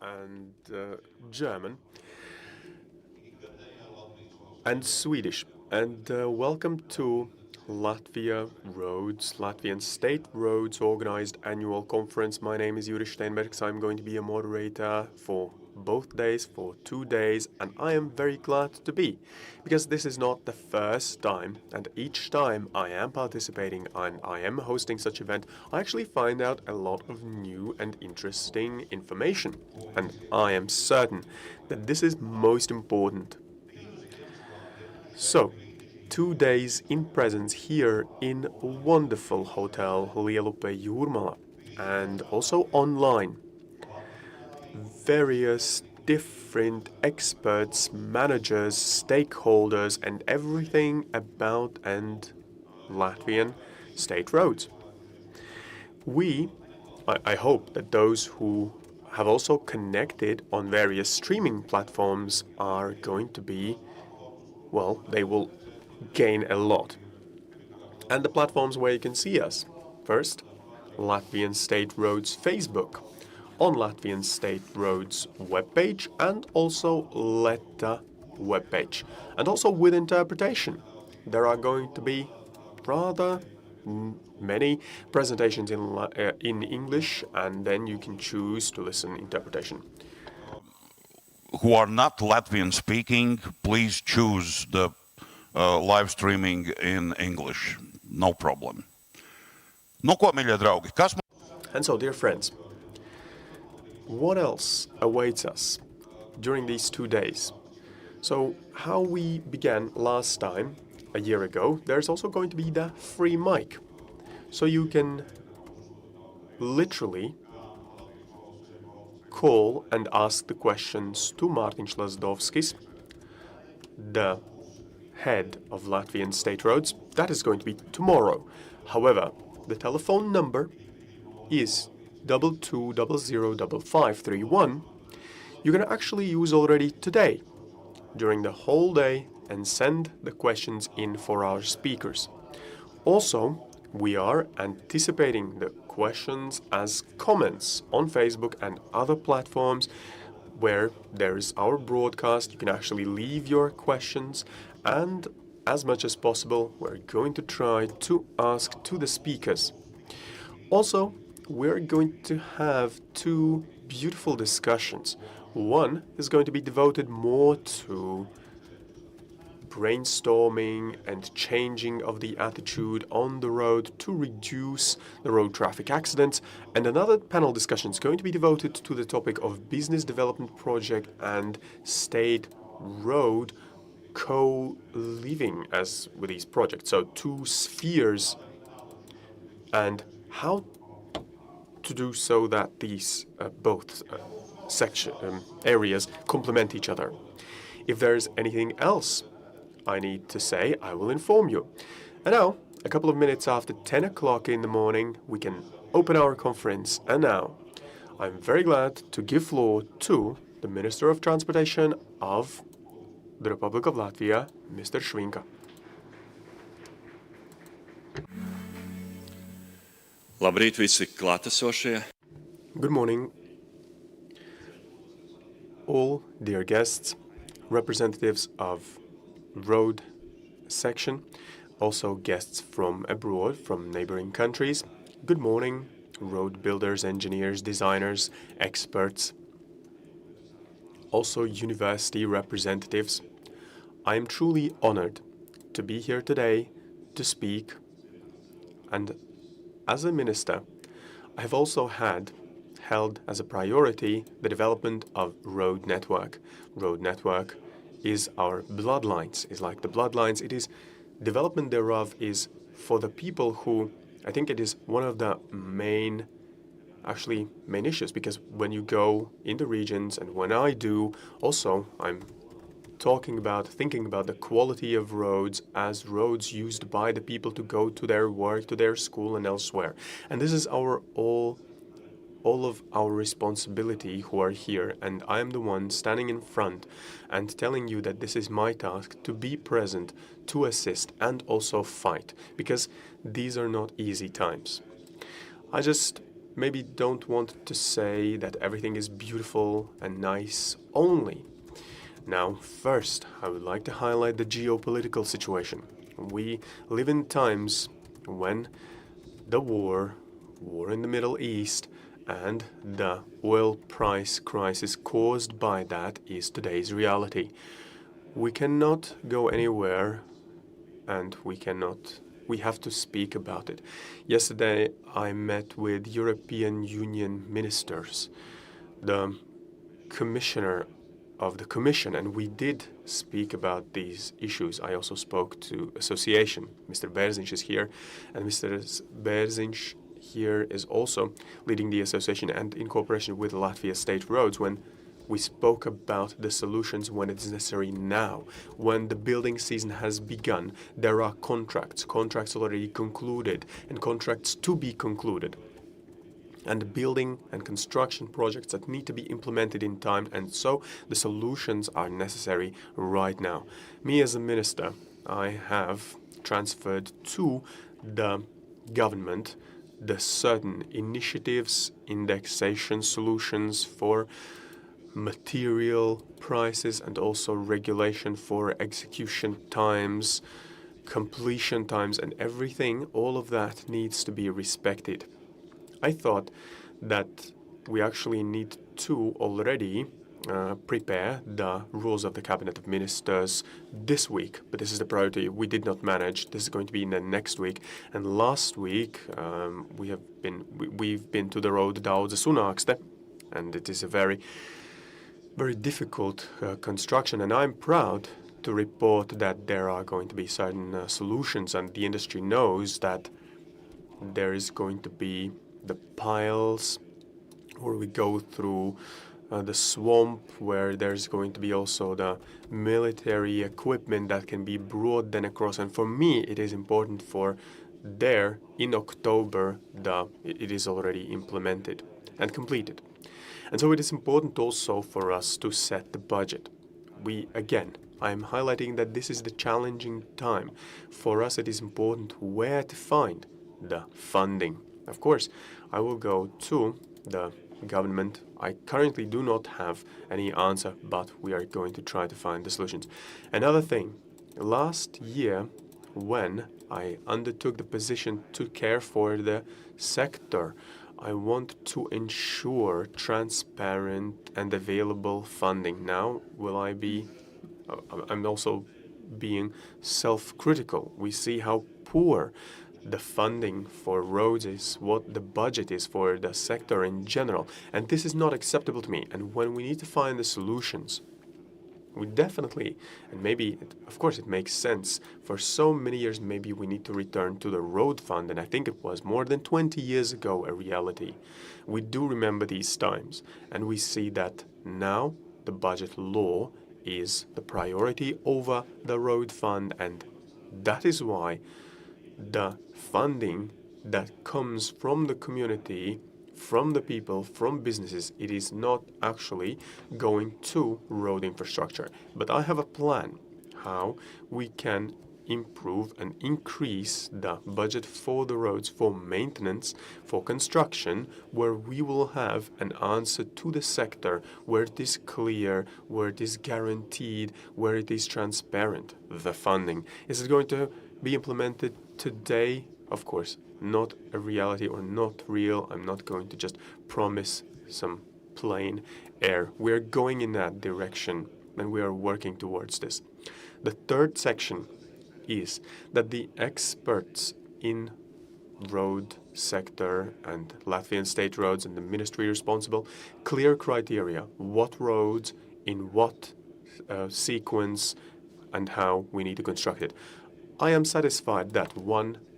and German and Swedish. And welcome to Latvian State Roads Organized Annual Conference. My name is Yuri Steinbergs. I'm going to be a moderator for both days, for 2 days, and I am very glad to be, because this is not the first time, and each time I am participating and I am hosting such event, I actually find out a lot of new and interesting information, and I am certain that this is most important. So, 2 days in presence here in wonderful hotel Lielupe Jūrmala, and also online. Various different experts, managers, stakeholders, and everything about and Latvian state roads. I hope that those who have also connected on various streaming platforms are going to be, well, they will gain a lot. And the platforms where you can see us. First, Latvian State Roads Facebook, on Latvian State Roads webpage, and also Letta webpage. And also with interpretation. There are going to be rather many presentations in English, and then you can choose to listen interpretation. Who are not Latvian speaking, please choose the live streaming in English. No problem. Nu ko, mīļie draugi, kas... And so, dear friends, what else awaits us during these 2 days? So, how we began last time, a year ago, there's also going to be the free mic. So you can literally call and ask the questions to Mārtiņš Lazdovskis, the head of Latvian State Roads. That is going to be tomorrow. However, the telephone number is 22005531. You can actually use already today, during the whole day, and send the questions in for our speakers. Also, we are anticipating the questions as comments on Facebook and other platforms where there is our broadcast. You can actually leave your questions, and as much as possible, we're going to try to ask to the speakers. Also, we're going to have 2 beautiful discussions. One is going to be devoted more to brainstorming and changing of the attitude on the road to reduce the road traffic accidents. And another panel discussion is going to be devoted to the topic of business development project and state road co-living as with these projects. So 2 spheres, and how to do so that these both areas complement each other. If there's anything else I need to say, I will inform you. And now, a couple of minutes after 10 o'clock in the morning, we can open our conference. And now, I'm very glad to give floor to the Minister of Transportation of the Republic of Latvia, Mr. Švinka. Labrīt visi klātesošie. Good morning, all dear guests, representatives of road section, also guests from abroad, from neighboring countries. Good morning, road builders, engineers, designers, experts, also university representatives. I am truly honored to be here today to speak, and as a minister, I have also held as a priority the development of road network. Road network is our bloodlines, is like the bloodlines. It is development thereof is for the people who, I think it is one of the main issues, because when you go in the regions, and when I do, also I'm thinking about the quality of roads as roads used by the people to go to their work, to their school and elsewhere. And this is all of our responsibility who are here, and I am the one standing in front and telling you that this is my task, to be present, to assist, and also fight, because these are not easy times. I just maybe don't want to say that everything is beautiful and nice only. Now, first, I would like to highlight the geopolitical situation. We live in times when the war in the Middle East, and the oil price crisis caused by that is today's reality. We cannot go anywhere, and we have to speak about it. Yesterday, I met with European Union ministers, the commissioner of the Commission, and we did speak about these issues. I also spoke to association. Mr. Bērziņš is here, and Mr. Bērziņš here is also leading the association and in cooperation with Latvia State Roads when we spoke about the solutions when it is necessary now. When the building season has begun, there are contracts already concluded, and contracts to be concluded, and building and construction projects that need to be implemented in time, and so the solutions are necessary right now. Me as a minister, I have transferred to the government the certain initiatives, indexation solutions for material prices, and also regulation for execution times, completion times, and everything. All of that needs to be respected. I thought that we actually need to already prepare the rules of the Cabinet of Ministers this week, but this is the priority. We did not manage. This is going to be in the next week. And last week we've been to the road Daudzes Unākste, and it is a very, very difficult construction. And I'm proud to report that there are going to be certain solutions, and the industry knows that there is going to be the piles where we go through the swamp, where there's going to be also the military equipment that can be brought then across. And for me, it is important for there in October, it is already implemented and completed. And so it is important also for us to set the budget. I'm highlighting that this is the challenging time. For us, it is important where to find the funding. Of course, I will go to the government. I currently do not have any answer, but we are going to try to find the solutions. Another thing, last year when I undertook the position to care for the sector, I want to ensure transparent and available funding. Now, I'm also being self-critical. We see how poor the funding for roads is, what the budget is for the sector in general. And this is not acceptable to me. And when we need to find the solutions, we definitely, and maybe, of course, it makes sense. For so many years, maybe we need to return to the road fund. And I think it was more than 20 years ago a reality. We do remember these times. And we see that now the budget law is the priority over the road fund. And that is why the funding that comes from the community, from the people, from businesses, it is not actually going to road infrastructure. But I have a plan how we can improve and increase the budget for the roads, for maintenance, for construction, where we will have an answer to the sector, where it is clear, where it is guaranteed, where it is transparent, the funding. Is it going to be implemented today? Of course, not a reality or not real. I'm not going to just promise some plain air. We're going in that direction and we are working towards this. The third section is that the experts in road sector and Latvian state roads and the ministry responsible, clear criteria, what roads, in what sequence, and how we need to construct it. I am satisfied that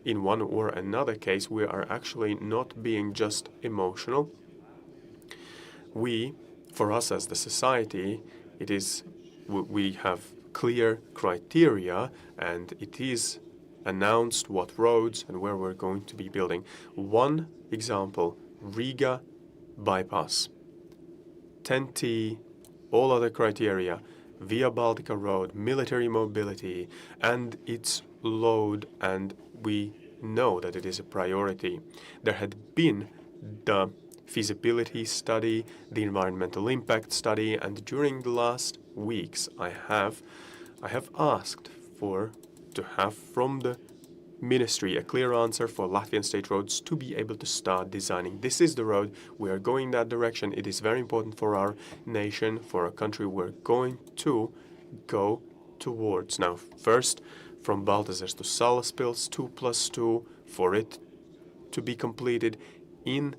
in one or another case, we are actually not being just emotional. For us as the society, we have clear criteria, and it is announced what roads and where we're going to be building. One example, Riga bypass, 10T, all other criteria, Via Baltica road, military mobility, and its load, and we know that it is a priority. There had been the feasibility study, the environmental impact study, and during the last weeks I have asked to have from the Ministry a clear answer for Latvian state roads to be able to start designing. This is the road. We are going that direction. It is very important for our nation, for our country. We're going to go towards. Now, first, from Baltazars to Salaspils, 2+2, for it to be completed within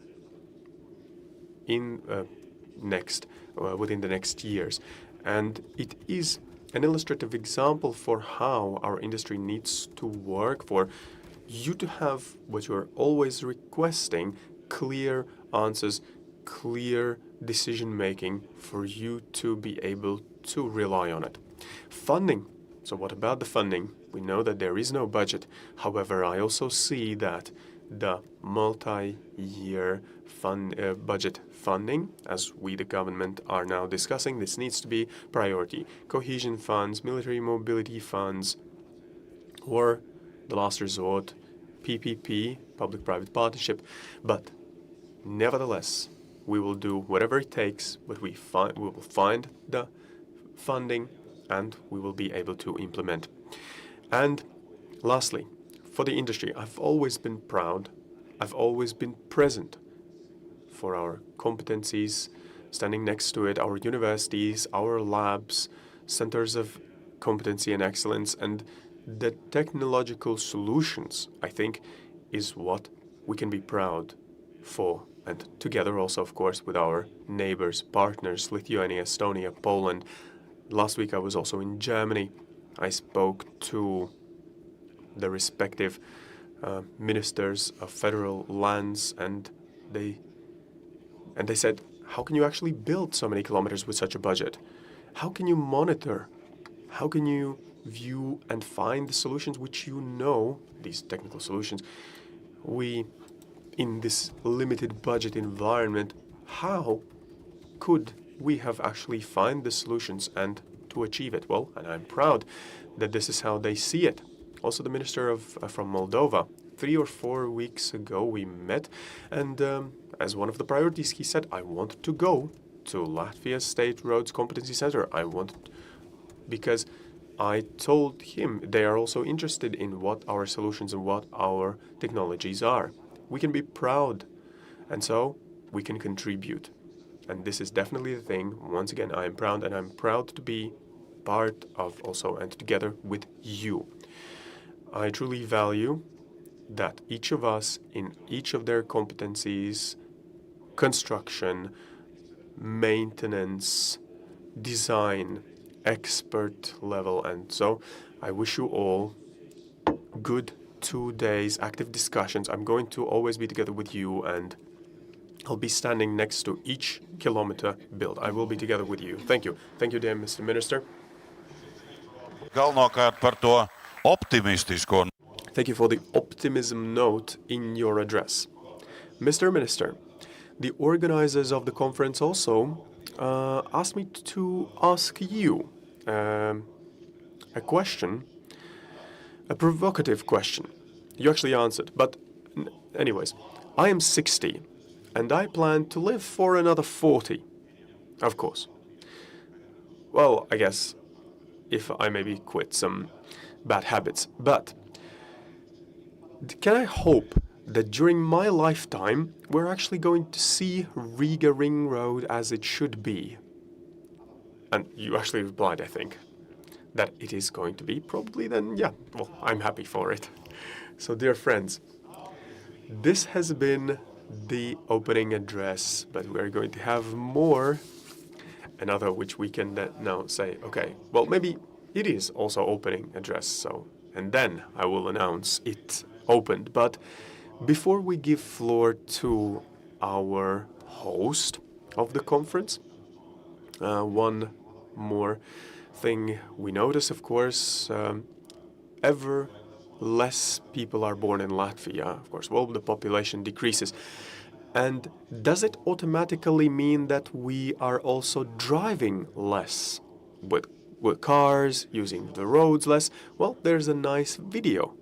the next years. And it is an illustrative example for how our industry needs to work, for you to have what you're always requesting, clear answers, clear decision making, for you to be able to rely on it. Funding. So what about the funding? We know that there is no budget. However, I also see that the multi-year budget funding, as we, the government, are now discussing, this needs to be priority. Cohesion funds, military mobility funds, or the last resort, PPP, public-private partnership. But nevertheless, we will do whatever it takes, but we will find the funding and we will be able to implement. And lastly, for the industry, I've always been proud, I've always been present for our competencies, standing next to it, our universities, our labs, centers of competency and excellence, and the technological solutions, I think, is what we can be proud for. And together also, of course, with our neighbors, partners, Lithuania, Estonia, Poland. Last week I was also in Germany. I spoke to the respective ministers of federal lands, and they said, how can you actually build so many kilometers with such a budget? How can you monitor? How can you view and find the solutions which you know, these technical solutions? We, in this limited budget environment, how could we have actually find the solutions and to achieve it? Well, and I'm proud that this is how they see it. Also, the minister from Moldova, 3 or 4 weeks ago, we met, and as one of the priorities, he said, I want to go to Latvia State Roads Competency Center. Because I told him they are also interested in what our solutions and what our technologies are. We can be proud, and so we can contribute. And this is definitely the thing. Once again, I am proud, and I'm proud to be part of also and together with you. I truly value that each of us in each of their competencies, construction, maintenance, design, expert level, and so I wish you all good 2 days, active discussions. I'm going to always be together with you, and I'll be standing next to each kilometer built. I will be together with you. Thank you. Thank you, dear Mr. Minister. Galvenokārt par to optimistisko. Thank you for the optimism note in your address. Mr. Minister, the organizers of the conference also asked me to ask you a question, a provocative question. You actually answered, but anyways, I am 60 and I plan to live for another 40, of course. Well, I guess if I maybe quit some bad habits, but can I hope that during my lifetime we're actually going to see Riga Ring Road as it should be? And you actually replied, I think, that it is going to be. Probably then, yeah, well, I'm happy for it. So, dear friends, this has been the opening address, but we're going to have more, another which we can now say, okay, well, maybe it is also opening address, so, and then I will announce it opened. But before we give floor to our host of the conference, one more thing we notice, of course, ever less people are born in Latvia. Of course, well, the population decreases. And does it automatically mean that we are also driving less with cars, using the roads less? Well, there's a nice video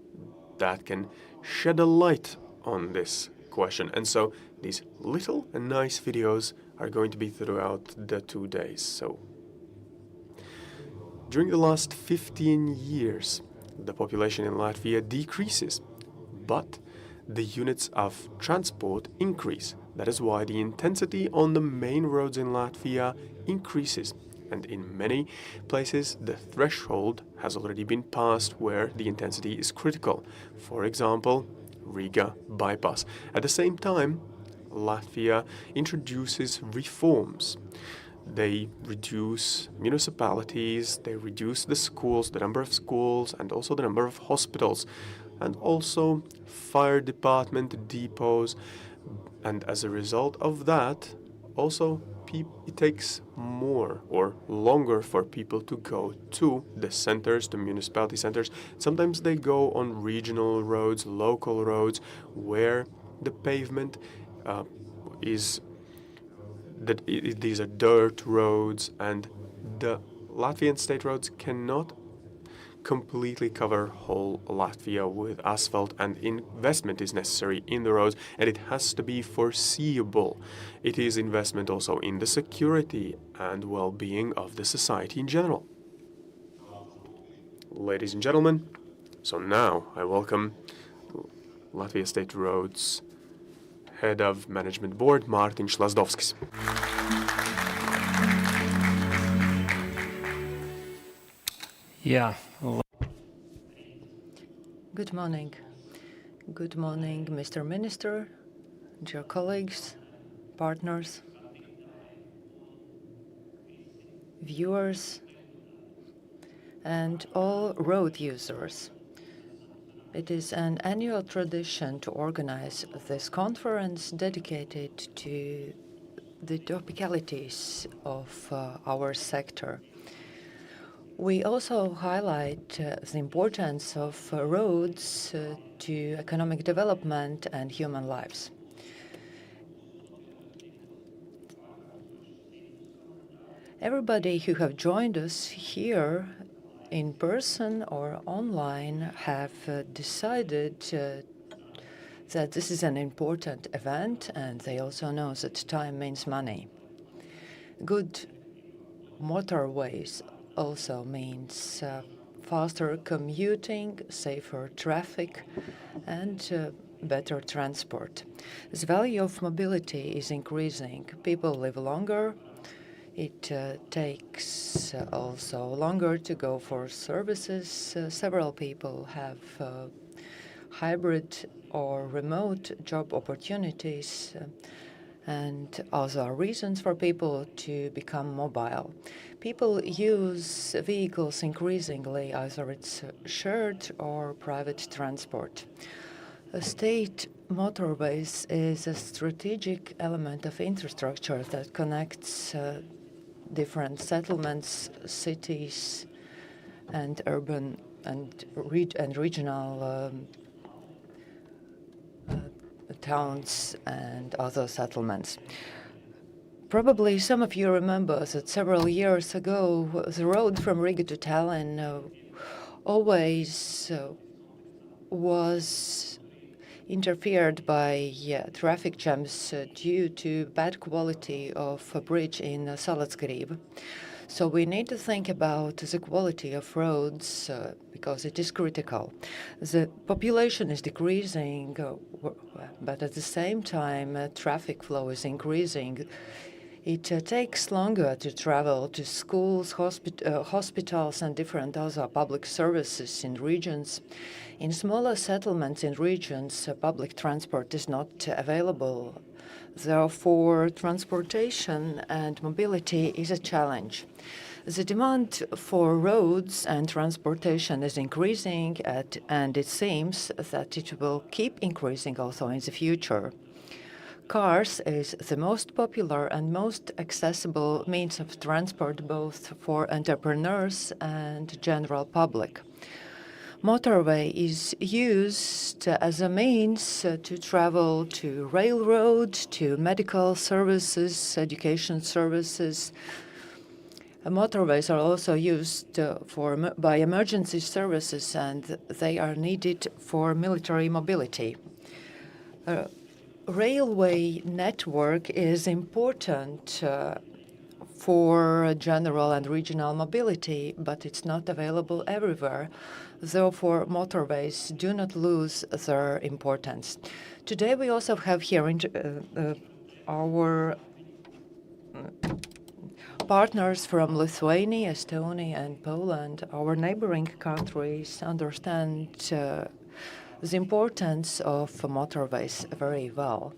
that can shed a light on this question. And so These little and nice videos are going to be throughout the 2 days. So, during the last 15 years, the population in Latvia decreases, but the units of transport increase. That is why the intensity on the main roads in Latvia increases. And in many places, the threshold has already been passed where the intensity is critical. For example, Riga bypass. At the same time, Latvia introduces reforms. They reduce municipalities, they reduce the schools, the number of schools, and also the number of hospitals, and also fire department depots. And as a result of that, also it takes more or longer for people to go to the centers, the municipality centers. Sometimes they go on regional roads, local roads, where the pavement these are dirt roads, and the Latvian state roads cannot completely cover whole Latvia with asphalt, and investment is necessary in the roads, and it has to be foreseeable. It is investment also in the security and well-being of the society in general. Ladies and gentlemen, so now I welcome Latvia State Roads Head of Management Board, Mārtiņš Lazdovskis. Yeah. Good morning. Good morning, Mr. Minister, dear colleagues, partners, viewers, and all road users. It is an annual tradition to organize this conference dedicated to the topicalities of our sector. We also highlight the importance of roads to economic development and human lives. Everybody who have joined us here in person or online have decided that this is an important event, and they also know that time means money. Good motorways also means faster commuting, safer traffic, and better transport. The value of mobility is increasing. People live longer. It takes also longer to go for services. Several people have hybrid or remote job opportunities, and also reasons for people to become mobile. People use vehicles increasingly, either it's shared or private transport. State motorways is a strategic element of infrastructure that connects different settlements, cities, and urban and regional towns and other settlements. Probably some of you remember that several years ago, the road from Riga to Tallinn always was interfered by traffic jams due to bad quality of a bridge in Salatsgrīva. So we need to think about the quality of roads because it is critical. The population is decreasing, but at the same time, traffic flow is increasing. It takes longer to travel to schools, hospitals, and different other public services in regions. In smaller settlements in regions, public transport is not available. Therefore, transportation and mobility is a challenge. The demand for roads and transportation is increasing, and it seems that it will keep increasing also in the future. Cars is the most popular and most accessible means of transport both for entrepreneurs and general public. Motorway is used as a means to travel to railroad, to medical services, education services. Motorways are also used by emergency services, and they are needed for military mobility. railway network is important for general and regional mobility, but it's not available everywhere. Therefore, motorways do not lose their importance. Today, we also have here our partners from Lithuania, Estonia, and Poland. Our neighboring countries understand the importance of motorways very well.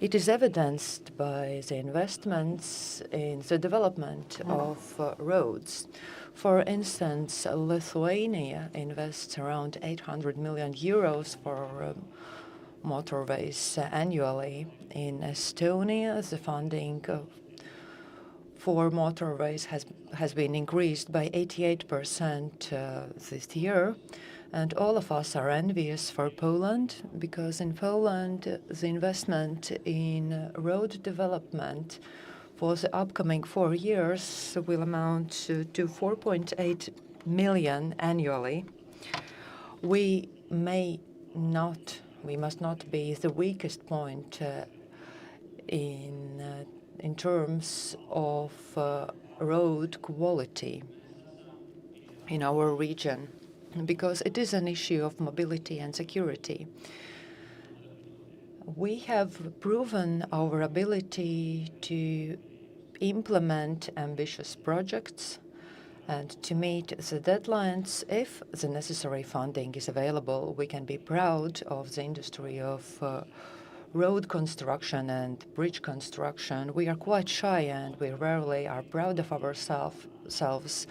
It is evidenced by the investments in the development of roads. For instance, Lithuania invests around 800 million euros for motorways annually. In Estonia, the funding for motorways has been increased by 88% this year. And all of us are envious for Poland, because in Poland, the investment in road development for the upcoming 4 years will amount to 4.8 million annually. We must not be the weakest point in terms of road quality in our region, because it is an issue of mobility and security. We have proven our ability to implement ambitious projects and to meet the deadlines. If the necessary funding is available, we can be proud of the industry of road construction and bridge construction. We are quite shy and we rarely are proud of ourselves,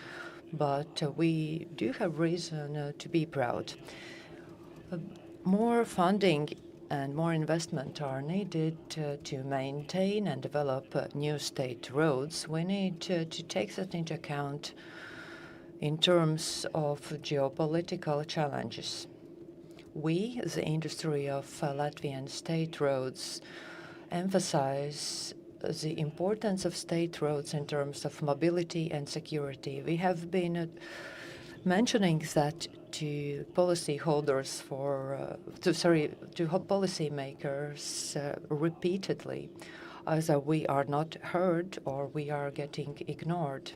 but we do have reason to be proud. More funding and more investment are needed to maintain and develop new state roads. We need to take that into account in terms of geopolitical challenges. We, the industry of Latvian state roads, emphasize the importance of state roads in terms of mobility and security. We have been mentioning that to policyholders to policymakers repeatedly, either we are not heard or we are getting ignored.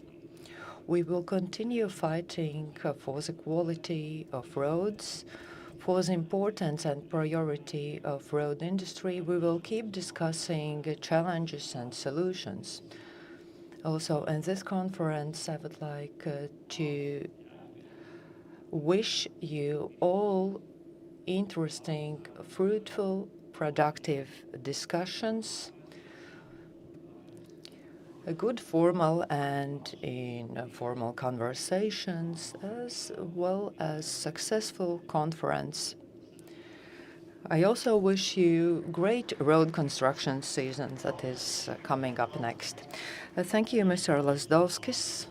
We will continue fighting for the quality of roads, for the importance and priority of road industry. We will keep discussing challenges and solutions. Also, in this conference, I would like to wish you all interesting, fruitful, productive discussions, good formal and informal conversations, as well as successful conference. I also wish you great road construction season that is coming up next. Thank you, Mr. Lazdovskis.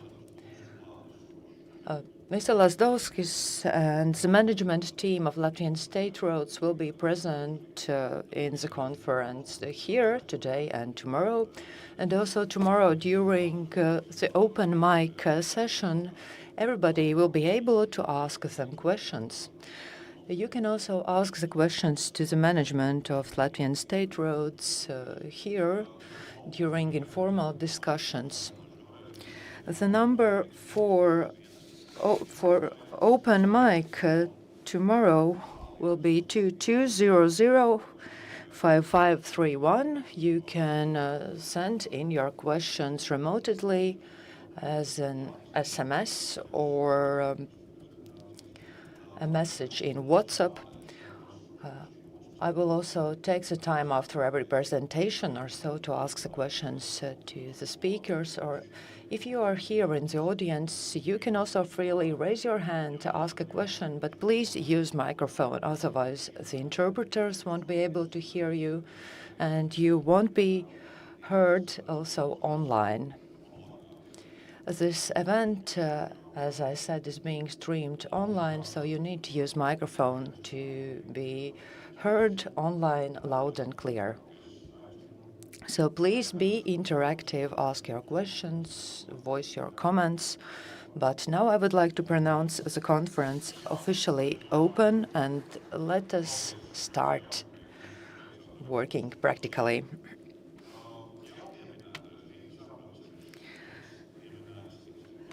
Mr. Lazdovskis and the management team of Latvian State Roads will be present in the conference here today and tomorrow. And also tomorrow during the open mic session, everybody will be able to ask them questions. You can also ask the questions to the management of Latvian State Roads here during informal discussions. The number for open mic tomorrow will be 2200-5531. You can send in your questions remotely as an SMS or a message in WhatsApp. I will also take the time after every presentation or so to ask the questions to the speakers, or if you are here in the audience, you can also freely raise your hand to ask a question, but please use microphone, otherwise the interpreters won't be able to hear you and you won't be heard also online. This event, as I said, is being streamed online, so you need to use microphone to be heard online loud and clear. So please be interactive, ask your questions, voice your comments. But now I would like to pronounce the conference officially open, and let us start working practically.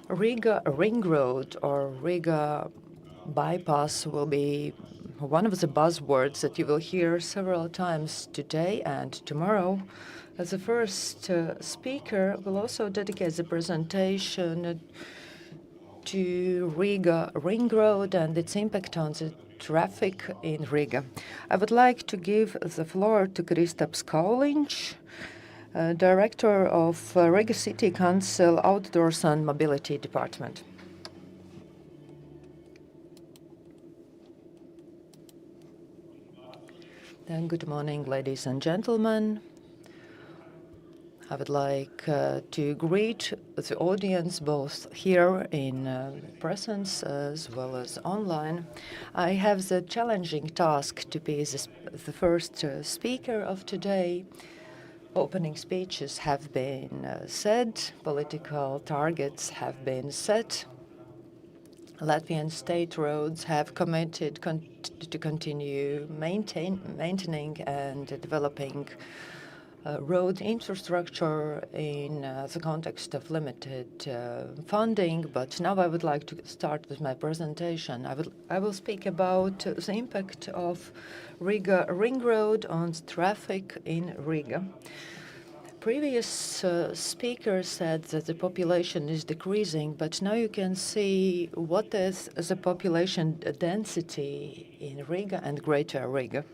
Riga Ring Road or Riga Bypass will be one of the buzzwords that you will hear several times today and tomorrow. As the first speaker will also dedicate the presentation to Riga Ring Road and its impact on the traffic in Riga. I would like to give the floor to Kristaps Kauliņš, Director of Riga City Council Outdoors and Mobility Department. Then good morning, ladies and gentlemen. I would like to greet the audience both here in presence as well as online. I have the challenging task to be the first speaker of today. Opening speeches have been said, political targets have been set. Latvian state roads have committed to continue maintaining and developing road infrastructure in the context of limited funding. But now I would like to start with my presentation. I will speak about the impact of Riga Ring Road on traffic in Riga. Previous speaker said that the population is decreasing, but now you can see what is the population density in Riga and Greater Riga.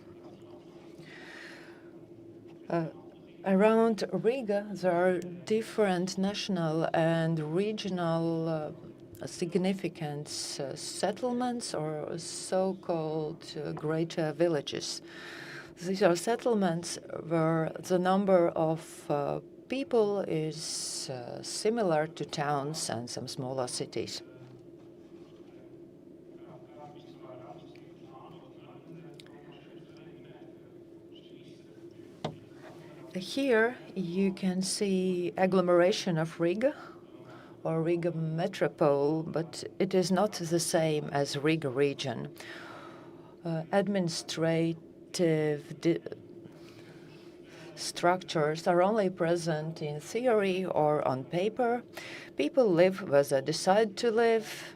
Around Riga, there are different national and regional significance settlements or so-called greater villages. These are settlements where the number of people is similar to towns and some smaller cities. Here you can see agglomeration of Riga or Riga Metropole, but it is not the same as Riga region. Administrative structures are only present in theory or on paper. People live where they decide to live,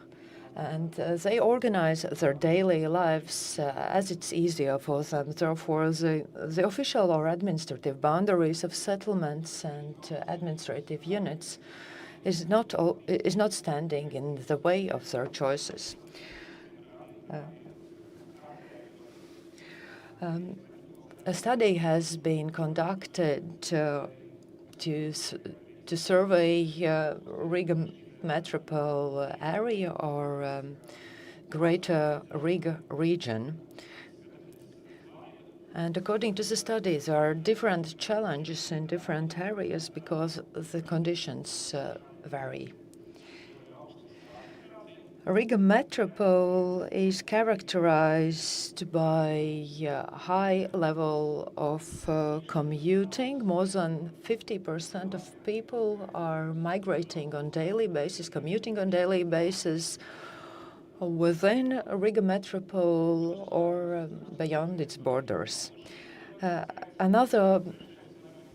and they organize their daily lives as it's easier for them. Therefore, the official or administrative boundaries of settlements and administrative units is not standing in the way of their choices. A study has been conducted to survey Riga Metropole area or Greater Riga region. And according to the study, there are different challenges in different areas because the conditions vary. Riga Metropole is characterized by a high level of commuting. More than 50% of people are migrating on daily basis, commuting on daily basis within Riga Metropole or beyond its borders. Another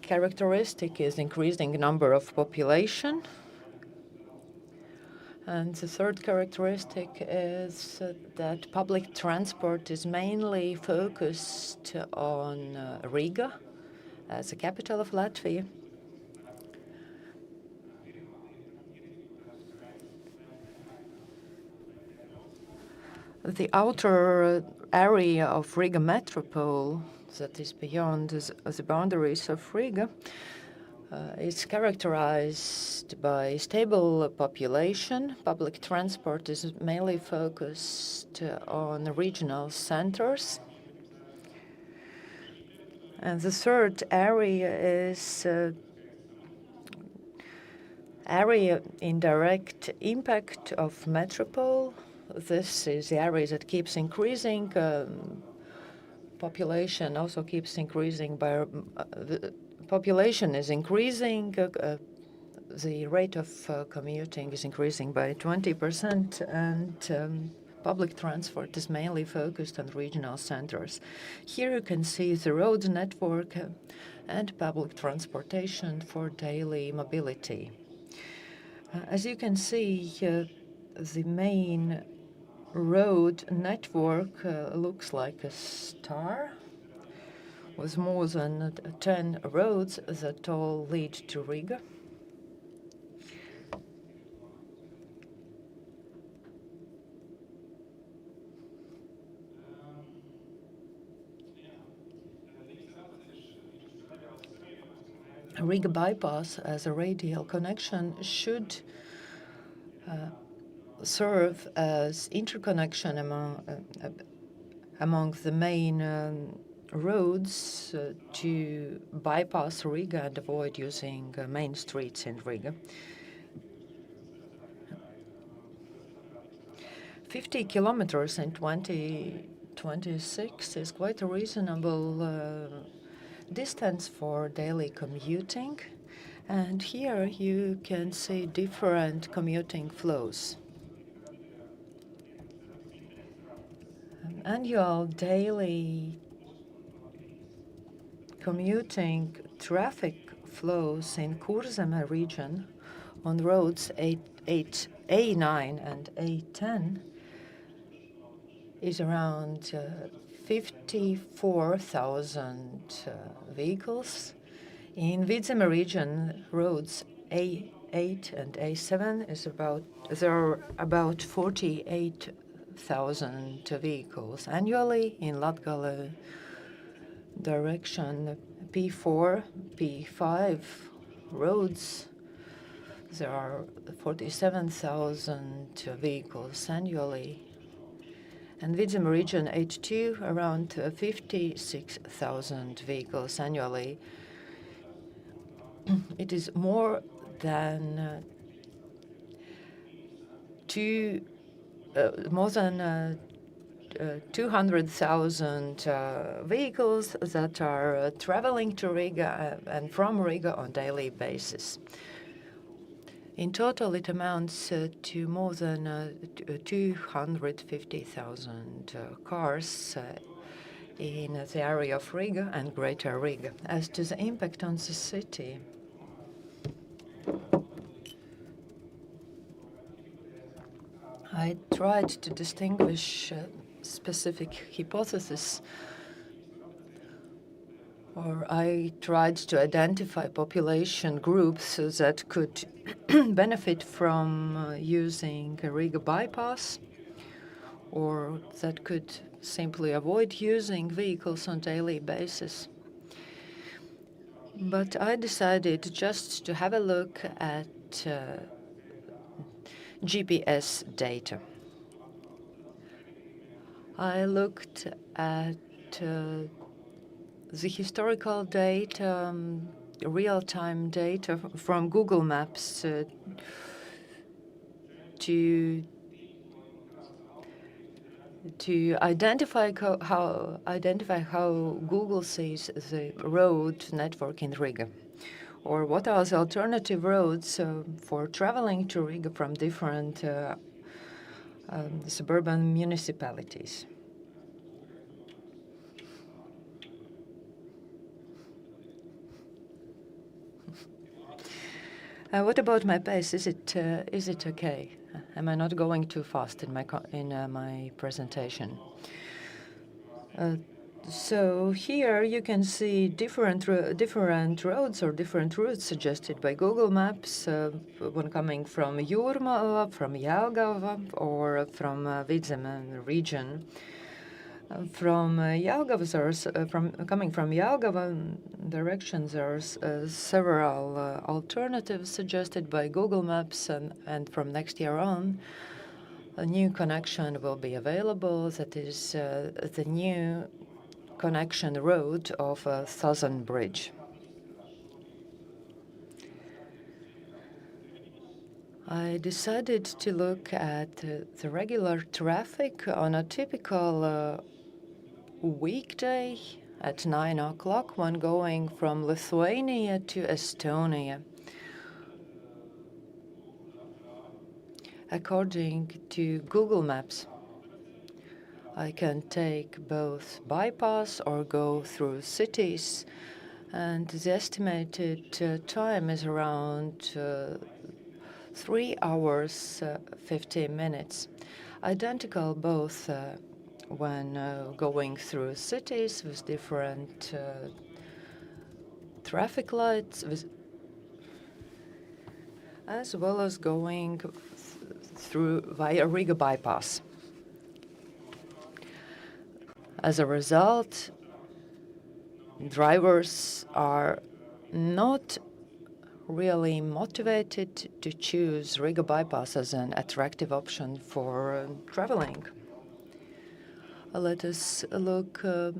characteristic is increasing number of population. And the third characteristic is that public transport is mainly focused on Riga as the capital of Latvia. The outer area of Riga Metropole, that is beyond the boundaries of Riga, is characterized by stable population. Public transport is mainly focused on regional centers. And the third area is area indirect impact of metropole. This is the area that keeps increasing. Population also keeps increasing by population is increasing, the rate of commuting is increasing by 20%, and public transport is mainly focused on regional centers. Here you can see the road network and public transportation for daily mobility. As you can see, the main road network looks like a star with more than 10 roads that all lead to Riga. Riga bypass as a radial connection should serve as interconnection among the main roads to bypass Riga and avoid using main streets in Riga. 50 kilometers in 2026 is quite a reasonable distance for daily commuting, and here you can see different commuting flows. Annual daily commuting traffic flows in Kurzeme region on roads A9 and A10 is around 54,000 vehicles. In Vidzeme region, roads A8 and A7 there are about 48,000 vehicles annually. In Latgale direction, P4, P5 roads, there are 47,000 vehicles annually. And Vidzeme region H2, around 56,000 vehicles annually. It is more than 200,000 vehicles that are traveling to Riga and from Riga on daily basis. In total, it amounts to more than 250,000 cars in the area of Riga and Greater Riga. As to the impact on the city, I tried to distinguish specific hypotheses, or I tried to identify population groups that could benefit from using a Riga bypass, or that could simply avoid using vehicles on daily basis. But I decided just to have a look at GPS data. I looked at the historical data, real-time data from Google Maps to identify how Google sees the road network in Riga, or what are the alternative roads for traveling to Riga from different suburban municipalities. What about my pace? Is it okay? Am I not going too fast in my presentation? So here you can see different roads or different routes suggested by Google Maps when coming from Jūrmala, from Jelgava, or from Vidzeme region. From Jelgava, coming from Jelgava directions, there are several alternatives suggested by Google Maps, and from next year on, a new connection will be available. That is the new connection road of Southern Bridge. I decided to look at the regular traffic on a typical weekday at 9 o'clock when going from Lithuania to Estonia. According to Google Maps, I can take both bypass or go through cities, and the estimated time is around 3 hours 15 minutes. Identical both when going through cities with different traffic lights, as well as going through via Riga bypass. As a result, drivers are not really motivated to choose Riga bypass as an attractive option for traveling. Let us look at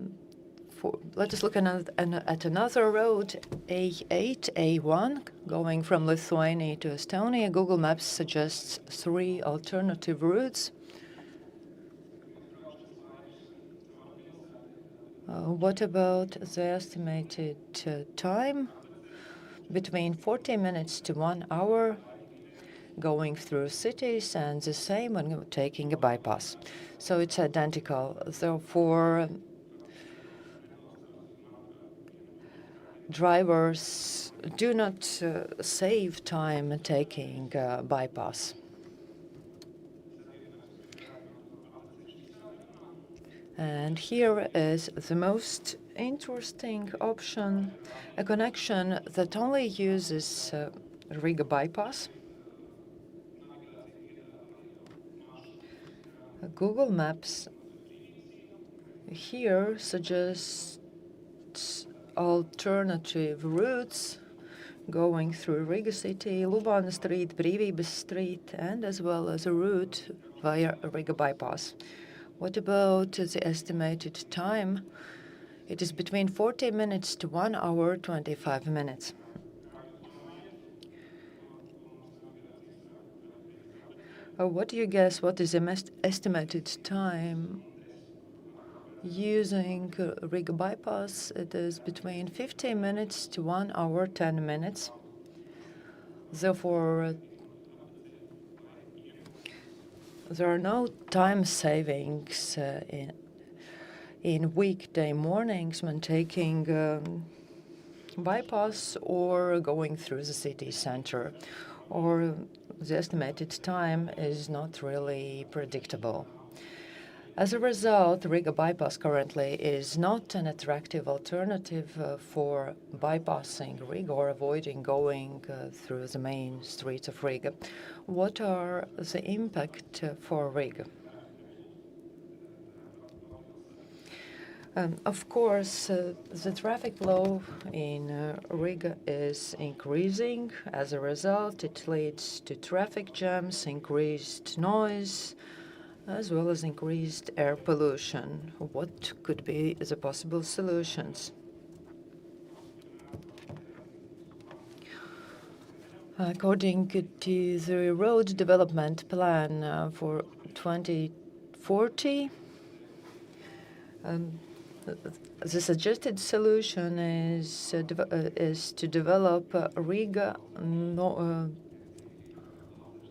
another road, A8, A1, going from Lithuania to Estonia. Google Maps suggests 3 alternative routes. What about the estimated time? Between 40 minutes to 1 hour going through cities, and the same when taking a bypass. So it's identical. Therefore, drivers do not save time taking bypass. And here is the most interesting option, a connection that only uses Riga bypass. Google Maps here suggests alternative routes going through Riga City, Lubāna Street, Brīvības Street, and as well as a route via Riga bypass. What about the estimated time? It is between 40 minutes to 1 hour 25 minutes. What do you guess? What is the estimated time using Riga bypass? It is between 15 minutes to 1 hour 10 minutes. Therefore, there are no time savings in weekday mornings when taking bypass or going through the city center, or the estimated time is not really predictable. As a result, Riga bypass currently is not an attractive alternative for bypassing Riga or avoiding going through the main streets of Riga. What are the impact for Riga? Of course, the traffic flow in Riga is increasing. As a result, it leads to traffic jams, increased noise, as well as increased air pollution. What could be the possible solutions? According to the road development plan for 2040, the suggested solution is to develop Riga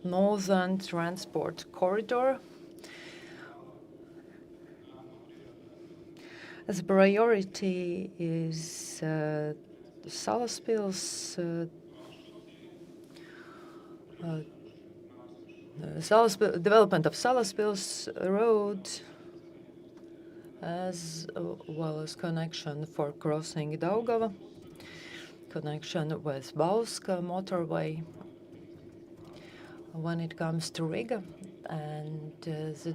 Northern Transport Corridor. The priority is development of Salaspils Road, as well as connection for crossing Daugava, connection with Bauska motorway when it comes to Riga, and the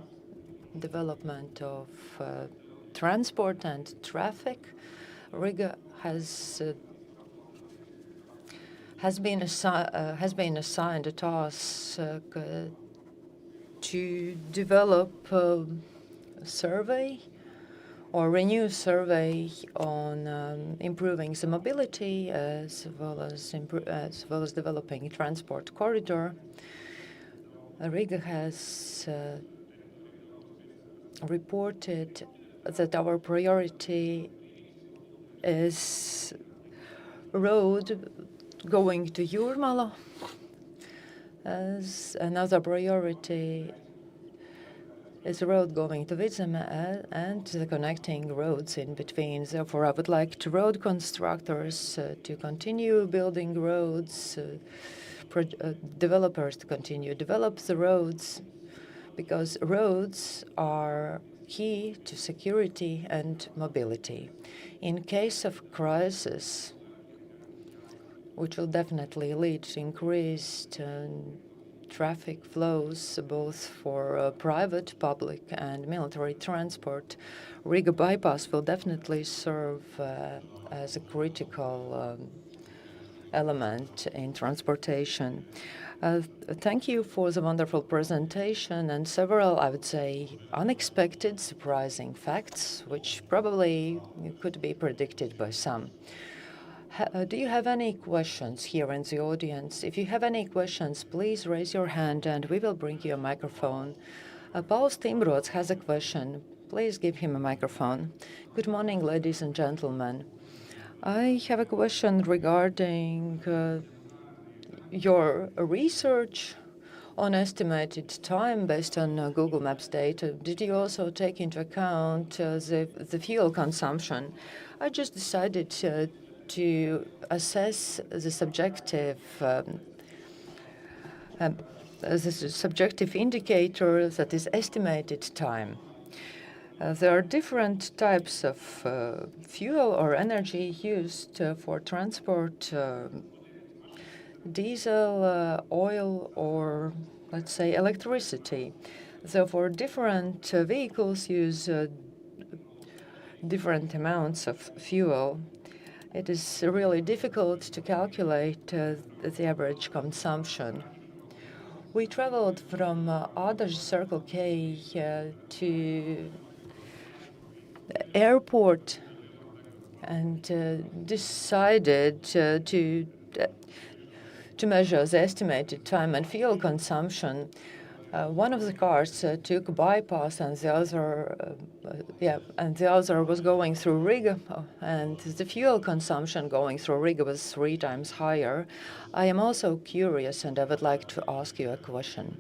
development of transport and traffic. Riga has been assigned a task to develop a survey or renew survey on improving the mobility as well as developing a transport corridor. Riga has reported that our priority is road going to Jūrmala. As another priority is a road going to Vizem and the connecting roads in between. Therefore, I would like to road constructors to continue building roads, developers to continue develop the roads, because roads are key to security and mobility. In case of crisis, which will definitely lead to increased traffic flows, both for private, public, and military transport, Riga bypass will definitely serve as a critical element in transportation. Thank you for the wonderful presentation and several, I would say, unexpected, surprising facts, which probably could be predicted by some. Do you have any questions here in the audience? If you have any questions, please raise your hand and we will bring you a microphone. Paul Stimrods has a question. Please give him a microphone. Good morning, ladies and gentlemen. I have a question regarding your research on estimated time based on Google Maps data. Did you also take into account the fuel consumption? I just decided to assess the subjective indicator that is estimated time. There are different types of fuel or energy used for transport, diesel, oil, or let's say electricity. Therefore, different vehicles use different amounts of fuel. It is really difficult to calculate the average consumption. We traveled from Atis Circle K to the airport and decided to measure the estimated time and fuel consumption. One of the cars took bypass, and the other was going through Riga, and the fuel consumption going through Riga was 3 times higher. I am also curious, and I would like to ask you a question.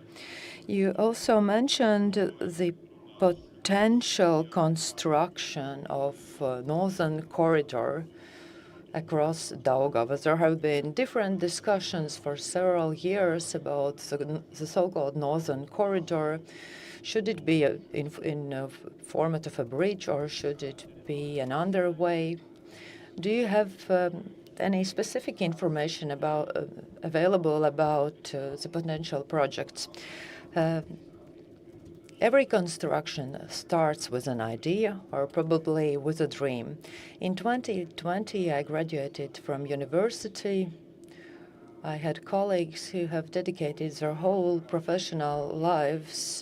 You also mentioned the potential construction of northern corridor across Daugava. There have been different discussions for several years about the so-called northern corridor. Should it be in format of a bridge, or should it be an underway? Do you have any specific information available about the potential projects? Every construction starts with an idea or probably with a dream. In 2020, I graduated from university. I had colleagues who have dedicated their whole professional lives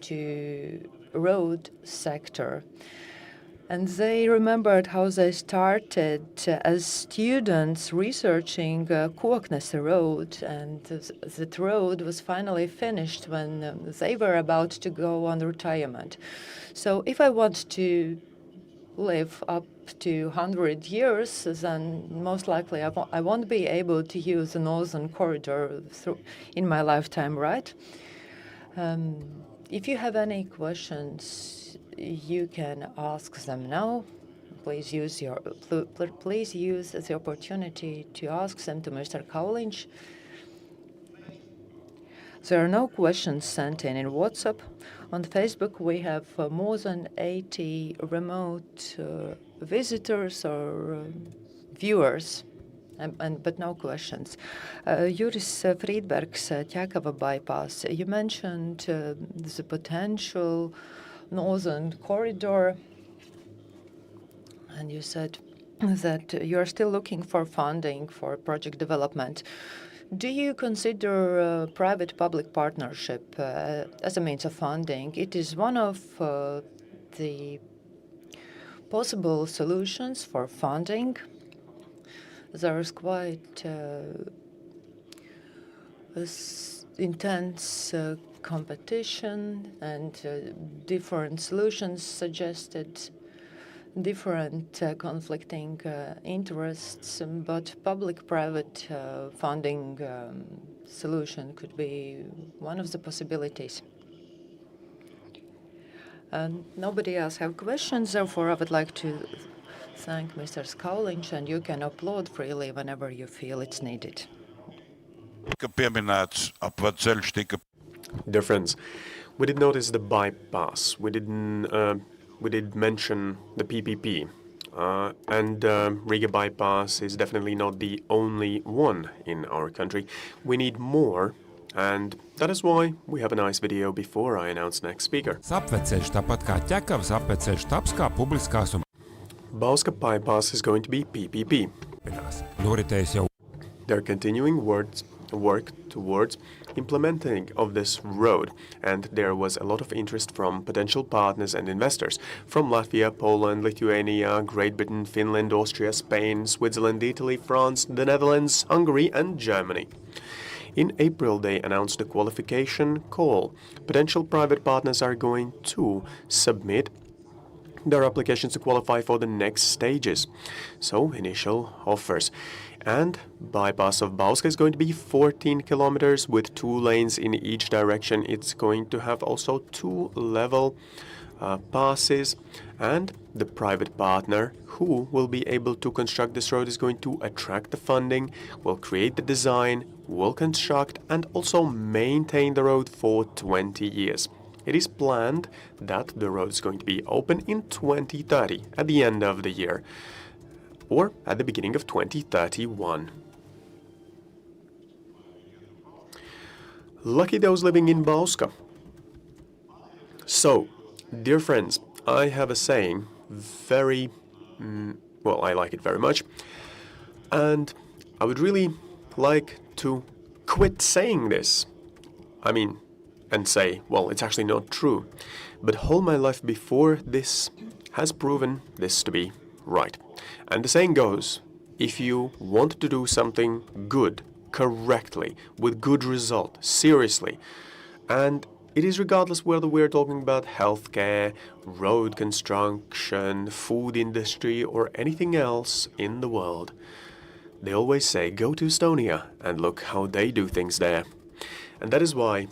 to road sector. And they remembered how they started as students researching Koknese Road, and that road was finally finished when they were about to go on retirement. So if I want to live up to 100 years, then most likely I won't be able to use the northern corridor in my lifetime, right? If you have any questions, you can ask them now. Please use the opportunity to ask them to Mr. Kauliņš. There are no questions sent in WhatsApp. On Facebook, we have more than 80 remote visitors or viewers, but no questions. Juris Friedbergs, Ķekava bypass. You mentioned the potential northern corridor, and you said that you're still looking for funding for project development. Do you consider private-public partnership as a means of funding? It is one of the possible solutions for funding. There is quite intense competition and different solutions suggested, different conflicting interests, but public-private funding solution could be one of the possibilities. And nobody else have questions, therefore I would like to thank Mr. Kauliņš, and you can applaud freely whenever you feel it's needed. Pieminēts apvedceļš tika. Dear friends, we did notice the bypass. We did mention the PPP. And Riga bypass is definitely not the only one in our country. We need more, and that is why we have a nice video before I announce next speaker. Apveceļš, tāpat kā Ķekavas apveceļš, taps kā publiskās un Bauska bypass is going to be PPP. noritējis jau They're continuing work towards implementing of this road, and there was a lot of interest from potential partners and investors from Latvia, Poland, Lithuania, Great Britain, Finland, Austria, Spain, Switzerland, Italy, France, the Netherlands, Hungary and Germany. In April, they announced the qualification call. Potential private partners are going to submit their applications to qualify for the next stages. So, initial offers. And bypass of Bauska is going to be 14 kilometers with 2 lanes in each direction. It's going to have also 2 level passes, and the private partner who will be able to construct this road is going to attract the funding, will create the design, will construct and also maintain the road for 20 years. It is planned that the road is going to be open in 2030 at the end of the year, or at the beginning of 2031. Lucky those living in Bauska. So, dear friends, I have a saying, I like it very much, and I would really like to quit saying this. And say, well, it's actually not true. But all my life before this has proven this to be right. And the saying goes, if you want to do something good, correctly, with good result, seriously, and it is regardless whether we're talking about healthcare, road construction, food industry, or anything else in the world, they always say, go to Estonia and look how they do things there. And that is why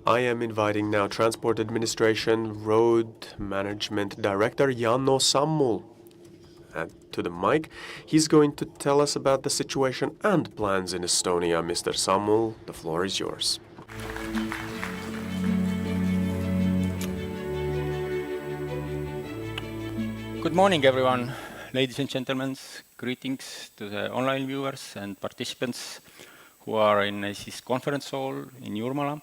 I am inviting now Transport Administration Road Management Director Janno Sammul to the mic. He's going to tell us about the situation and plans in Estonia. Mr. Sammul, the floor is yours. Good morning, everyone. Ladies and gentlemen, greetings to the online viewers and participants who are in this conference hall in Jurmala.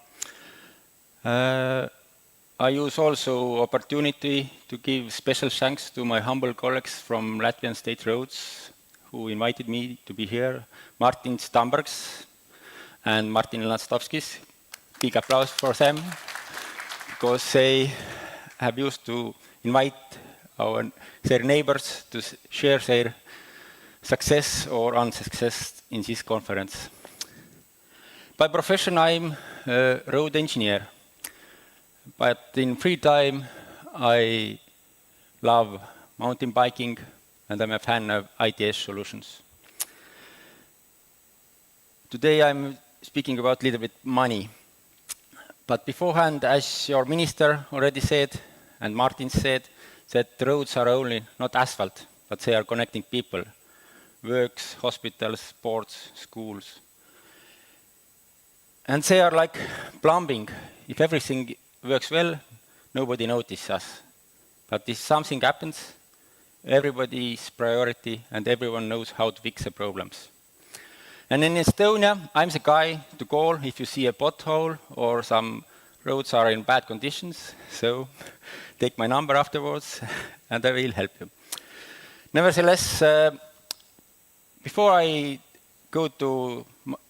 I use also opportunity to give special thanks to my humble colleagues from Latvian State Roads who invited me to be here, Mārtiņš and Lazdovskis. Big applause for them, because they have used to invite their neighbors to share their success or unsuccess in this conference. By profession, I'm a road engineer. But in free time, I love mountain biking, and I'm a fan of ITS solutions. Today, I'm speaking about a little bit money. But beforehand, as your minister already said, and Mārtiņš said, that roads are only not asphalt, but they are connecting people, works, hospitals, sports, schools. And they are like plumbing. If everything works well, nobody notices us. But if something happens, everybody's priority and everyone knows how to fix the problems. And in Estonia, I'm the guy to call if you see a pothole or some roads are in bad conditions. So take my number afterwards and I will help you. Nevertheless, before I go to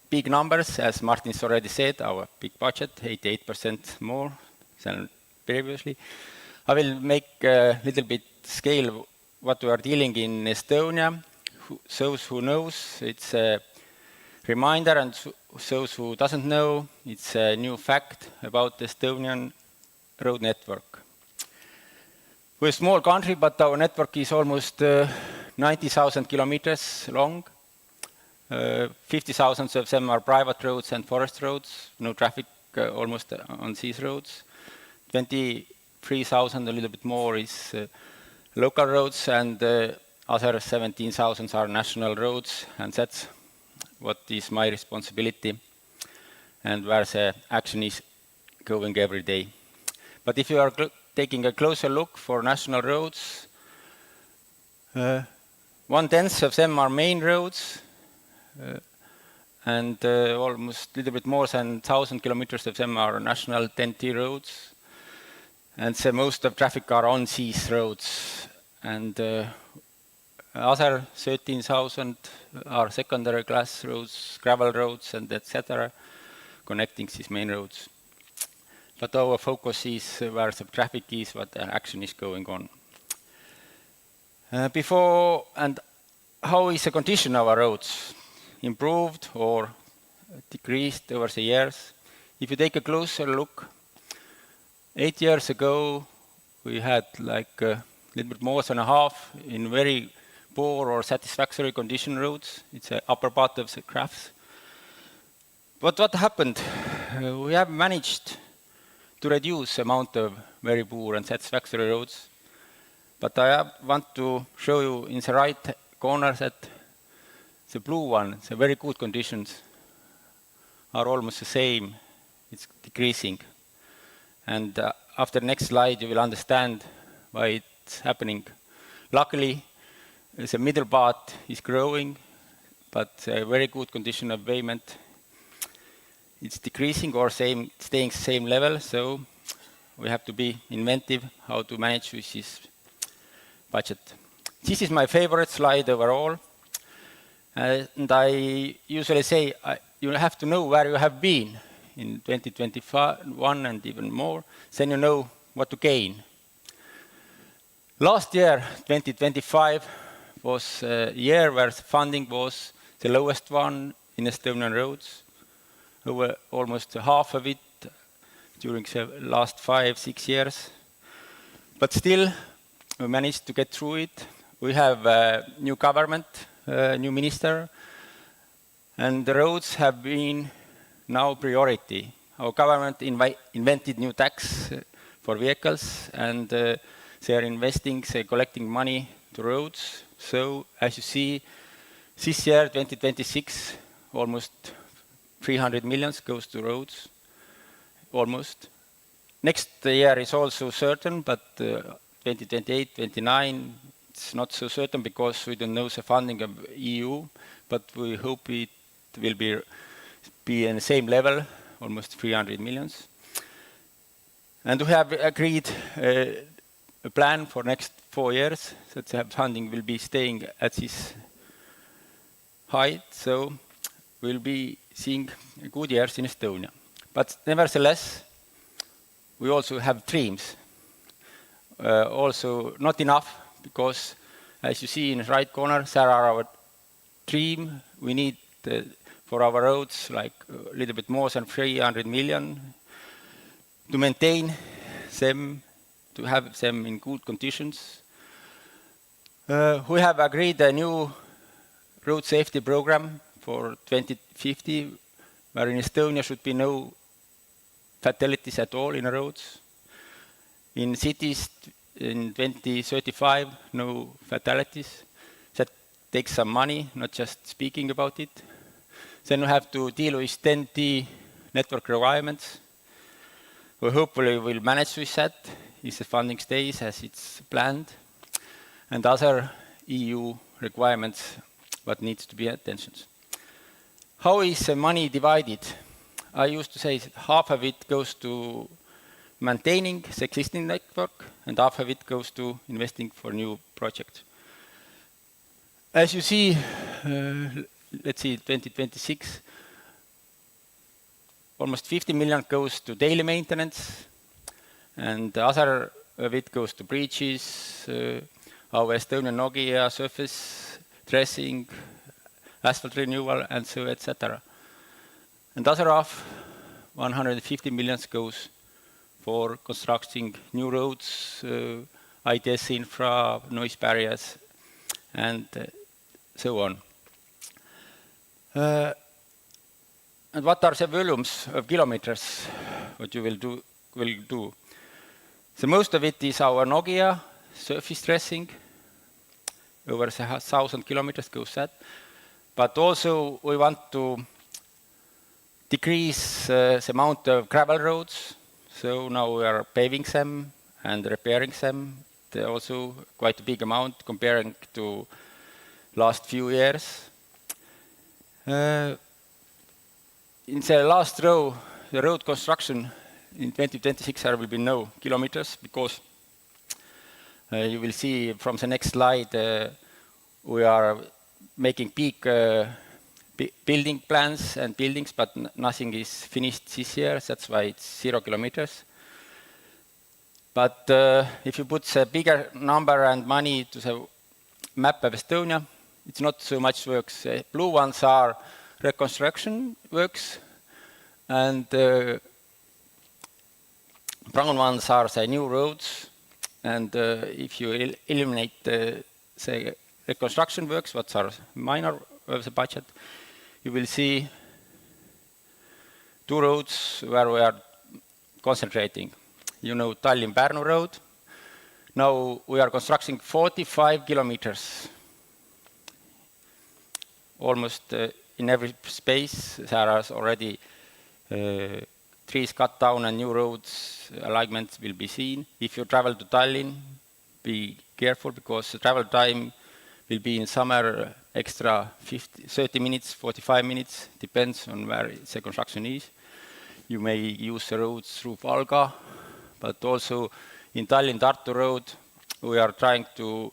big numbers, as Mārtiņš already said, our big budget, 88% more than previously. I will make a little bit scale what we are dealing in Estonia. Those who knows, it's a reminder, and those who doesn't know, it's a new fact about the Estonian road network. We're a small country, but our network is almost 90,000 kilometers long. 50,000 of them are private roads and forest roads, no traffic almost on these roads. 25% 3,000, a little bit more, is local roads, and other 17,000 are national roads, and that's what is my responsibility and where the action is going every day. But if you are taking a closer look for national roads, 1/10 of them are main roads, and almost a little bit more than 1,000 kilometers of them are national 10T roads. And so most of traffic are on these roads. And other 13,000 are secondary class roads, gravel roads, and etc., connecting these main roads. But our focus is where the traffic is, what action is going on. Before, and how is the condition of our roads? Improved or decreased over the years? If you take a closer look, 8 years ago, we had like a little bit more than a half in very poor or satisfactory condition roads. It's the upper part of the graphs. But what happened? We have managed to reduce the amount of very poor and satisfactory roads. But I want to show you in the right corner that the blue one, the very good conditions, are almost the same. It's decreasing. And after the next slide, you will understand why it's happening. Luckily, the middle part is growing, but a very good condition of pavement, it's decreasing or staying the same level. So we have to be inventive how to manage with this budget. This is my favorite slide overall. And I usually say you have to know where you have been in 2021 and even more, then you know what to gain. Last year, 2025, was a year where the funding was the lowest one in Estonian roads, over almost half of it during the last 5-6 years. But still, we managed to get through it. We have a new government, a new minister, and the roads have been now priority. Our government invented new tax for vehicles, and they are investing, they're collecting money to roads. So as you see, this year, 2026, almost 300 million goes to roads, almost. Next year is also certain, but 2028, 2029, it's not so certain because we don't know the funding of EU, but we hope it will be in the same level, almost 300 million. And we have agreed a plan for next 4 years that the funding will be staying at this height. So we'll be seeing good years in Estonia. But nevertheless, we also have dreams. Also not enough, because as you see in the right corner, there are our dream. We need for our roads like a little bit more than 300 million to maintain them, to have them in good conditions. We have agreed a new road safety program for 2050, where in Estonia should be no fatalities at all in roads. In cities, in 2035, no fatalities. That takes some money, not just speaking about it. Then we have to deal with 10T network requirements. We hopefully will manage with that if the funding stays as it's planned, and other EU requirements what needs to be attention. How is the money divided? I used to say that half of it goes to maintaining the existing network, and half of it goes to investing for new projects. As you see, let's see, 2026, almost 50 million goes to daily maintenance, and the other of it goes to bridges, our Estonian Nokia surface dressing, asphalt renewal, and so etc. And other half, 150 million goes for constructing new roads, ITS infra, noise barriers, and so on. And what are the volumes of kilometers what you will do? So most of it is our Nokia surface dressing. Over 1,000 kilometers goes that. But also we want to decrease the amount of gravel roads. So now we are paving them and repairing them. They're also quite a big amount comparing to last few years. In the last row, the road construction in 2026 there will be no kilometers because you will see from the next slide we are making big building plans and buildings, but nothing is finished this year. That's why it's 0 kilometers. But if you put a bigger number and money to the map of Estonia, it's not so much works. Blue ones are reconstruction works, and brown ones are the new roads. And if you eliminate the reconstruction works, what are minor of the budget, you will see 2 roads where we are concentrating. You know Tallinn-Pärnu road. Now we are constructing 45 kilometers. Almost in every space there are already trees cut down and new roads alignments will be seen. If you travel to Tallinn, be careful because the travel time will be in summer extra 30 minutes, 45 minutes, depends on where the construction is. You may use the roads through Valga, but also in Tallinn-Tartu road, we are trying to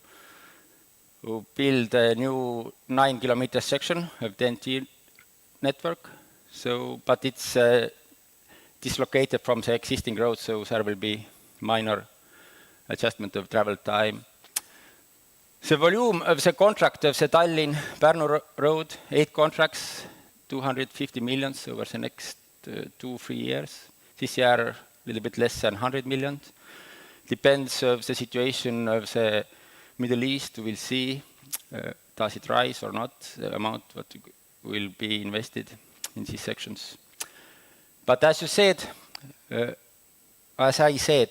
build a new 9-kilometer section of the TEN-T network. So, but it's dislocated from the existing road, so there will be minor adjustment of travel time. The volume of the contract of the Tallinn-Pärnu road, 8 contracts, 250 million over the next 2-3 years. This year, a little bit less than 100 million. Depends of the situation of the Middle East. We'll see, does it rise or not, the amount that will be invested in these sections. But as you said, as I said,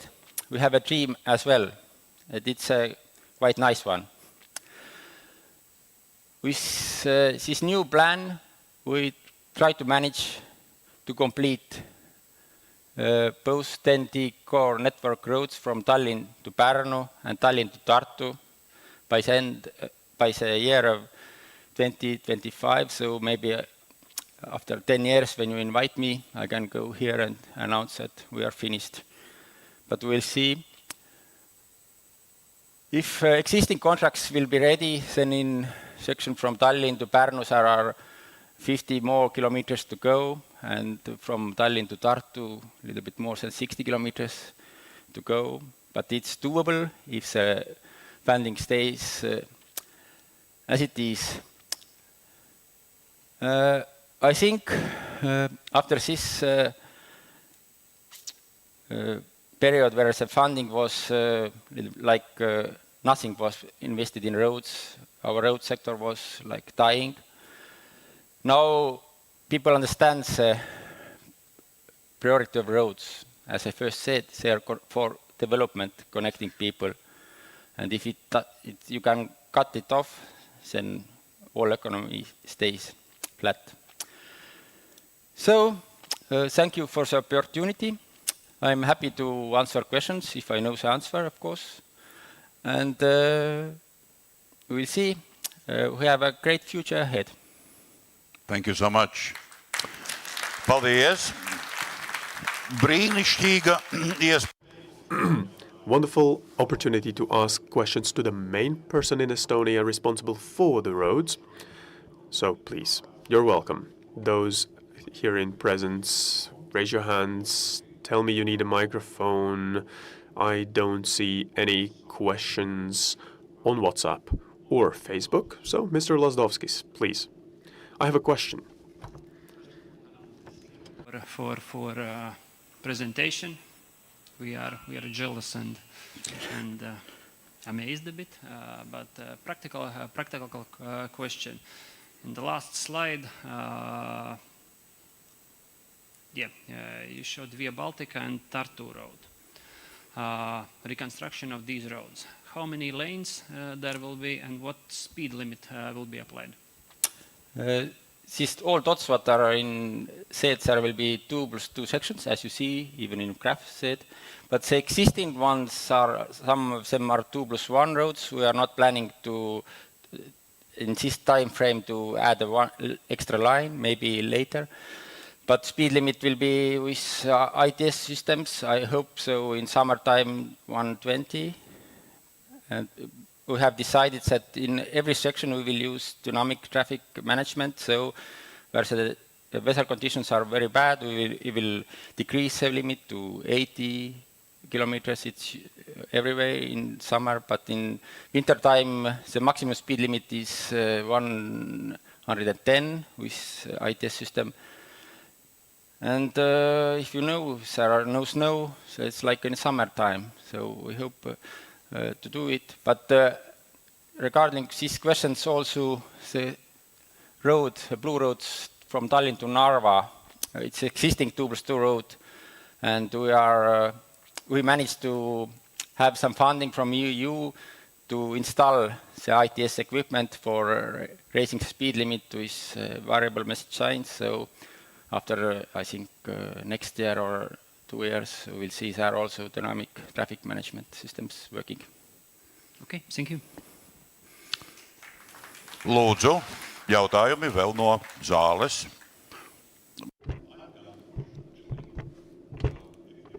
we have a dream as well. It's a quite nice one. With this new plan, we try to manage to complete both TEN-T core network roads from Tallinn to Pärnu and Tallinn to Tartu by the year of 2025. So maybe after 10 years, when you invite me, I can go here and announce that we are finished. But we'll see. If existing contracts will be ready, then in section from Tallinn to Pärnu, there are 50 more kilometers to go, and from Tallinn to Tartu, a little bit more than 60 kilometers to go. But it's doable if the funding stays as it is. I think after this period where the funding was like nothing was invested in roads, our road sector was like dying. Now people understand the priority of roads. As I first said, they are for development, connecting people. And if you can cut it off, then all economy stays flat. So, thank you for the opportunity. I'm happy to answer questions if I know the answer, of course. And we'll see. We have a great future ahead. Thank you so much. Paldies. Brīnišķīga iespēja. Wonderful opportunity to ask questions to the main person in Estonia responsible for the roads. So please, you're welcome. Those here in presence, raise your hands, tell me you need a microphone. I don't see any questions on WhatsApp or Facebook. So, Mr. Lazdovskis, please. I have a question. For presentation, we are jealous and amazed a bit. But practical question. In the last slide, you showed Via Baltica and Tartu Road. reconstruction of these roads? How many lanes there will be and what speed limit will be applied? All dots what are in said there will be 2+2 sections, as you see, even in graph said. But the existing ones are, some of them are 2+1 roads. We are not planning to, in this time frame, to add one extra line, maybe later. But speed limit will be with ITS systems. I hope so in summertime 120. And we have decided that in every section we will use dynamic traffic management. So where the weather conditions are very bad, we will decrease the limit to 80 kilometers. It's everywhere in summer, but in winter time the maximum speed limit is 110 with ITS system. And if you know, there are no snow, so it's like in summertime. So we hope to do it. But regarding these questions also, the road, the blue roads from Tallinn to Narva, it's existing 2+2 road. And we managed to have some funding from EU to install the ITS equipment for raising the speed limit with variable message signs. So after, I think, next year or 2 years, we'll see there also dynamic traffic management systems working. Okay, thank you. Lūdzu, jautājumi vēl no zāles.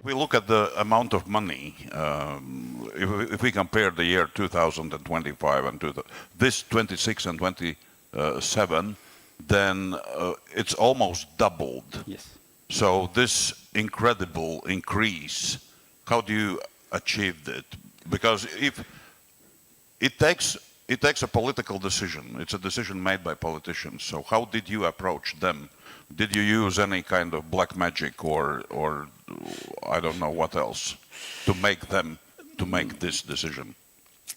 We look at the amount of money. If we compare the year 2025 and this 26 and 27, then it's almost doubled. Yes. So this incredible increase, how do you achieve it? Because if it takes a political decision, it's a decision made by politicians. So how did you approach them? Did you use any kind of black magic or I don't know what else to make this decision?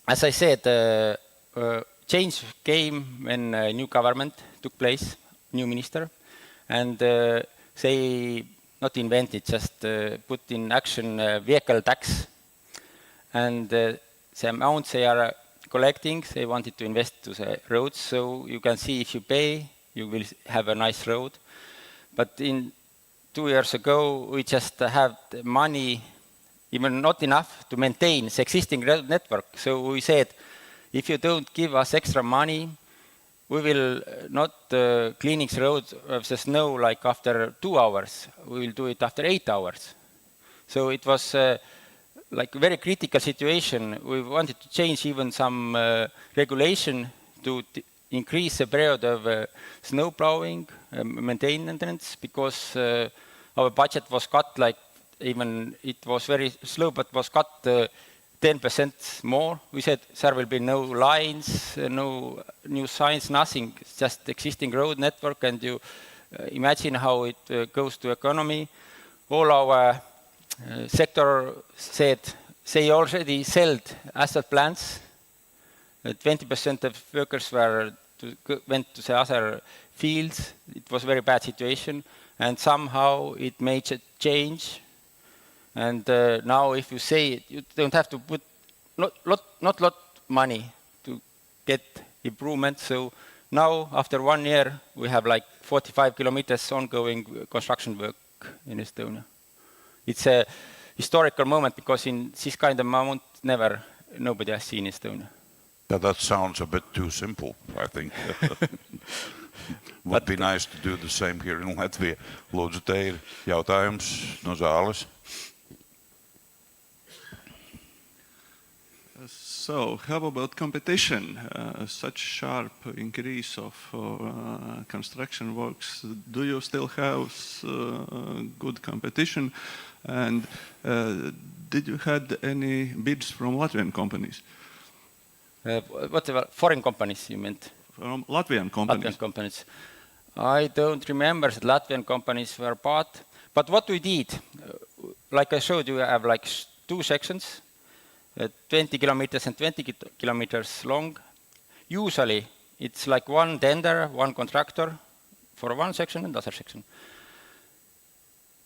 As I said, change came when a new government took place, new minister, and they not invented, just put in action vehicle tax. And the amount they are collecting, they wanted to invest to the roads. So you can see if you pay, you will have a nice road. But in 2 years ago, we just have the money, even not enough to maintain the existing road network. So we said, if you don't give us extra money, we will not cleaning the road of the snow like after 2 hours. We will do it after 8 hours. So it was like a very critical situation. We wanted to change even some regulation to increase the period of snow plowing, maintenance, because our budget was cut, like even it was very slow, but was cut 10% more. We said there will be no lines, no new signs, nothing, just existing road network, and you imagine how it goes to economy. All our sector said they already sold asset plants. 20% of workers went to the other fields. It was a very bad situation, and somehow it made a change. And now, if you say it, you don't have to put not lot money to get improvement. So now, after 1 year, we have like 45 kilometers ongoing construction work in Estonia. It's a historical moment because in this kind of amount, nobody has seen Estonia. That sounds a bit too simple, I think. Would be nice to do the same here in Latvia. Lūdzu, te ir jautājums no zāles. So, how about competition? Such sharp increase of construction works. Do you still have good competition? And did you had any bids from Latvian companies? What about foreign companies, you meant? From Latvian companies. Latvian companies. I don't remember that Latvian companies were bought. But what we did, like I showed you, I have like 2 sections. 20 kilometers and 20 kilometers long. Usually, it's like one tender, one contractor for one section and other section.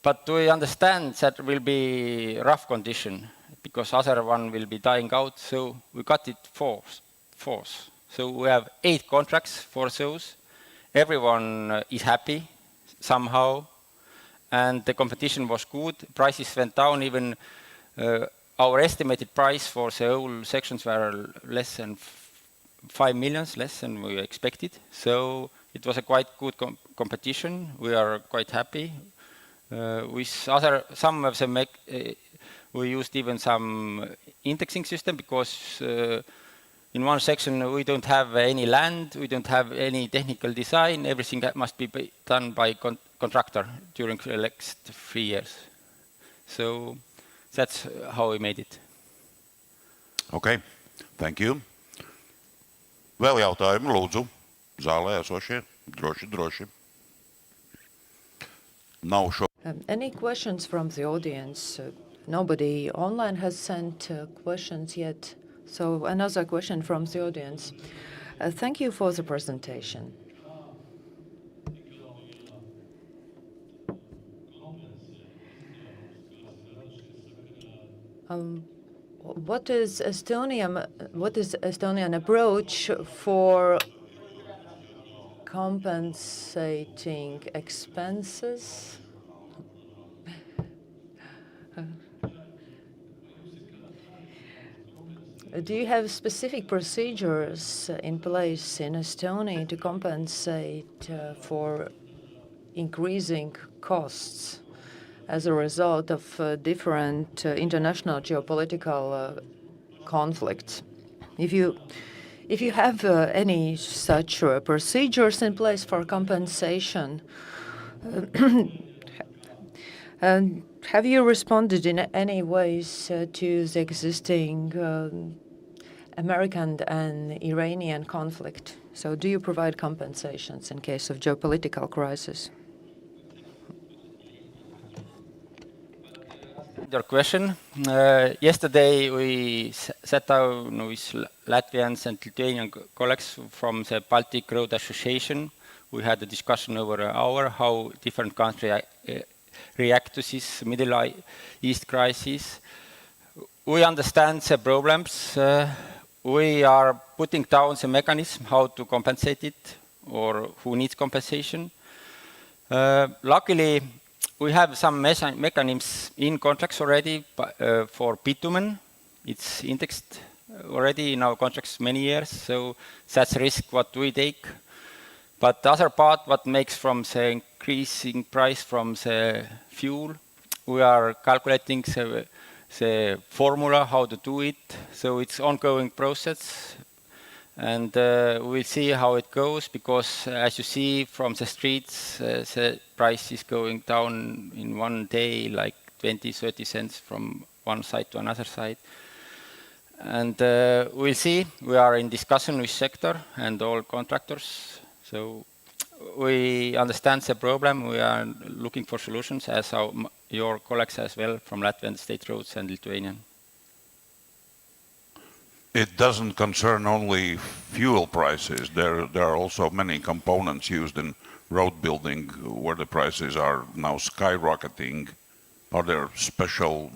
But we understand that will be rough condition. because other one will be dying out. So we cut it fourth. So we have 8 contracts for those. Everyone is happy somehow, and the competition was good. Prices went down. Even our estimated price for the whole sections were less than 5 million, less than we expected. So it was a quite good competition. We are quite happy. With some of them, we used even some indexing system, because in one section we don't have any land, we don't have any technical design. Everything must be done by contractor during the next 3 years. So that's how we made it. Okay, thank you. Vēl jautājumi, lūdzu. Zālē esošie, droši. Nav šo. Any questions from the audience? Nobody online has sent questions yet. So another question from the audience. Thank you for the presentation. What is Estonian approach for compensating expenses? Do you have specific procedures in place in Estonia to compensate for increasing costs as a result of different international geopolitical conflicts? If you have any such procedures in place for compensation, and have you responded in any ways to the existing American and Iranian conflict? So do you provide compensations in case of geopolitical crisis? Your question. Yesterday we sat down with Latvians and Lithuanian colleagues from the Baltic Road Association. We had a discussion over an hour how different countries react to this Middle East crisis. We understand the problems. We are putting down the mechanism how to compensate it or who needs compensation. Luckily, we have some mechanisms in contracts already for bitumen. It's indexed already in our contracts many years, so that's a risk what we take. But the other part, what makes from the increasing price from the fuel, we are calculating the formula how to do it. So it's ongoing process, and we'll see how it goes, because as you see from the streets, the price is going down in one day like 20-30 cents from one side to another side. And we'll see. We are in discussion with sector and all contractors. So we understand the problem. We are looking for solutions, as your colleagues as well from Latvian State Roads and Lithuanian. It doesn't concern only fuel prices. There are also many components used in road building where the prices are now skyrocketing. Are there special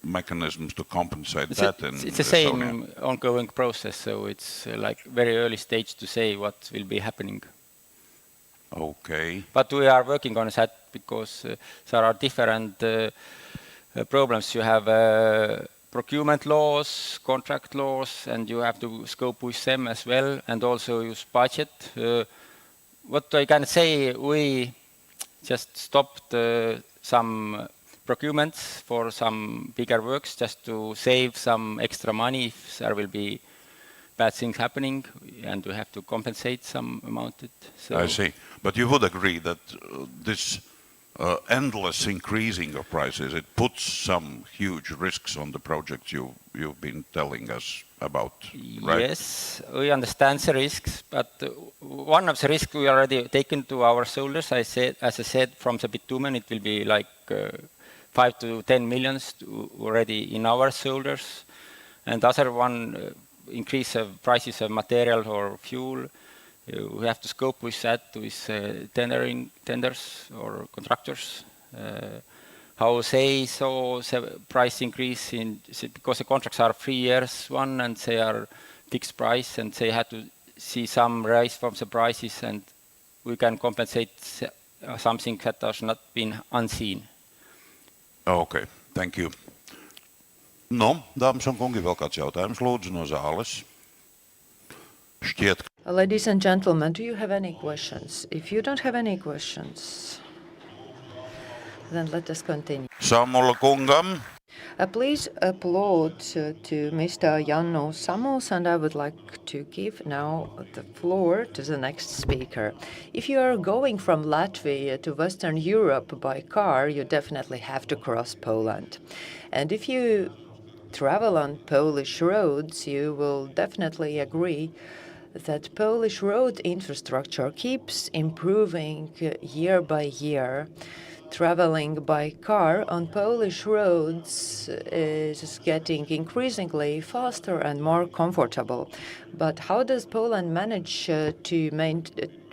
mechanisms to compensate that? It's the same ongoing process, so it's like very early stage to say what will be happening. Okay. But we are working on that, because there are different problems. You have procurement laws, contract laws, and you have to scope with them as well, and also use budget. What I can say, we just stopped some procurements for some bigger works just to save some extra money if there will be bad things happening, and we have to compensate some amount. So I see. But you would agree that this endless increasing of prices, it puts some huge risks on the projects you've been telling us about, right? Yes, we understand the risks, but one of the risks we already taken to our shoulders. As I said, from the bitumen, it will be like 5 to 10 million already in our shoulders, and other one increase of prices of material or fuel. We have to scope with that with tenders or contractors how they saw the price increase because the contracts are 3 years one and they are fixed price and they had to see some rise from the prices and we can compensate something that has not been unseen. Okay, thank you. No, dāmas un kungi, vēl kāds jautājums lūdzu no zāles? Šķiet. Ladies and gentlemen, do you have any questions? If you don't have any questions, then let us continue. Sammula kungam. Please applaud to Mr. Janno Sammul, and I would like to give now the floor to the next speaker. If you are going from Latvia to Western Europe by car, you definitely have to cross Poland. And if you travel on Polish roads, you will definitely agree that Polish road infrastructure keeps improving year by year. Traveling by car on Polish roads is getting increasingly faster and more comfortable. But how does Poland manage to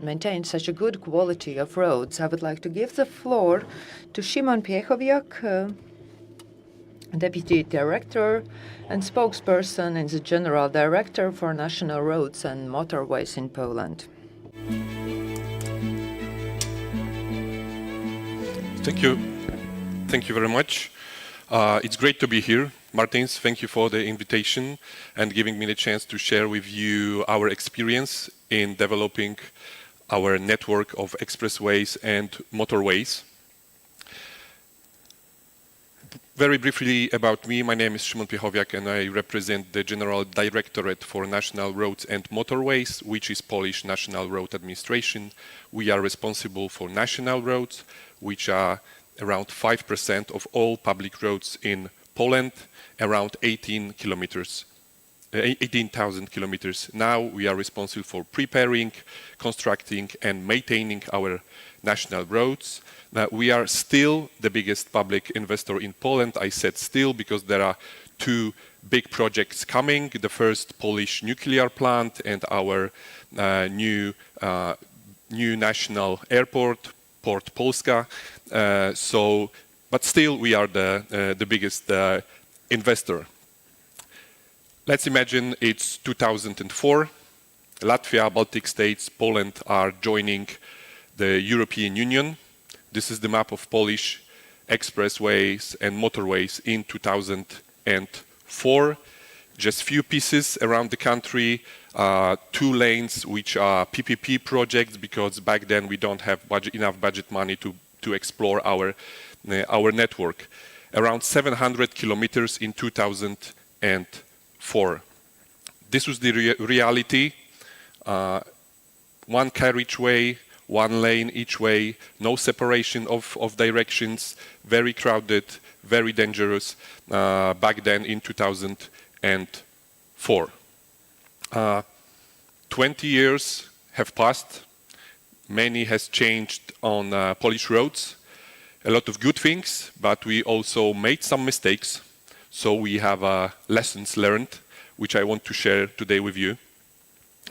maintain such a good quality of roads? I would like to give the floor to Szymon Piechowiak, Deputy Director and spokesperson and the General Director for National Roads and Motorways in Poland. Thank you. Thank you very much. It's great to be here. Mārtiņš, thank you for the invitation and giving me the chance to share with you our experience in developing our network of expressways and motorways. Very briefly about me, my name is Szymon Piechowiak and I represent the General Directorate for National Roads and Motorways, which is Polish National Road Administration. We are responsible for national roads, which are around 5% of all public roads in Poland, around 18,000 kilometers. Now we are responsible for preparing, constructing and maintaining our national roads. We are still the biggest public investor in Poland. I said still because there are two big projects coming. The first Polish nuclear plant and our new national airport, Port Polska. But still we are the biggest investor. Let's imagine it's 2004. Latvia, Baltic states, Poland are joining the European Union. This is the map of Polish expressways and motorways in 2004. Just few pieces around the country, 2 lanes which are PPP projects because back then we don't have enough budget money to explore our network. Around 700 kilometers in 2004. This was the reality. 1 carriageway, 1 lane each way, no separation of directions, very crowded, very dangerous back then in 2004. 20 years have passed. Many has changed on Polish roads. A lot of good things, but we also made some mistakes. So we have lessons learned, which I want to share today with you.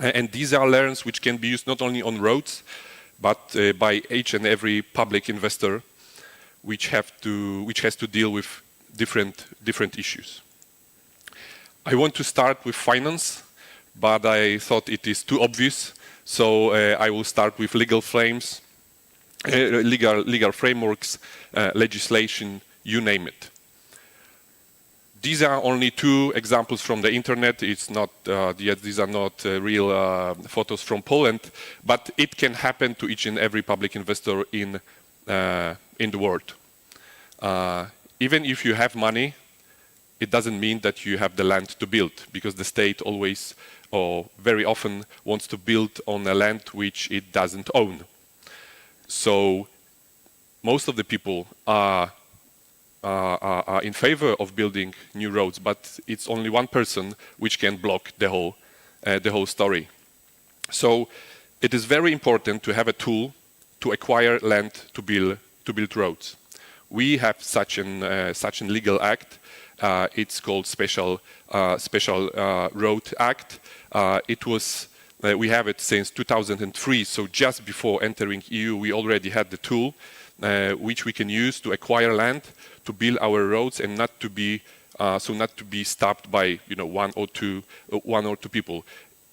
And these are lessons which can be used not only on roads, but by each and every public investor, which has to deal with different issues. I want to start with finance, but I thought it is too obvious, so I will start with legal frameworks, legislation, you name it. These are only 2 examples from the internet. It's not these are not real photos from Poland, but it can happen to each and every public investor in the world. Even if you have money, it doesn't mean that you have the land to build, because the state always or very often wants to build on a land which it doesn't own. So most of the people are in favor of building new roads, but it's only one person which can block the whole story. So it is very important to have a tool to acquire land to build roads. We have such an legal act. It's called Special Road Act. We have it since 2003. So just before entering EU, we already had the tool. which we can use to acquire land, to build our roads, and not to be stopped by one or two people.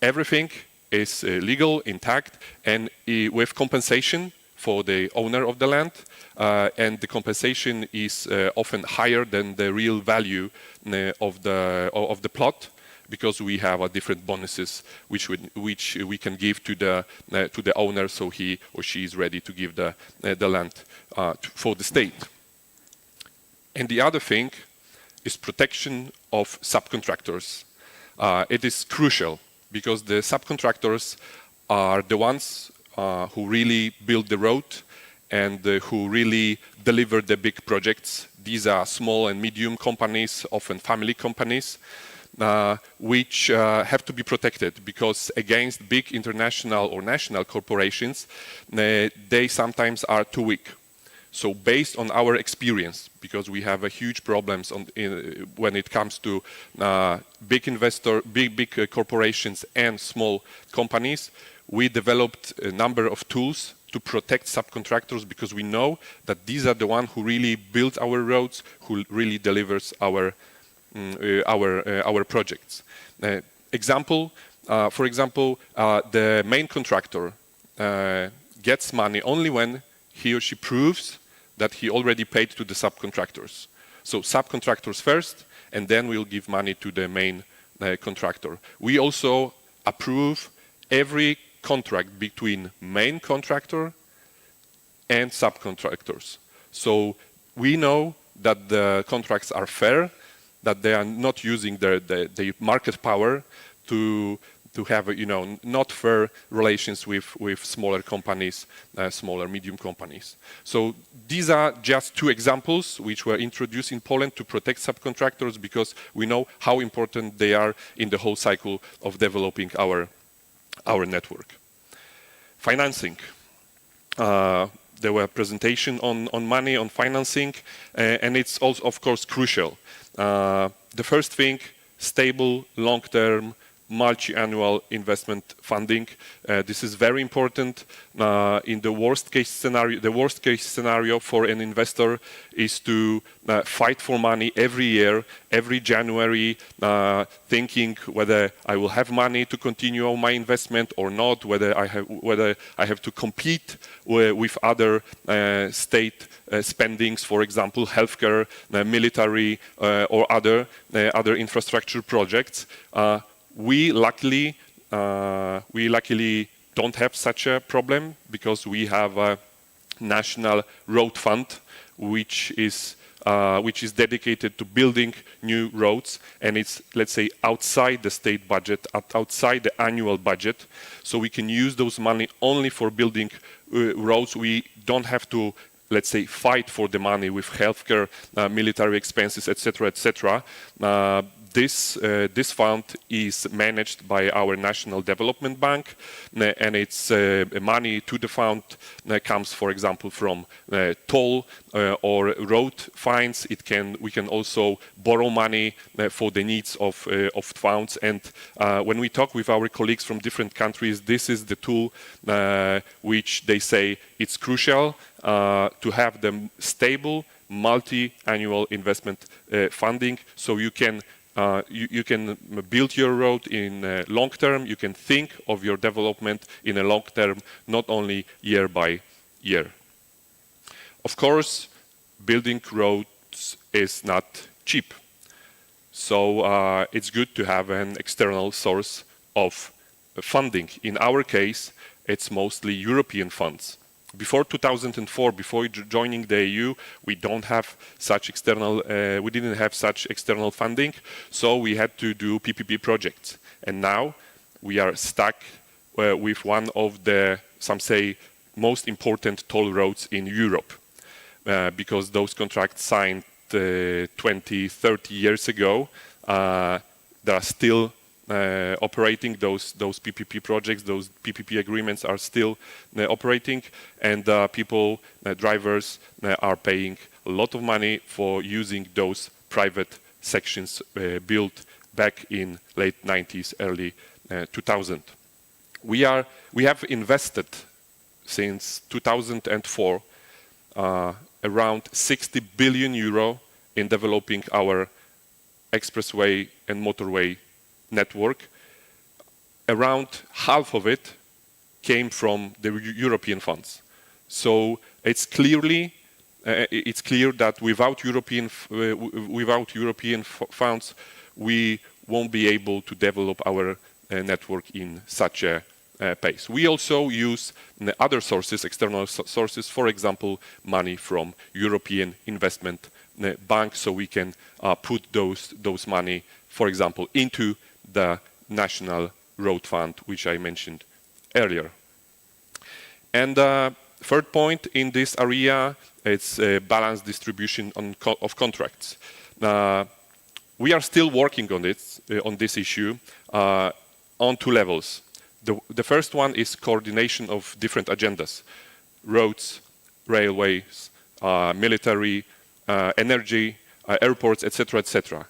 Everything is legal, intact, and with compensation for the owner of the land, and the compensation is often higher than the real value of the plot, because we have different bonuses which we can give to the owner, so he or she is ready to give the land for the state. And the other thing is protection of subcontractors. It is crucial because the subcontractors are the ones who really build the road and who really deliver the big projects. These are small and medium companies, often family companies, which have to be protected, because against big international or national corporations, they sometimes are too weak. So based on our experience, because we have a huge problems when it comes to big corporations and small companies, we developed a number of tools to protect subcontractors, because we know that these are the ones who really build our roads, who really delivers our projects. For example, the main contractor gets money only when he or she proves that he already paid to the subcontractors. So subcontractors first, and then we'll give money to the main contractor. We also approve every contract between main contractor and subcontractors. So we know that the contracts are fair, that they are not using the market power to have not fair relations with smaller companies, smaller medium companies. So these are just two examples which were introduced in Poland to protect subcontractors, because we know how important they are in the whole cycle of developing our network. Financing. There were presentation on money, on financing, and it's also, of course, crucial. The first thing, stable, long-term, multi-annual investment funding. This is very important. In the worst case scenario for an investor is to fight for money every year, every January, thinking whether I will have money to continue on my investment or not, whether I have to compete with other state spendings, for example, healthcare, military, or other infrastructure projects. We luckily don't have such a problem, because we have a national road fund which is dedicated to building new roads, and it's, let's say, outside the state budget, outside the annual budget, so we can use those money only for building roads. We don't have to, let's say, fight for the money with healthcare, military expenses, etc., etc. This fund is managed by our National Development Bank, and its money to the fund comes, for example, from toll or road fines. We can also borrow money for the needs of funds. And when we talk with our colleagues from different countries, this is the tool which they say it's crucial to have the stable multi-annual investment funding, so you can build your road in long term. You can think of your development in a long term, not only year by year. Of course, building roads is not cheap. So it's good to have an external source of funding. In our case, it's mostly European funds. Before 2004, before joining the EU, we didn't have such external funding, so we had to do PPP projects. And now we are stuck with one of the, some say, most important toll roads in Europe, because those contracts signed 20, 30 years ago, they are still operating. Those PPP projects, those PPP agreements are still operating, and people, drivers, are paying a lot of money for using those private sections built back in late 90s, early 2000. We have invested since 2004 around 60 billion euro in developing our expressway and motorway network. Around half of it came from the European funds. So it's clear that without European funds, we won't be able to develop our network in such a pace. We also use other sources, external sources, for example, money from European Investment Bank, so we can put those money, for example, into the National Road Fund, which I mentioned earlier. And third point in this area, it's a balanced distribution of contracts. We are still working on this issue on two levels. The first one is coordination of different agendas: roads, railways, military, energy, airports, etc., etc.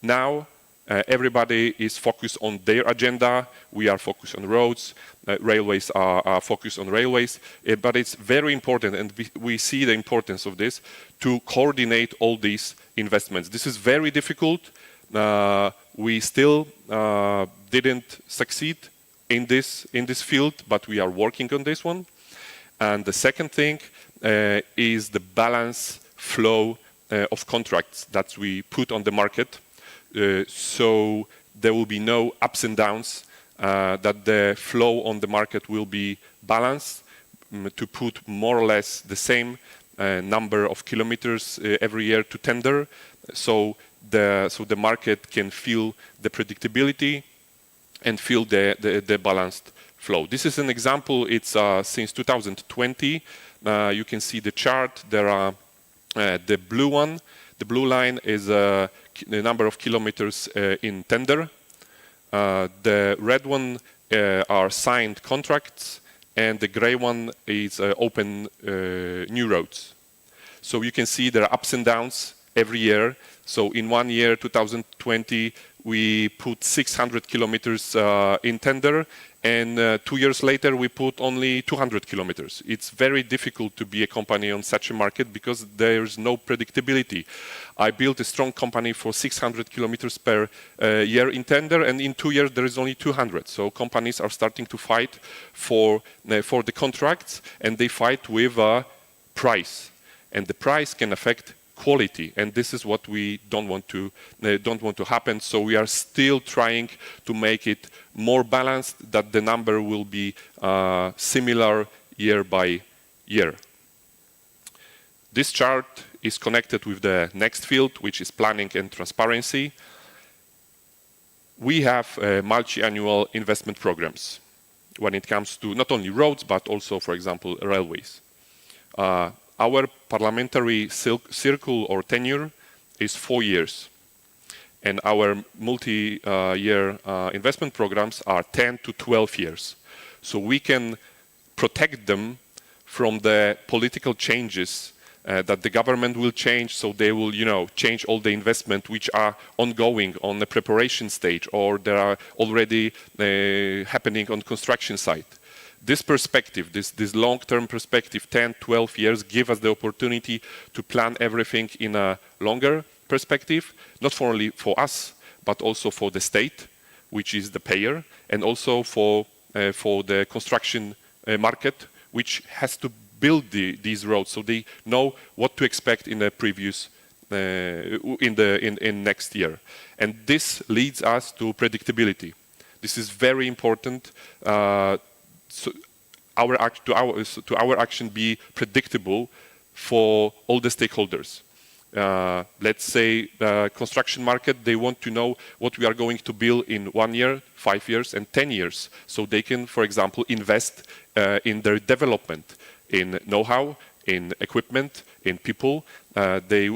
Now, everybody is focused on their agenda. We are focused on roads. Railways are focused on railways. But it's very important, and we see the importance of this, to coordinate all these investments. This is very difficult. We still didn't succeed in this field, but we are working on this one. And the second thing is the balance flow of contracts that we put on the market. So there will be no ups and downs, that the flow on the market will be balanced, to put more or less the same number of kilometers every year to tender, so the market can feel the predictability and feel the balanced flow. This is an example. It's since 2020. You can see the chart. There are the blue one. The blue line is the number of kilometers in tender. The red one are signed contracts, and the gray one is open new roads. So you can see there are ups and downs every year. So in 1 year, 2020, we put 600 kilometers in tender, and 2 years later we put only 200 kilometers. It's very difficult to be a company on such a market because there's no predictability. I built a strong company for 600 kilometers per year in tender, and in 2 years there is only 200. So companies are starting to fight for the contracts, and they fight with a price, and the price can affect quality, and this is what we don't want to happen. So we are still trying to make it more balanced, that the number will be similar year by year. This chart is connected with the next field, which is planning and transparency. We have multi-annual investment programs when it comes to not only roads, but also, for example, railways. Our parliamentary circle or tenure is 4 years, and our multi-year investment programs are 10 to 12 years. So we can protect them from the political changes that the government will change, so they will, change all the investment which are ongoing on the preparation stage, or they are already happening on construction site. This perspective, this long-term perspective, 10, 12 years, give us the opportunity to plan everything in a longer perspective, not only for us, but also for the state, which is the payer, and also for the construction market, which has to build these roads, so they know what to expect in the previous, in next year. And this leads us to predictability. This is very important. So our action be predictable for all the stakeholders. Let's say the construction market, they want to know what we are going to build in 1 year, 5 years, and 10 years. So they can, for example, invest in their development, in know-how, in equipment, in people. They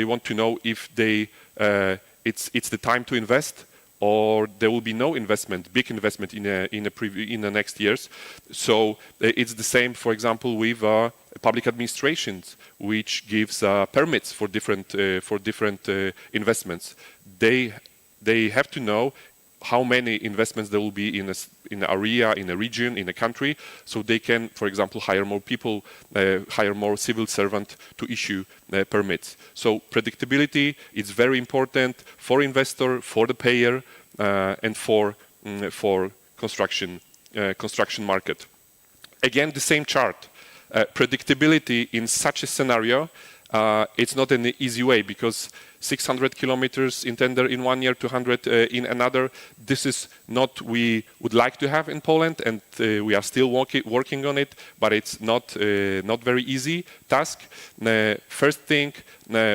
want to know if it's the time to invest, or there will be no investment, big investment in the next years. So it's the same, for example, with public administrations, which gives permits for different investments. They have to know how many investments there will be in an area, in a region, in a country, so they can, for example, hire more people, hire more civil servants to issue permits. So predictability is very important for investor, for the payer, and for construction market. Again, the same chart. Predictability in such a scenario, it's not an easy way, because 600 kilometers in tender in 1 year, 200 in another. This is not we would like to have in Poland, and we are still working on it, but it's not very easy task. First thing,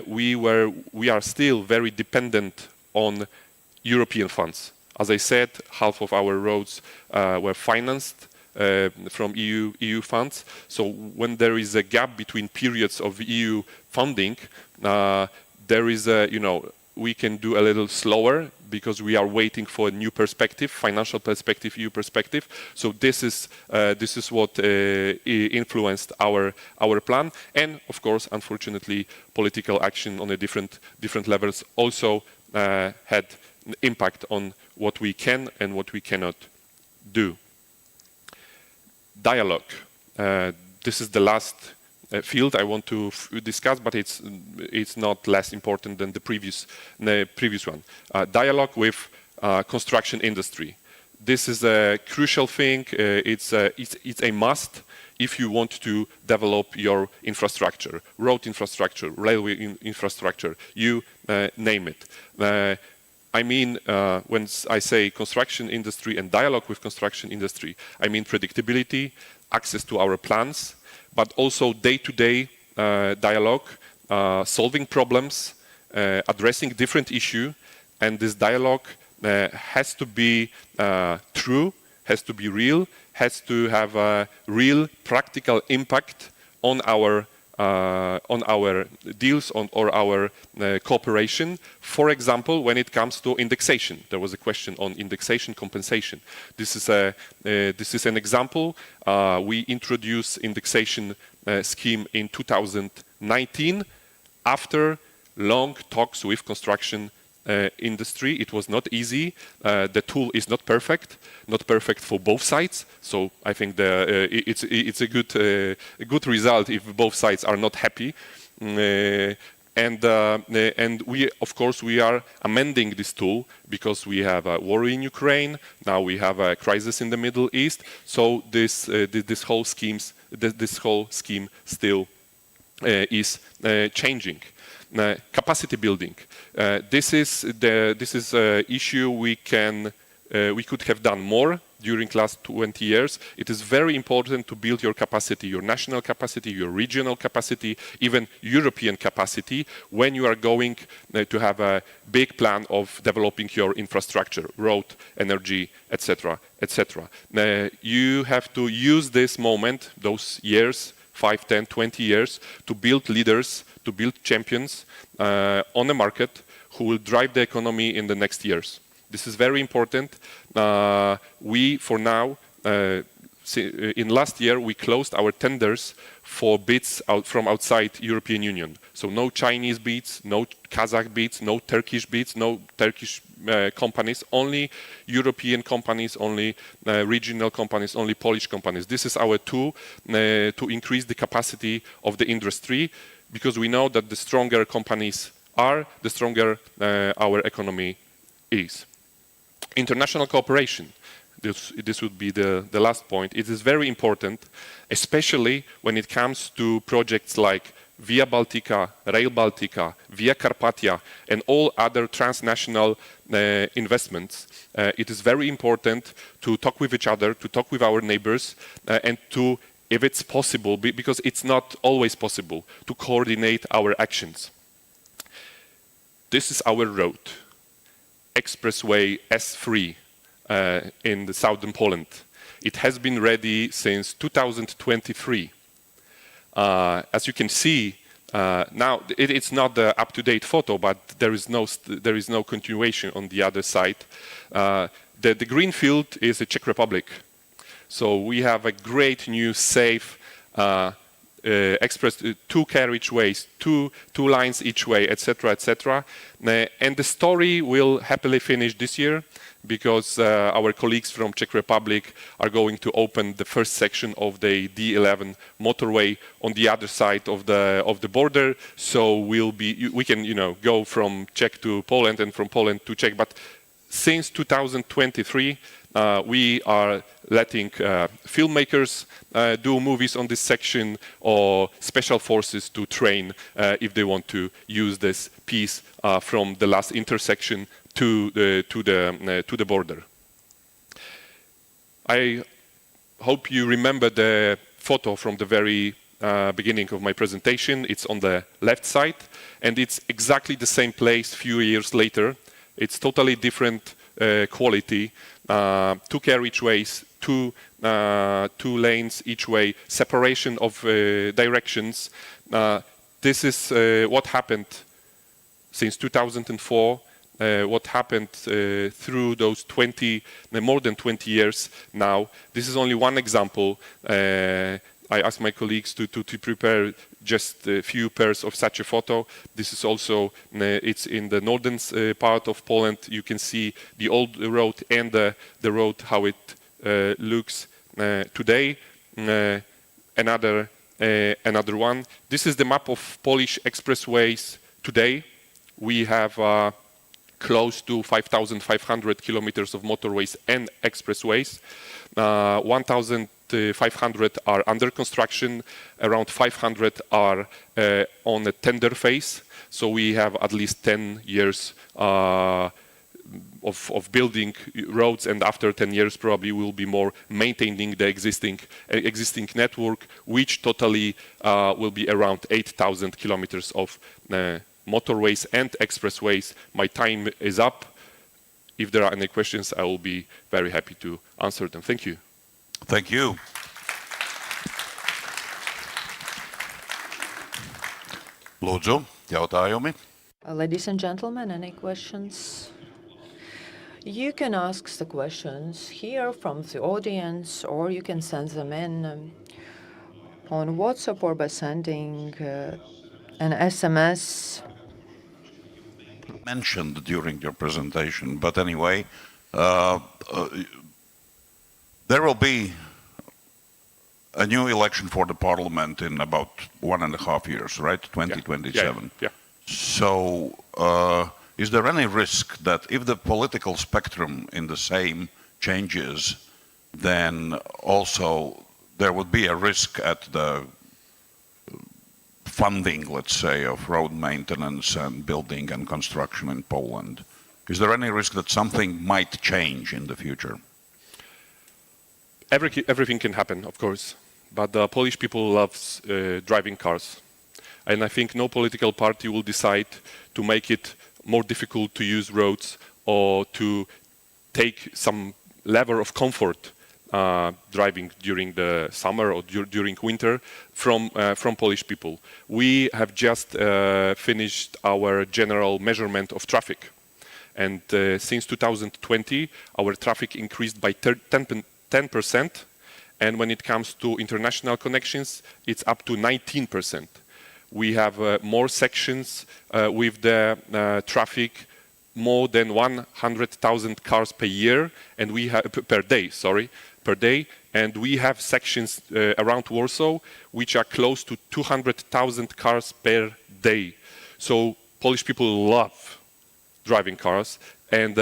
we are still very dependent on European funds. As I said, half of our roads were financed from EU funds. So when there is a gap between periods of EU funding, there is we can do a little slower because we are waiting for a new perspective, financial perspective, EU perspective. So this is what influenced our plan, and of course, unfortunately, political action on a different levels also had impact on what we can and what we cannot do. Dialogue. This is the last field I want to discuss, but it's not less important than the previous one. Dialogue with construction industry. This is a crucial thing. It's a must if you want to develop your infrastructure, road infrastructure, railway infrastructure. You name it. I mean, when I say construction industry and dialogue with construction industry, I mean predictability, access to our plans, but also day-to-day dialogue, solving problems, addressing different issues, and this dialogue has to be true, has to be real, has to have a real practical impact on our deals or our cooperation. For example, when it comes to indexation, there was a question on indexation compensation. This is an example. We introduced indexation scheme in 2019 after long talks with construction industry. It was not easy. The tool is not perfect for both sides. So I think it's a good result if both sides are not happy. And we, of course, we are amending this tool because we have a war in Ukraine. Now we have a crisis in the Middle East. So this whole scheme still is changing. Capacity building. This is an issue we could have done more during last 20 years. It is very important to build your capacity, your national capacity, your regional capacity, even European capacity, when you are going to have a big plan of developing your infrastructure, road, energy, etc., etc. You have to use this moment, those years, 5, 10, 20 years, to build leaders, to build champions on the market who will drive the economy in the next years. This is very important. We, for now, in last year, we closed our tenders for bids from outside European Union. So no Chinese bids, no Kazakh bids, no Turkish bids, no Turkish companies, only European companies, only regional companies, only Polish companies. This is our tool to increase the capacity of the industry, because we know that the stronger companies are, the stronger our economy is. International cooperation. This would be the last point. It is very important, especially when it comes to projects like Via Baltica, Rail Baltica, Via Carpathia, and all other transnational investments. It is very important to talk with each other, to talk with our neighbors, and to, if it's possible, because it's not always possible, to coordinate our actions. This is our road, Expressway S3 in the southern Poland. It has been ready since 2023. As you can see, now it's not the up-to-date photo, but there is no continuation on the other side. The green field is the Czech Republic. So we have a great new, safe express, 2 carriageways, two lines each way, etc., etc. And the story will happily finish this year, because our colleagues from Czech Republic are going to open the first section of the D11 motorway on the other side of the border. So we can go from Czech to Poland and from Poland to Czech. But since 2023, we are letting filmmakers do movies on this section, or special forces to train if they want to use this piece from the last intersection to the border. I hope you remember the photo from the very beginning of my presentation. It's on the left side, and it's exactly the same place few years later. It's totally different quality. 2 carriageways, two lanes each way, separation of directions. This is what happened since 2004. What happened through those more than 20 years now. This is only one example. I asked my colleagues to prepare just a few pairs of such a photo. This is also, it's in the northern part of Poland. You can see the old road and the road, how it looks today. Another one. This is the map of Polish expressways today. We have close to 5,500 kilometers of motorways and expressways. 1,500 are under construction, around 500 are on a tender phase. So we have at least 10 years of building roads, and after 10 years probably we'll be more maintaining the existing network, which totally will be around 8,000 kilometers of motorways and expressways. My time is up. If there are any questions, I will be very happy to answer them. Thank you. Thank you. Lūdzu, jautājumi. Ladies and gentlemen, any questions? You can ask the questions here from the audience, or you can send them in on WhatsApp or by sending an SMS. Mentioned during your presentation, but anyway, there will be a new election for the parliament in about 1.5 years, right? 2027. Yeah. So is there any risk that if the political spectrum in the same changes, then also there would be a risk at the funding, let's say, of road maintenance and building and construction in Poland? Is there any risk that something might change in the future? Everything can happen, of course, but the Polish people love driving cars. And I think no political party will decide to make it more difficult to use roads or to take some level of comfort driving during the summer or during winter from Polish people. We have just finished our general measurement of traffic. And since 2020, our traffic increased by 10%. And when it comes to international connections, it's up to 19%. We have more sections with the traffic, more than 100,000 cars per year, and we have per day, and we have sections around Warsaw which are close to 200,000 cars per day. So Polish people love driving cars, and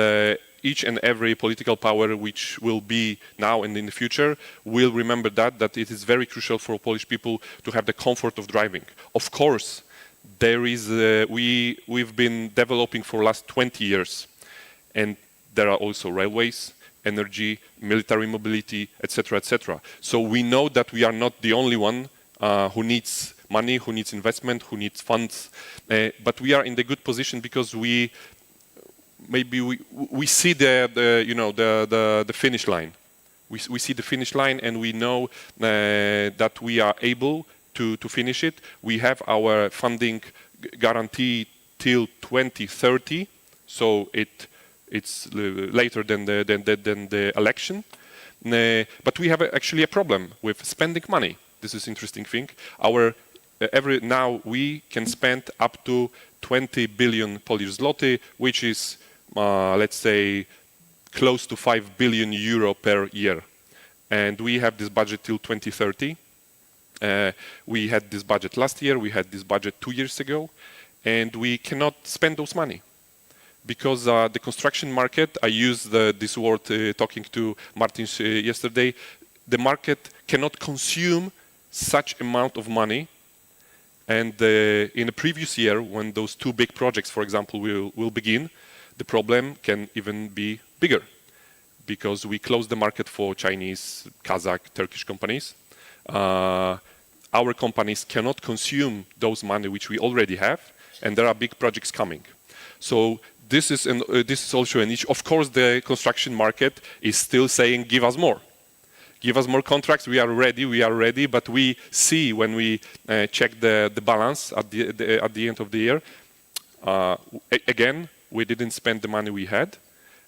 each and every political power which will be now and in the future will remember that it is very crucial for Polish people to have the comfort of driving. Of course, there is we've been developing for the last 20 years, and there are also railways, energy, military mobility, etc., etc. So we know that we are not the only one who needs money, who needs investment, who needs funds, but we are in the good position because we see the finish line. We see the finish line, and we know that we are able to finish it. We have our funding guarantee till 2030, so it's later than the election. But we have actually a problem with spending money. This is interesting thing. Now we can spend up to 20 billion Polish zloty, which is, let's say, close to 5 billion euro per year. And we have this budget till 2030. We had this budget last year, we had this budget 2 years ago, and we cannot spend those money. Because the construction market, I used this word talking to Mārtiņš yesterday, the market cannot consume such amount of money. And in the previous year, when those two big projects, for example, will begin, the problem can even be bigger. Because we closed the market for Chinese, Kazakh, Turkish companies. Our companies cannot consume those money which we already have, and there are big projects coming. So this is also an issue. Of course, the construction market is still saying, give us more. Give us more contracts, we are ready, but we see when we check the balance at the end of the year, again, we didn't spend the money we had,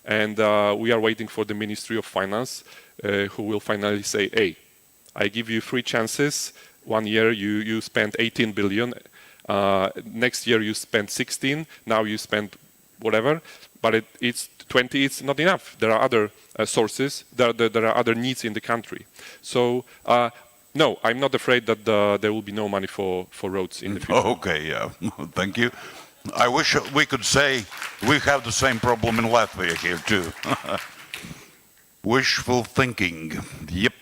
and we are waiting for the Ministry of Finance, who will finally say, hey, I give you 3 chances. 1 year you spent 18 billion, next year you spent 16, now you spend whatever, but it's 20, it's not enough. There are other sources, there are other needs in the country. So, no, I'm not afraid that there will be no money for roads in the future. Okay, yeah, thank you. I wish we could say we have the same problem in Latvia here too. Wishful thinking. Yep.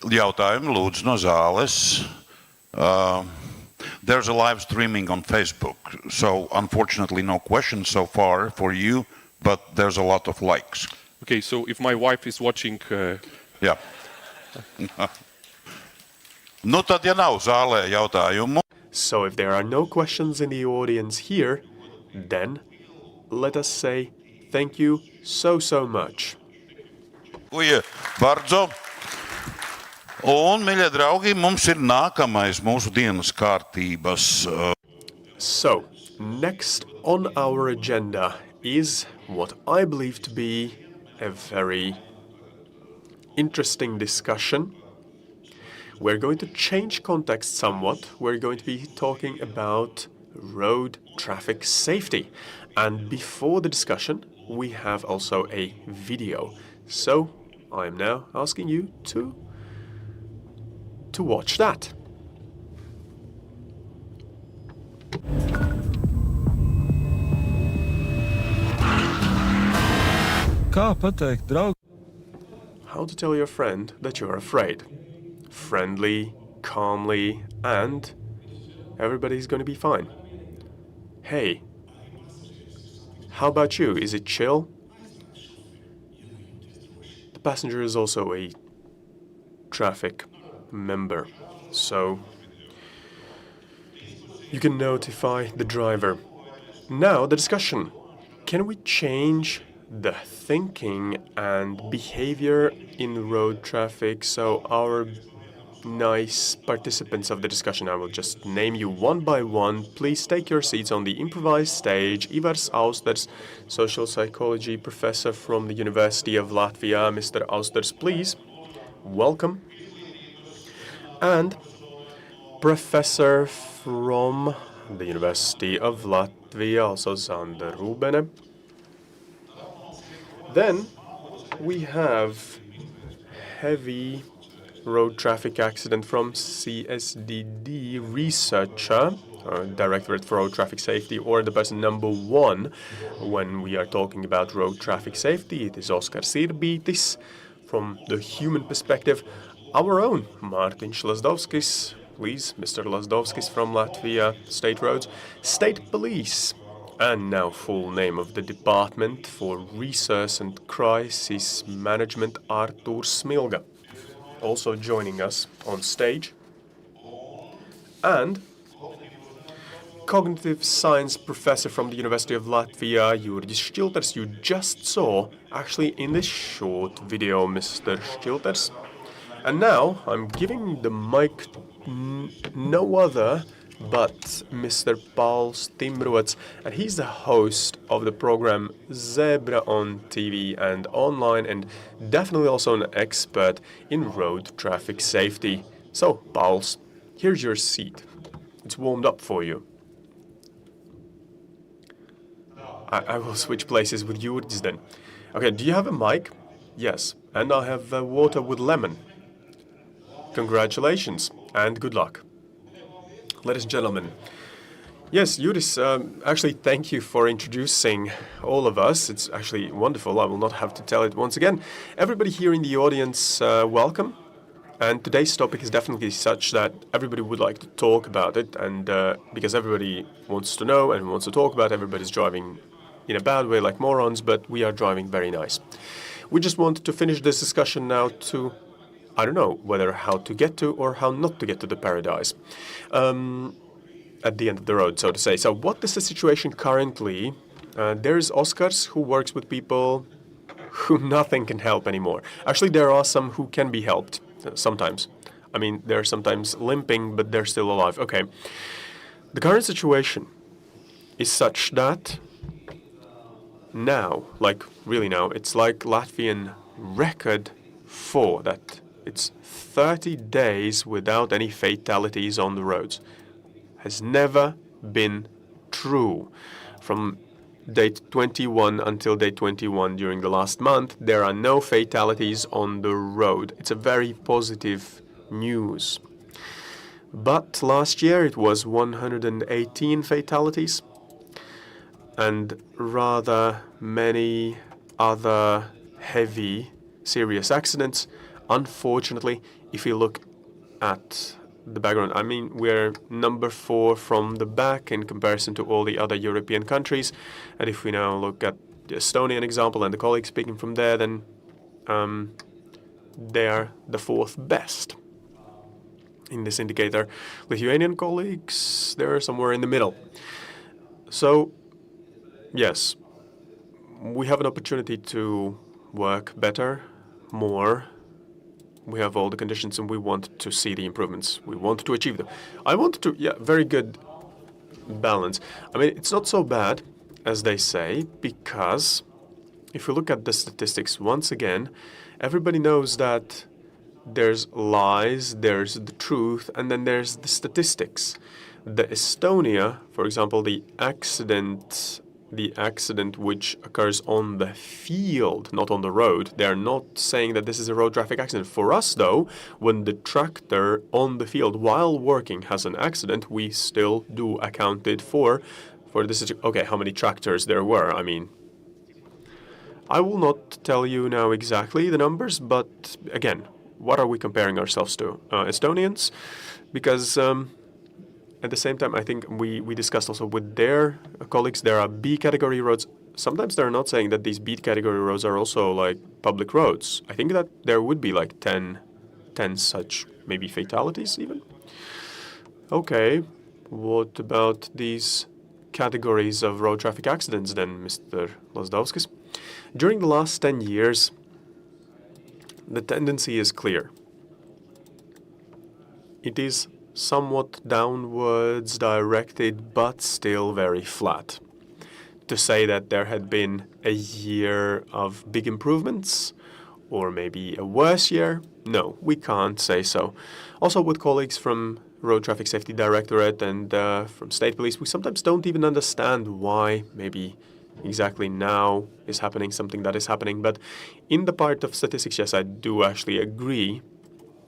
Jautājumi lūdzu no zāles. There's a live streaming on Facebook, so unfortunately no questions so far for you, but there's a lot of likes. Okay, so if my wife is watching... Yeah. Nu tad, ja nav zālē jautājumu. So if there are no questions in the audience here, then let us say thank you so much. Uja, bardzo. Un, mīļie draugi, mums ir nākamais mūsu dienas kārtības. So, next on our agenda is what I believe to be a very interesting discussion. We're going to change context somewhat. We're going to be talking about road traffic safety. And before the discussion, we have also a video. So, I am now asking you to watch that. Kā pateikt, draugi? How to tell your friend that you're afraid. Friendly, calmly, and everybody's going to be fine. Hey, how about you? Is it chill? The passenger is also a traffic member, so you can notify the driver. Now, the discussion. Can we change the thinking and behavior in road traffic so our nice participants of the discussion, I will just name you one by one. Please take your seats on the improvised stage. Ivars Austers, social psychology professor from the University of Latvia. Mr. Austers, please, welcome. And professor from the University of Latvia, also Sander Rubene. Then we have heavy road traffic accident from CSDD researcher, Directorate for Road Traffic Safety, or the person number 1 when we are talking about road traffic safety. It is Oskars Irbītis. From the human perspective, our own Mārtiņš Lazdovskis, please, Mr. Lazdovskis from Latvia State Roads, State Police, and now full name of the Department for Research and Crisis Management, Artūrs Smilga, also joining us on stage, and cognitive science professor from the University of Latvia, Juris Šķilters, you just saw actually in this short video, Mr. Šķilters. And now I'm giving the mic no other but Mr. Paul Stimrots, and he's the host of the program Zebra on TV and online, and definitely also an expert in road traffic safety. So, Pauls, here's your seat. It's warmed up for you. I will switch places with Juris then. Okay, do you have a mic? Yes, and I have water with lemon. Congratulations, and good luck. Ladies and gentlemen, yes, Juris, actually thank you for introducing all of us. It's actually wonderful. I will not have to tell it once again. Everybody here in the audience, welcome. And today's topic is definitely such that everybody would like to talk about it, and because everybody wants to know and wants to talk about it, everybody's driving in a bad way like morons, but we are driving very nice. We just want to finish this discussion now to, I don't know, whether how to get to or how not to get to the paradise at the end of the road, so to say. So what is the situation currently? There's Oskars who works with people who nothing can help anymore. Actually, there are some who can be helped sometimes. I mean, they're sometimes limping, but they're still alive. Okay. The current situation is such that now, like really now, it's like Latvian record 4, that it's 30 days without any fatalities on the roads. Has never been true. From date 21 until date 21 during the last month, there are no fatalities on the road. It's a very positive news. But last year it was 118 fatalities and rather many other heavy, serious accidents. Unfortunately, if you look at the background, I mean, we're number 4 from the back in comparison to all the other European countries. And if we now look at the Estonian example and the colleagues speaking from there, then they are the 4th best in this indicator. Lithuanian colleagues, they're somewhere in the middle. So, yes, we have an opportunity to work better, more. We have all the conditions and we want to see the improvements. We want to achieve them. I want to, very good balance. I mean, it's not so bad, as they say, because if you look at the statistics, once again, everybody knows that there's lies, there's the truth, and then there's the statistics. The Estonia, for example, the accident which occurs on the field, not on the road. They're not saying that this is a road traffic accident. For us, though, when the tractor on the field while working has an accident, we still do account it for this. Okay, how many tractors there were? I mean, I will not tell you now exactly the numbers, but again, what are we comparing ourselves to? Estonians? Because at the same time, I think we discussed also with their colleagues, there are B category roads. Sometimes they're not saying that these B category roads are also like public roads. I think that there would be like 10 such maybe fatalities even. Okay, what about these categories of road traffic accidents then, Mr. Lazdovskis? During the last 10 years, the tendency is clear. It is somewhat downwards directed, but still very flat. To say that there had been a year of big improvements, or maybe a worse year, no, we can't say so. Also with colleagues from Road Traffic Safety Directorate and from State Police, we sometimes don't even understand why maybe exactly now is happening something that is happening. But in the part of statistics, yes, I do actually agree.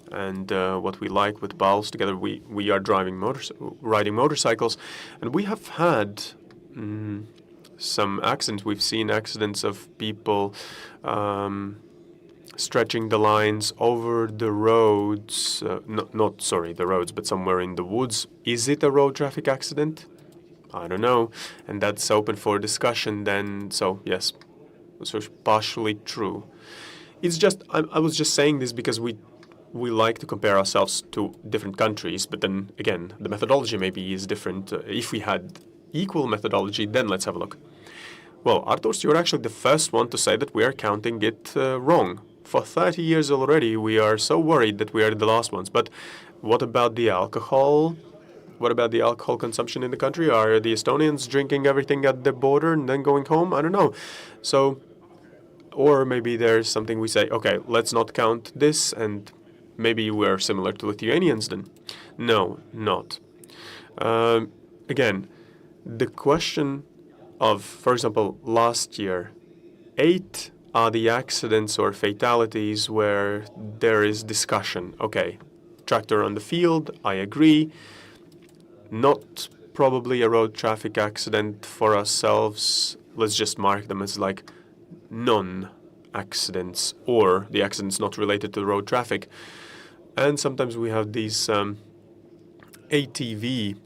And what we like with Bals together, we are riding motorcycles, and we have had some accidents. We've seen accidents of people stretching the lines over the roads, not the roads, but somewhere in the woods. Is it a road traffic accident? I don't know, and that's open for discussion then. So yes, so partially true. It's just I was just saying this because we like to compare ourselves to different countries, but then again, the methodology maybe is different. If we had equal methodology, then let's have a look. Well, Arturs, you're actually the first one to say that we are counting it wrong. For 30 years already, we are so worried that we are the last ones. But what about the alcohol? What about the alcohol consumption in the country? Are the Estonians drinking everything at the border and then going home? I don't know. So, or maybe there's something we say, okay, let's not count this and maybe we're similar to Lithuanians then. No, not. Again, the question of, for example, last year, 8 are the accidents or fatalities where there is discussion. Okay, tractor on the field, I agree. Not probably a road traffic accident for ourselves. Let's just mark them as like non-accidents, or the accidents not related to the road traffic. And sometimes we have these ATV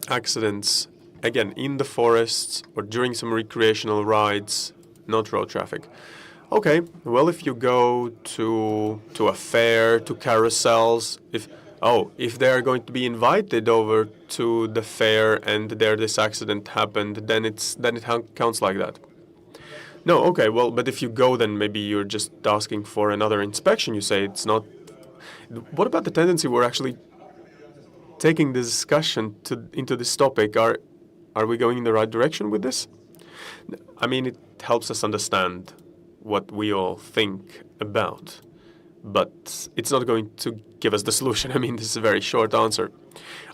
accidents, again, in the forests or during some recreational rides, not road traffic. Okay, well, if you go to a fair, to carousels, if they are going to be invited over to the fair and there this accident happened, then it counts like that. No, okay, well, but if you go, then maybe you're just asking for another inspection. You say it's not. What about the tendency we're actually taking the discussion into this topic? Are we going in the right direction with this? I mean, it helps us understand what we all think about, but it's not going to give us the solution. I mean, this is a very short answer.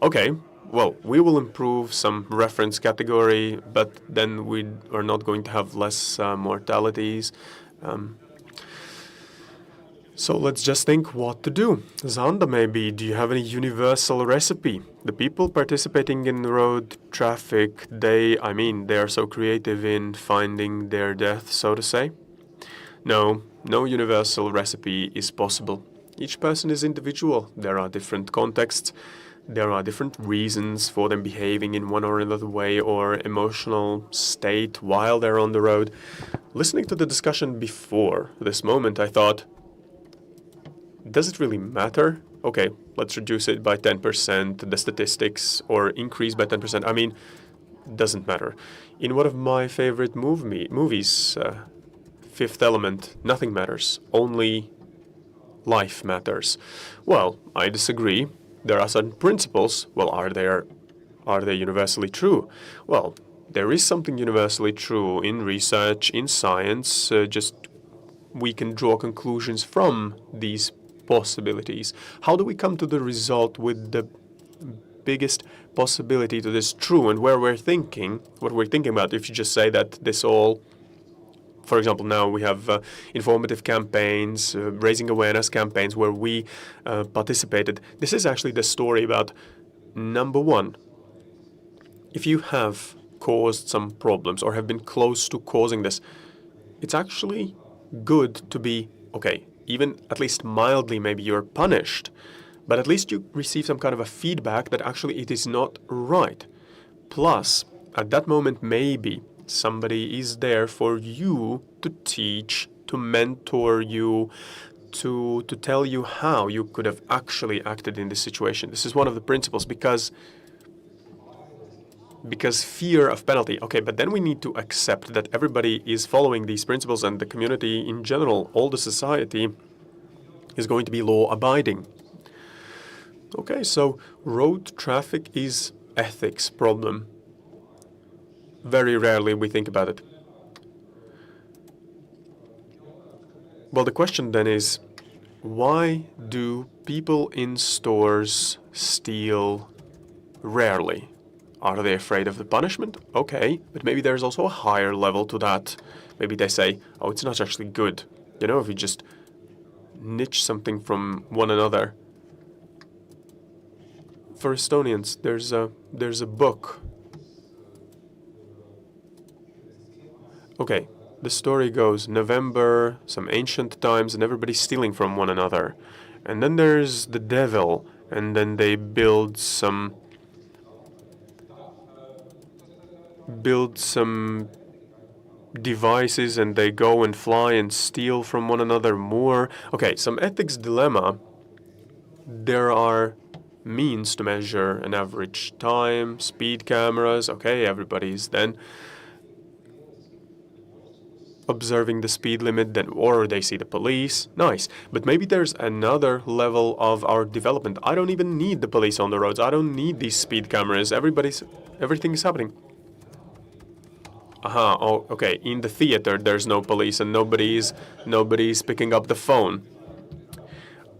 Okay, well, we will improve some reference category, but then we are not going to have less mortalities. So let's just think what to do. Zanda, maybe, do you have any universal recipe? The people participating in road traffic, they are so creative in finding their death, so to say. No universal recipe is possible. Each person is individual. There are different contexts. There are different reasons for them behaving in one or another way or emotional state while they're on the road. Listening to the discussion before this moment, I thought, does it really matter? Okay, let's reduce it by 10%, the statistics, or increase by 10%. I mean, doesn't matter. In one of my favorite movies, Fifth Element, nothing matters. Only life matters. Well, I disagree. There are certain principles. Well, are they universally true? Well, there is something universally true in research, in science. Just we can draw conclusions from these possibilities. How do we come to the result with the biggest possibility to this true, and what we're thinking about? If you just say that this all, for example, now we have informative campaigns, raising awareness campaigns where we participated. This is actually the story about, number one, if you have caused some problems or have been close to causing this, it's actually good to be, okay, even at least mildly, maybe you're punished, but at least you receive some kind of a feedback that actually it is not right. Plus, at that moment, maybe somebody is there for you to teach, to mentor you, to tell you how you could have actually acted in this situation. This is one of the principles, because fear of penalty. Okay, but then we need to accept that everybody is following these principles, and the community in general, all the society, is going to be law-abiding. Okay, so road traffic is ethics problem. Very rarely we think about it. Well, the question then is, why do people in stores steal rarely? Are they afraid of the punishment? Okay, but maybe there's also a higher level to that. Maybe they say, oh, it's not actually good. You know, if you just niche something from one another. For Estonians, there's a book. Okay, the story goes, November, some ancient times, and everybody's stealing from one another. And then there's the devil, and then they build some devices, and they go and fly and steal from one another more. Okay, some ethics dilemma. There are means to measure an average time, speed cameras. Okay, everybody's then observing the speed limit, then, or they see the police. Nice. But maybe there's another level of our development. I don't even need the police on the roads. I don't need these speed cameras. Everything is happening. Oh, okay. In the theater, there's no police and nobody's picking up the phone.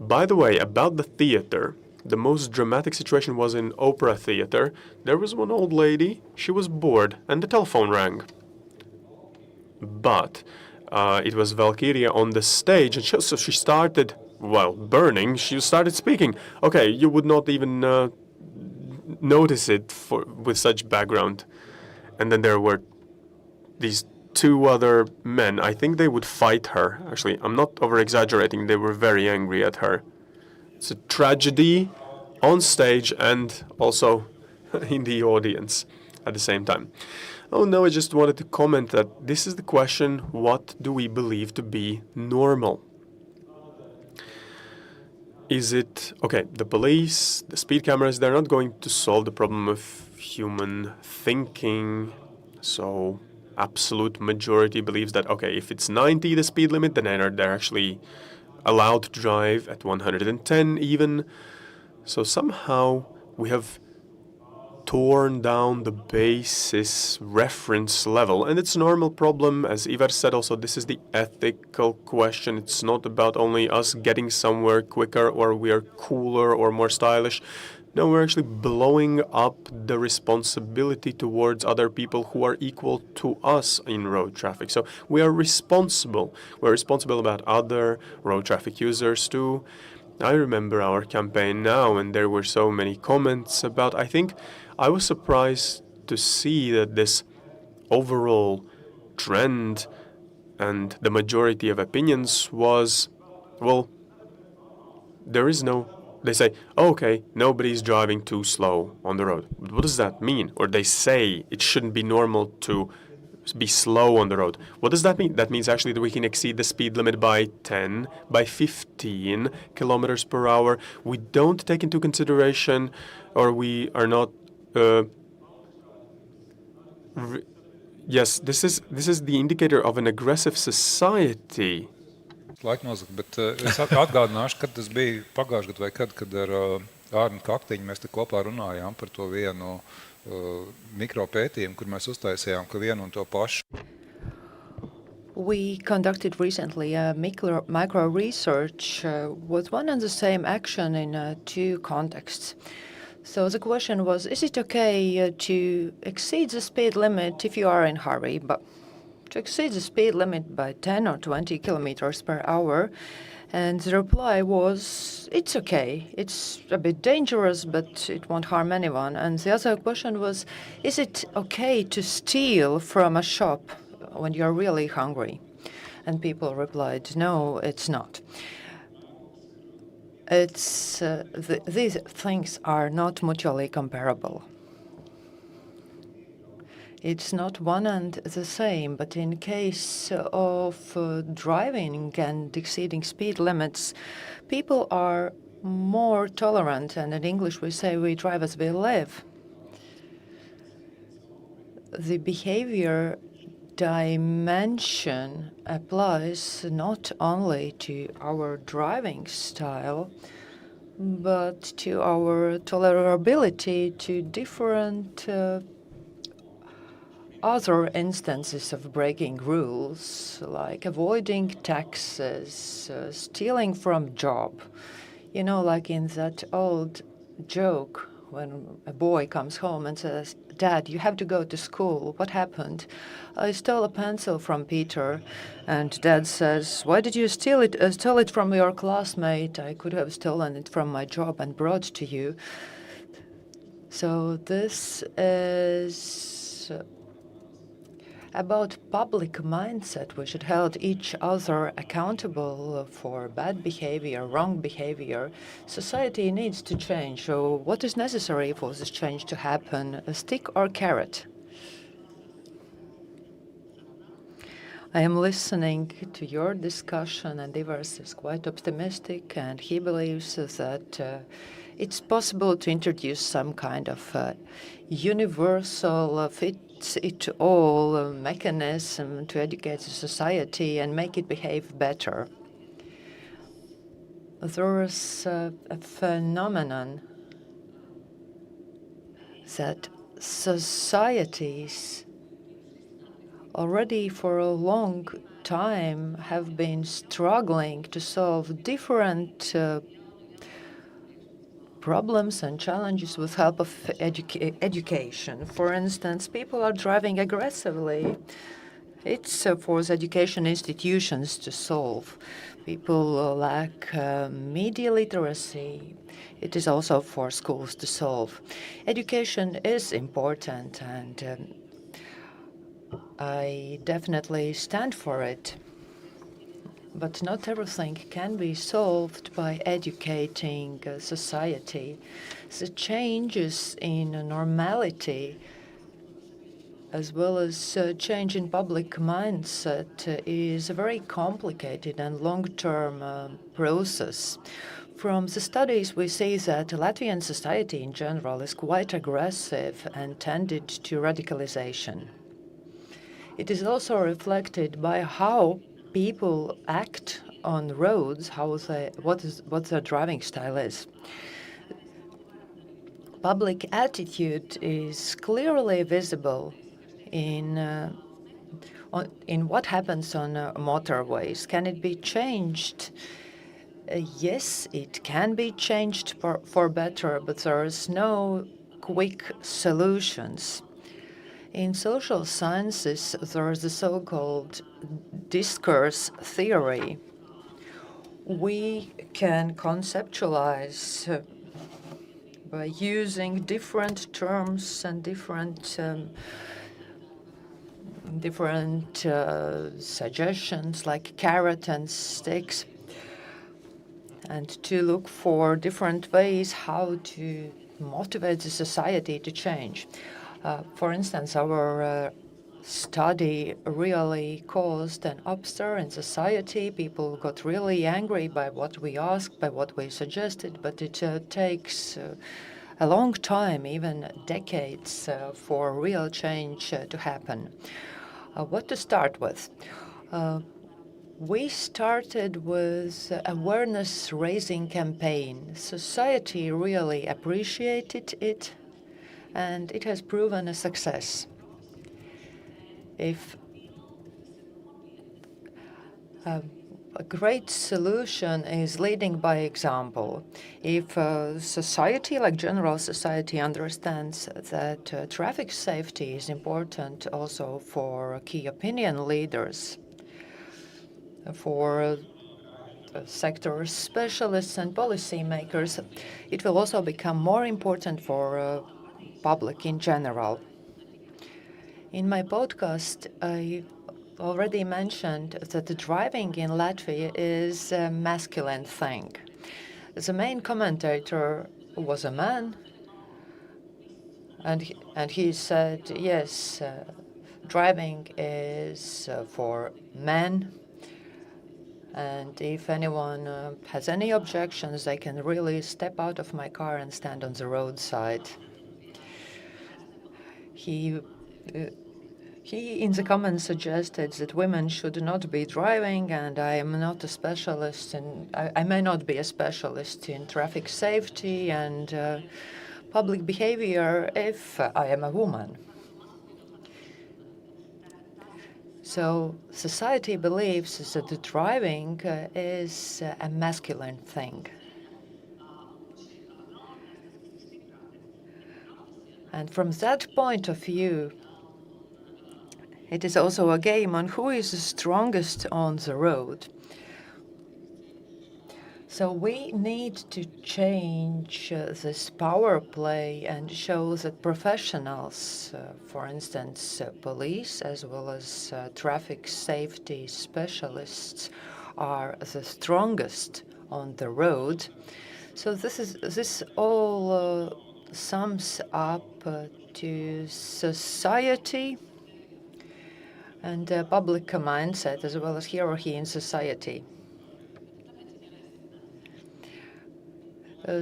By the way, about the theater, the most dramatic situation was in Opera Theater. There was one old lady, she was bored, and the telephone rang. But it was Valkyria on the stage, and so she started, well, burning. She started speaking. Okay, you would not even notice it with such background. And then there were these two other men. I think they would fight her. Actually, I'm not over-exaggerating. They were very angry at her. It's a tragedy on stage and also in the audience at the same time. Oh no, I just wanted to comment that this is the question, what do we believe to be normal? Is it, okay, the police, the speed cameras, they're not going to solve the problem of human thinking. So absolute majority believes that, okay, if it's 90 the speed limit, then they're actually allowed to drive at 110 even. So somehow we have torn down the basis reference level, and it's a normal problem. As Ivar said also, this is the ethical question. It's not about only us getting somewhere quicker or we are cooler or more stylish. No, we're actually blowing up the responsibility towards other people who are equal to us in road traffic. So we are responsible. We're responsible about other road traffic users too. I remember our campaign now, and there were so many comments about, I think I was surprised to see that this overall trend and the majority of opinions was, well, there is no, they say, oh, okay, nobody's driving too slow on the road. But what does that mean? Or they say it shouldn't be normal to be slow on the road. What does that mean? That means actually that we can exceed the speed limit by 10, by 15 kilometers per hour. We don't take into consideration, or we are not. Yes, this is the indicator of an aggressive society. Laiknozaka, bet es atgādināšu, kad tas bija pagājušajā gadā vai kad ar Ārnu Kaktiņu mēs te kopā runājām par to vienu mikropētījumu, kur mēs uztaisījām, ka vienu un to pašu. We conducted recently a micro research with one and the same action in two contexts. So the question was, is it okay to exceed the speed limit if you are in a hurry, but to exceed the speed limit by 10 or 20 kilometers per hour? And the reply was, it's okay. It's a bit dangerous, but it won't harm anyone. And the other question was, is it okay to steal from a shop when you're really hungry? And people replied, no, it's not. These things are not mutually comparable. It's not one and the same, but in case of driving and exceeding speed limits, people are more tolerant, and in English we say we drive as we live. The behavior dimension applies not only to our driving style, but to our tolerability to different other instances of breaking rules, like avoiding taxes, stealing from job. You know, like in that old joke when a boy comes home and says, Dad, you have to go to school. What happened? I stole a pencil from Peter. And Dad says, why did you steal it? Stole it from your classmate. I could have stolen it from my job and brought to you. So this is about public mindset. We should hold each other accountable for bad behavior, wrong behavior. Society needs to change. So what is necessary for this change to happen? A stick or carrot? I am listening to your discussion, and Ivars is quite optimistic, and he believes that it's possible to introduce some kind of universal fits-it-all mechanism to educate the society and make it behave better. There is a phenomenon that societies already for a long time have been struggling to solve different problems and challenges with help of education. For instance, people are driving aggressively. It's for the education institutions to solve. People lack media literacy. It is also for schools to solve. Education is important, and I definitely stand for it. But not everything can be solved by educating society. The changes in normality, as well as change in public mindset, is a very complicated and long-term process. From the studies, we see that Latvian society in general is quite aggressive and tended to radicalization. It is also reflected by how people act on roads, what their driving style is. Public attitude is clearly visible in what happens on motorways. Can it be changed? Yes, it can be changed for better, but there is no quick solutions. In social sciences, there is the so-called discourse theory. We can conceptualize by using different terms and different suggestions like carrot and sticks, and to look for different ways how to motivate the society to change. For instance, our study really caused an upstir in society. People got really angry by what we asked, by what we suggested, but it takes a long time, even decades, for real change to happen. What to start with? We started with awareness-raising campaign. Society really appreciated it, and it has proven a success. If a great solution is leading by example, if society, like general society, understands that traffic safety is important also for key opinion leaders, for sector specialists and policymakers, it will also become more important for public in general. In my podcast, I already mentioned that the driving in Latvia is a masculine thing. The main commentator was a man, and he said, yes, driving is for men, and if anyone has any objections, they can really step out of my car and stand on the roadside. He in the comments suggested that women should not be driving, and I am not a specialist, and I may not be a specialist in traffic safety and public behavior if I am a woman. So society believes that the driving is a masculine thing. And from that point of view, it is also a game on who is the strongest on the road. So we need to change this power play and show that professionals, for instance, police as well as traffic safety specialists, are the strongest on the road. So this all sums up to society and public mindset as well as hierarchy in society.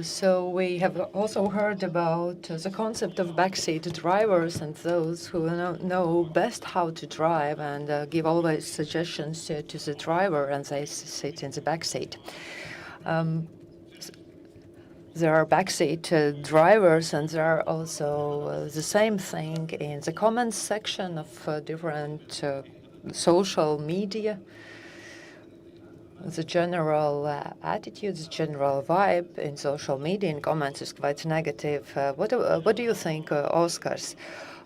So we have also heard about the concept of backseat drivers and those who know best how to drive and give always suggestions to the driver, and they sit in the backseat. there are backseat drivers, and there are also the same thing in the comments section of different social media. The general attitude, the general vibe in social media in comments is quite negative. What do you think, Oskars?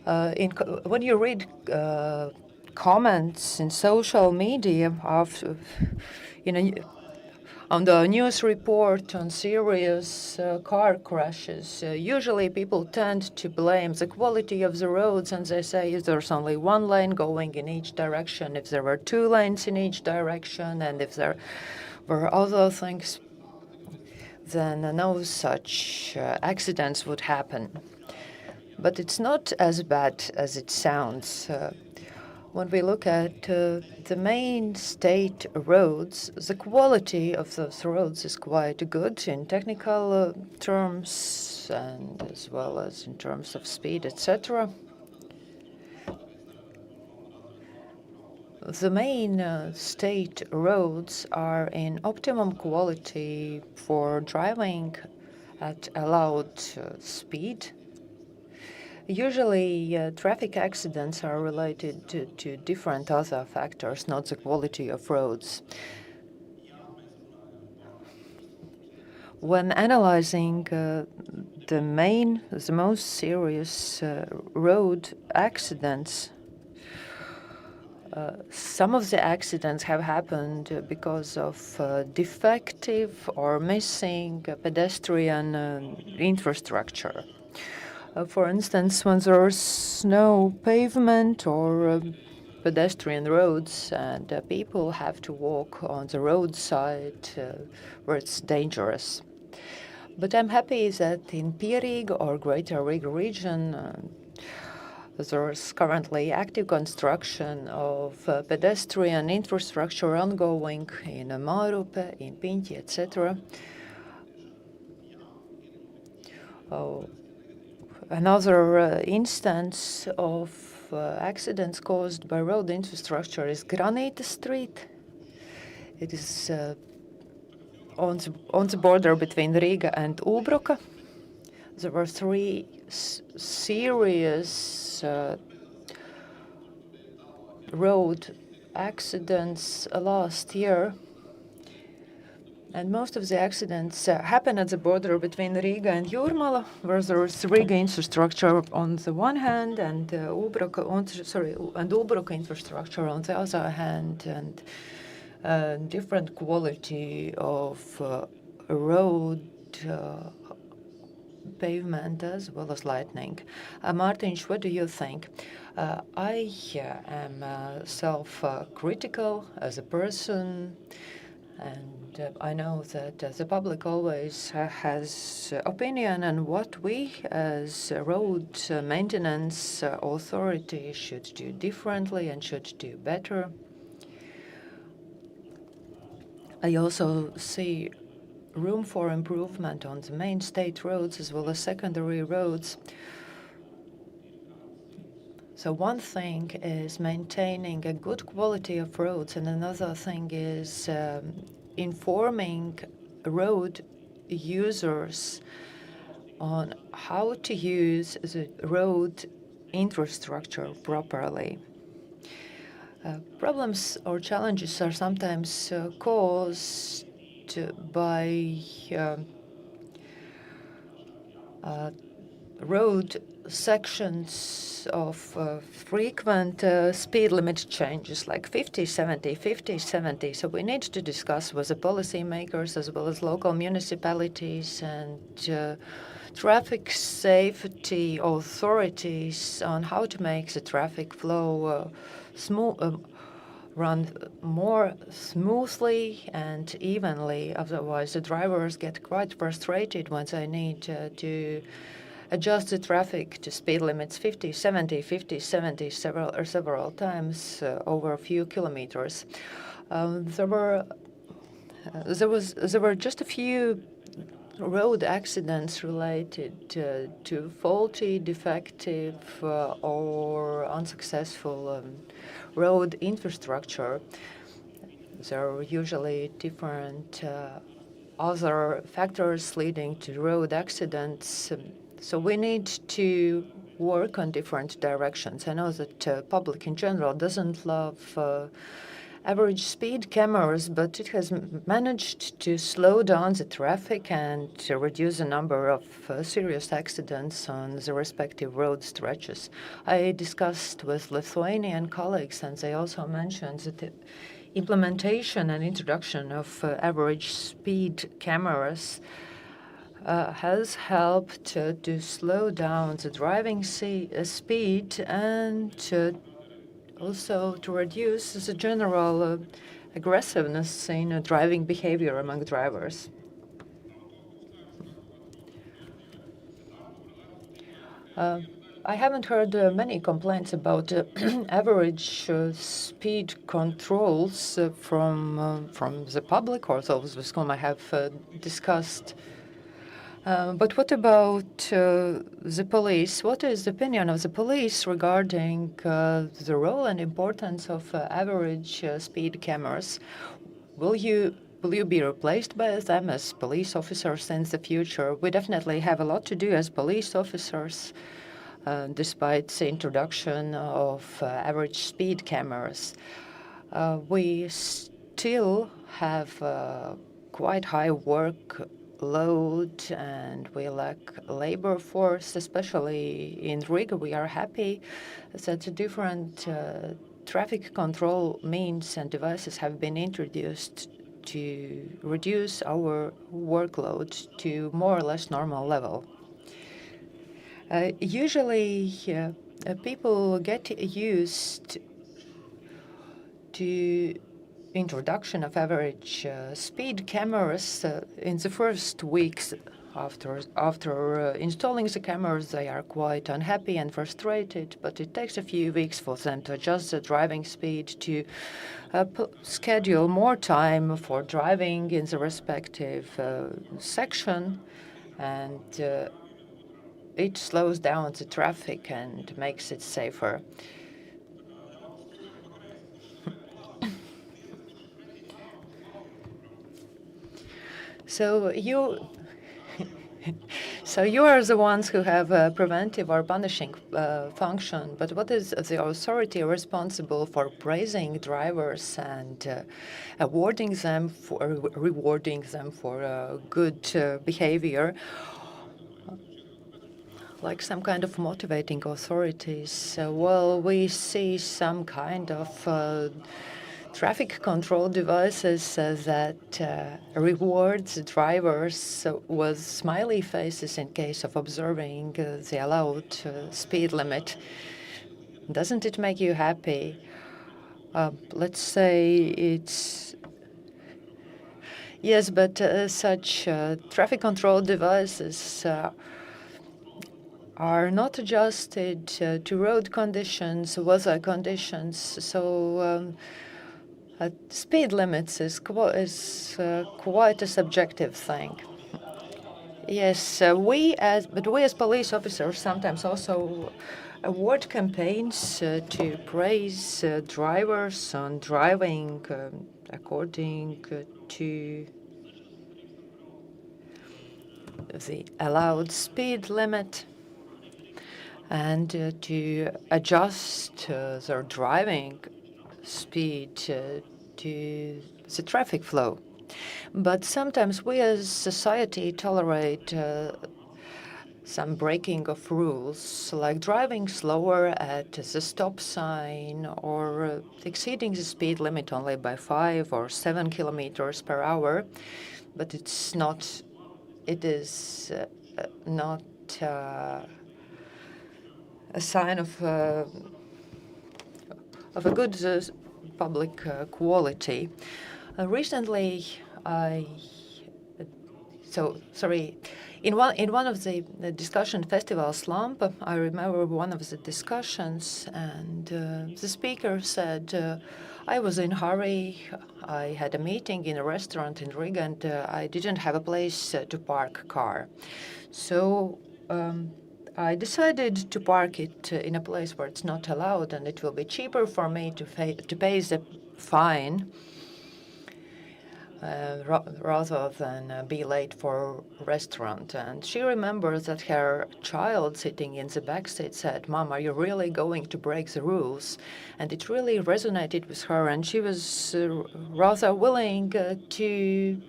When you read comments in social media of, on the news report on serious car crashes, usually people tend to blame the quality of the roads, and they say if there's only one lane going in each direction, if there were 2 lanes in each direction, and if there were other things, then no such accidents would happen. But it's not as bad as it sounds. When we look at the main state roads, the quality of those roads is quite good in technical terms and as well as in terms of speed, etc. The main state roads are in optimum quality for driving at allowed speed. Usually, traffic accidents are related to different other factors, not the quality of roads. When analyzing the most serious road accidents, some of the accidents have happened because of defective or missing pedestrian infrastructure. For instance, when there's no pavement or pedestrian roads and people have to walk on the roadside where it's dangerous. But I'm happy that in Riga or Greater Riga region, there's currently active construction of pedestrian infrastructure ongoing in Mārupe, in Piechowiak, etc. Another instance of accidents caused by road infrastructure is Granīta Street. It is on the border between Riga and Ubruka. There were 3 serious road accidents last year. And most of the accidents happen at the border between Riga and Jūrmala, where there is Riga infrastructure on the one hand and Ubruka infrastructure on the other hand, and different quality of road pavement as well as lighting. Mārtiņš, what do you think? I am self-critical as a person, and I know that the public always has opinion on what we as road maintenance authority should do differently and should do better. I also see room for improvement on the main state roads as well as secondary roads. So one thing is maintaining a good quality of roads, and another thing is informing road users on how to use the road infrastructure properly. Problems or challenges are sometimes caused by road sections of frequent speed limit changes like 50, 70, 50, 70. So we need to discuss with the policymakers as well as local municipalities and traffic safety authorities on how to make the traffic flow run more smoothly and evenly. Otherwise, the drivers get quite frustrated when they need to adjust the traffic to speed limits 50, 70, 50, 70 several times over a few kilometers. There were just a few road accidents related to faulty, defective, or unsuccessful road infrastructure. There are usually different other factors leading to road accidents. So we need to work on different directions. I know that public in general doesn't love average speed cameras, but it has managed to slow down the traffic and to reduce the number of serious accidents on the respective road stretches. I discussed with Lithuanian colleagues, and they also mentioned that the implementation and introduction of average speed cameras has helped to slow down the driving speed and also to reduce the general aggressiveness in driving behavior among drivers. I haven't heard many complaints about average speed controls from the public or those with whom I have discussed. But what about the police? What is the opinion of the police regarding the role and importance of average speed cameras? Will you be replaced by them as police officers in the future? We definitely have a lot to do as police officers, despite the introduction of average speed cameras. We still have quite high work load and we lack labor force, especially in Riga. We are happy that different traffic control means and devices have been introduced to reduce our workload to more or less normal level. Usually people get used to introduction of average speed cameras in the first weeks after installing the cameras. They are quite unhappy and frustrated, but it takes a few weeks for them to adjust the driving speed, to schedule more time for driving in the respective section, and it slows down the traffic and makes it safer. So you are the ones who have a preventive or punishing function, but what is the authority responsible for praising drivers and rewarding them for good behavior, like some kind of motivating authorities? Well, we see some kind of traffic control devices that rewards drivers with smiley faces in case of observing the allowed speed limit. Doesn't it make you happy? Let's say it's... Yes, but such traffic control devices are not adjusted to road conditions, weather conditions, so speed limits is quite a subjective thing. Yes, we as police officers sometimes also award campaigns to praise drivers on driving according to the allowed speed limit and to adjust their driving speed to the traffic flow. But sometimes we as society tolerate some breaking of rules, like driving slower at the stop sign or exceeding the speed limit only by 5 or 7 kilometers per hour. But it is not a sign of a good public quality. Recently, in one of the discussion festival slump, I remember one of the discussions, and the speaker said, I was in a hurry. I had a meeting in a restaurant in Riga, and I didn't have a place to park car. So I decided to park it in a place where it's not allowed, and it will be cheaper for me to pay the fine rather than be late for a restaurant. And she remembers that her child sitting in the back seat said, "Mom, are you really going to break the rules?" And it really resonated with her, and she was rather willing to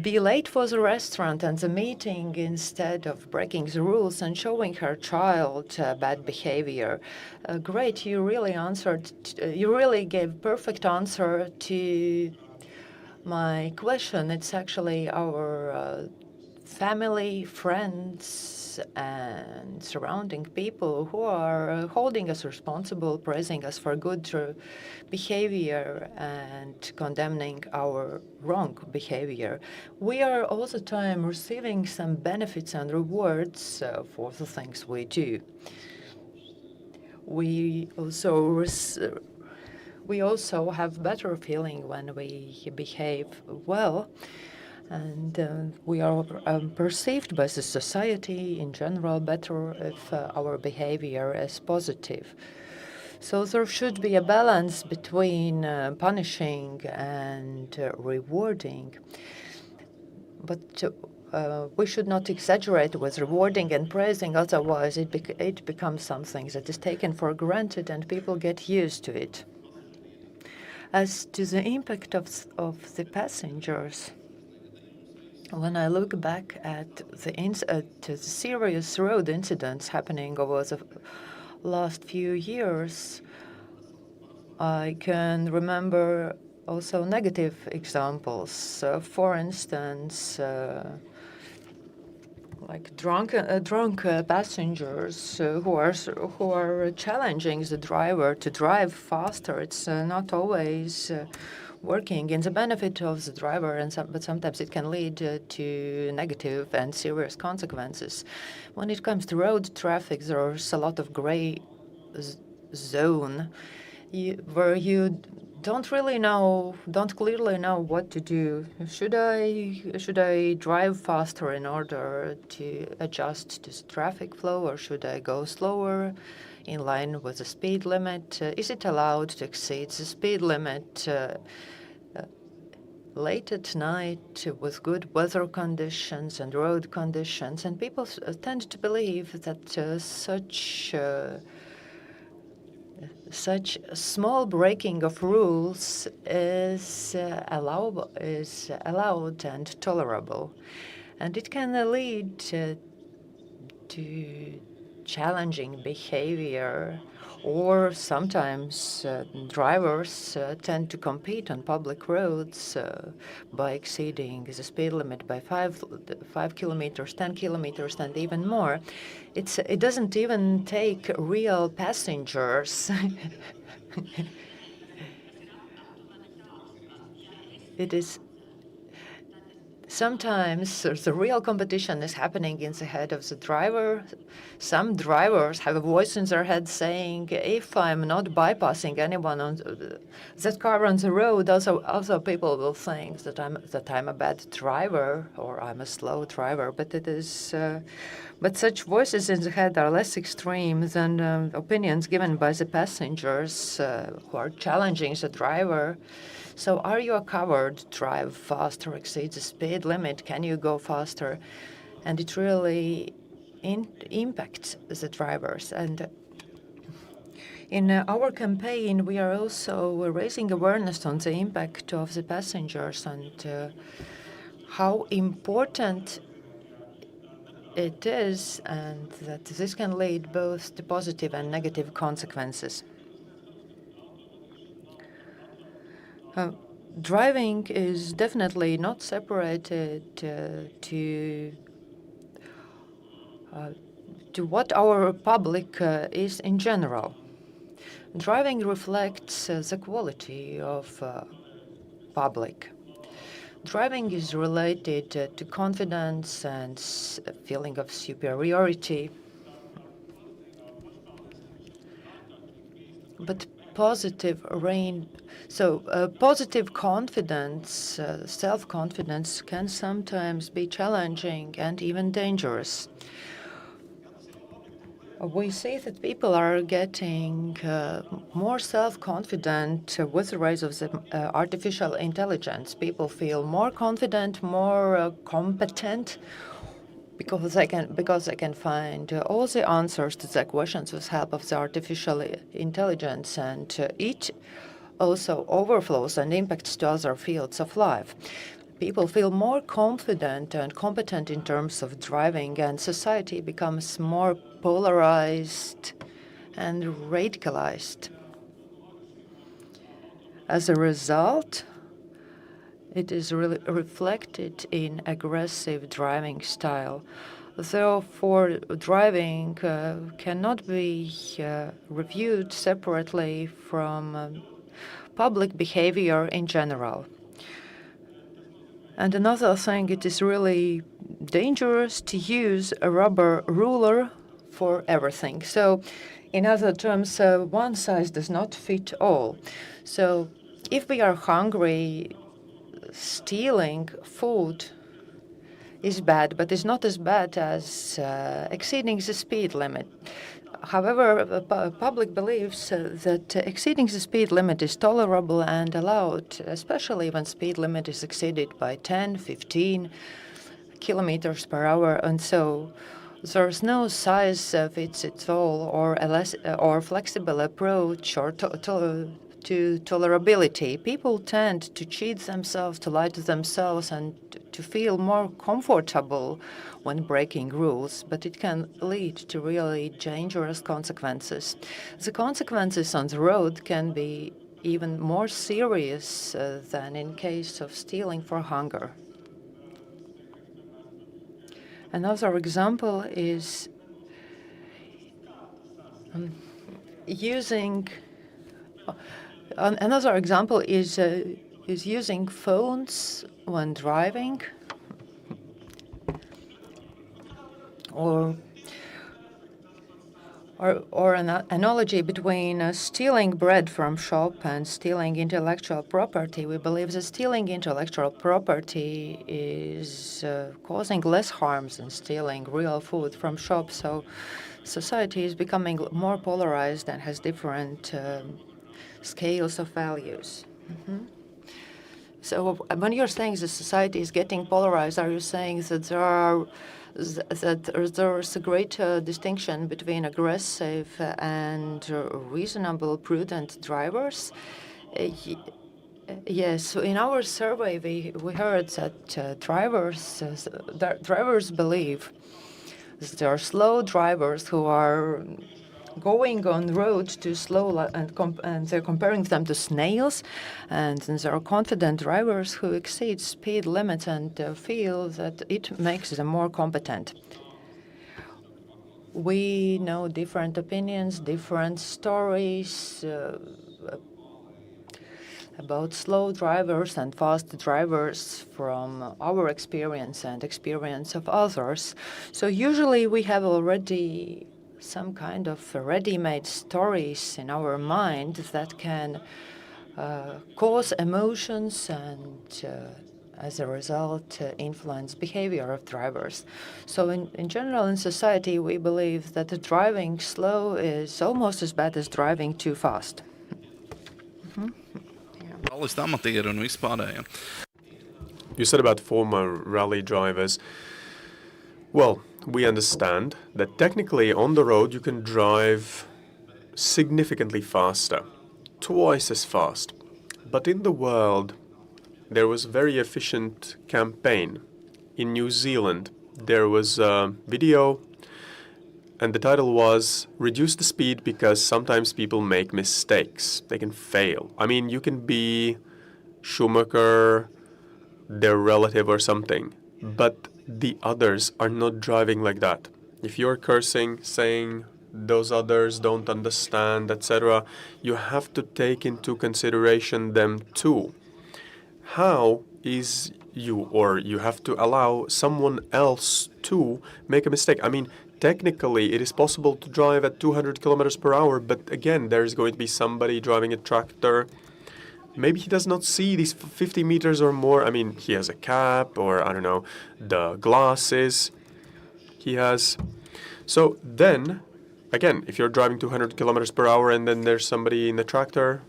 be late for the restaurant and the meeting instead of breaking the rules and showing her child bad behavior. Great, you really answered, you really gave perfect answer to my question. It's actually our family, friends, and surrounding people who are holding us responsible, praising us for good behavior and condemning our wrong behavior. We are all the time receiving some benefits and rewards for the things we do. We also have better feeling when we behave well, and we are perceived by the society in general better if our behavior is positive. So there should be a balance between punishing and rewarding. But we should not exaggerate with rewarding and praising, otherwise it becomes something that is taken for granted and people get used to it. As to the impact of the passengers, when I look back at the serious road incidents happening over the last few years, I can remember also negative examples. For instance, like drunk passengers who are challenging the driver to drive faster. It's not always working in the benefit of the driver, but sometimes it can lead to negative and serious consequences. When it comes to road traffic, there's a lot of gray zone where you don't clearly know what to do. Should I drive faster in order to adjust to traffic flow, or should I go slower in line with the speed limit? Is it allowed to exceed the speed limit late at night with good weather conditions and road conditions? And people tend to believe that such small breaking of rules is allowed and tolerable, and it can lead to challenging behavior. Or sometimes drivers tend to compete on public roads by exceeding the speed limit by 5 kilometers, 10 kilometers, and even more. It doesn't even take real passengers. It is sometimes the real competition is happening in the head of the driver. Some drivers have a voice in their head saying, if I'm not bypassing anyone on that car on the road, other people will think that I'm a bad driver or I'm a slow driver. But such voices in the head are less extreme than opinions given by the passengers who are challenging the driver. So are you a coward? Drive faster, exceed the speed limit. Can you go faster? And it really impacts the drivers. And in our campaign, we are also raising awareness on the impact of the passengers and how important it is, and that this can lead both to positive and negative consequences. Driving is definitely not separated to what our public is in general. Driving reflects the quality of public. Driving is related to confidence and a feeling of superiority. But positive confidence, self-confidence can sometimes be challenging and even dangerous. We see that people are getting more self-confident with the rise of the artificial intelligence. People feel more confident, more competent, because they can find all the answers to their questions with help of the artificial intelligence, and it also overflows and impacts to other fields of life. People feel more confident and competent in terms of driving, and society becomes more polarized and radicalized. As a result, it is really reflected in aggressive driving style. Therefore, driving cannot be reviewed separately from public behavior in general. And another thing, it is really dangerous to use a rubber ruler for everything. So, in other terms, one size does not fit all. So, if we are hungry, stealing food is bad, but it's not as bad as exceeding the speed limit. However, the public believes that exceeding the speed limit is tolerable and allowed, especially when speed limit is exceeded by 10, 15 kilometers per hour. And so there's no size fits it all or flexible approach or to tolerability. People tend to cheat themselves, to lie to themselves, and to feel more comfortable when breaking rules, but it can lead to really dangerous consequences. The consequences on the road can be even more serious than in case of stealing for hunger. Another example is using phones when driving, or an analogy between stealing bread from shop and stealing intellectual property. We believe that stealing intellectual property is causing less harms than stealing real food from shops. So society is becoming more polarized and has different scales of values. So when you're saying the society is getting polarized, are you saying that there's a great distinction between aggressive and reasonable, prudent drivers? Yes. In our survey, we heard that drivers believe that there are slow drivers who are going on road too slow, and they're comparing them to snails, and there are confident drivers who exceed speed limits and feel that it makes them more competent. We know different opinions, different stories about slow drivers and fast drivers from our experience and experience of others. So usually we have already some kind of ready-made stories in our mind that can cause emotions and as a result influence behavior of drivers. So in general in society we believe that driving slow is almost as bad as driving too fast. You said about former rally drivers. Well, we understand that technically on the road you can drive significantly faster, twice as fast. But in the world, there was a very efficient campaign. In New Zealand, there was a video, and the title was "Reduce the Speed because sometimes people make mistakes. They can fail." I mean, you can be Schumacher, their relative or something, but the others are not driving like that. If you're cursing, saying those others don't understand, etc., you have to take into consideration them too. How is you have to allow someone else to make a mistake? I mean, technically it is possible to drive at 200 kilometers per hour, but again, there is going to be somebody driving a tractor. Maybe he does not see these 50 meters or more. I mean, he has a cap or, I don't know, the glasses he has. So then again, if you're driving 200 kilometers per hour and then there's somebody in the tractor,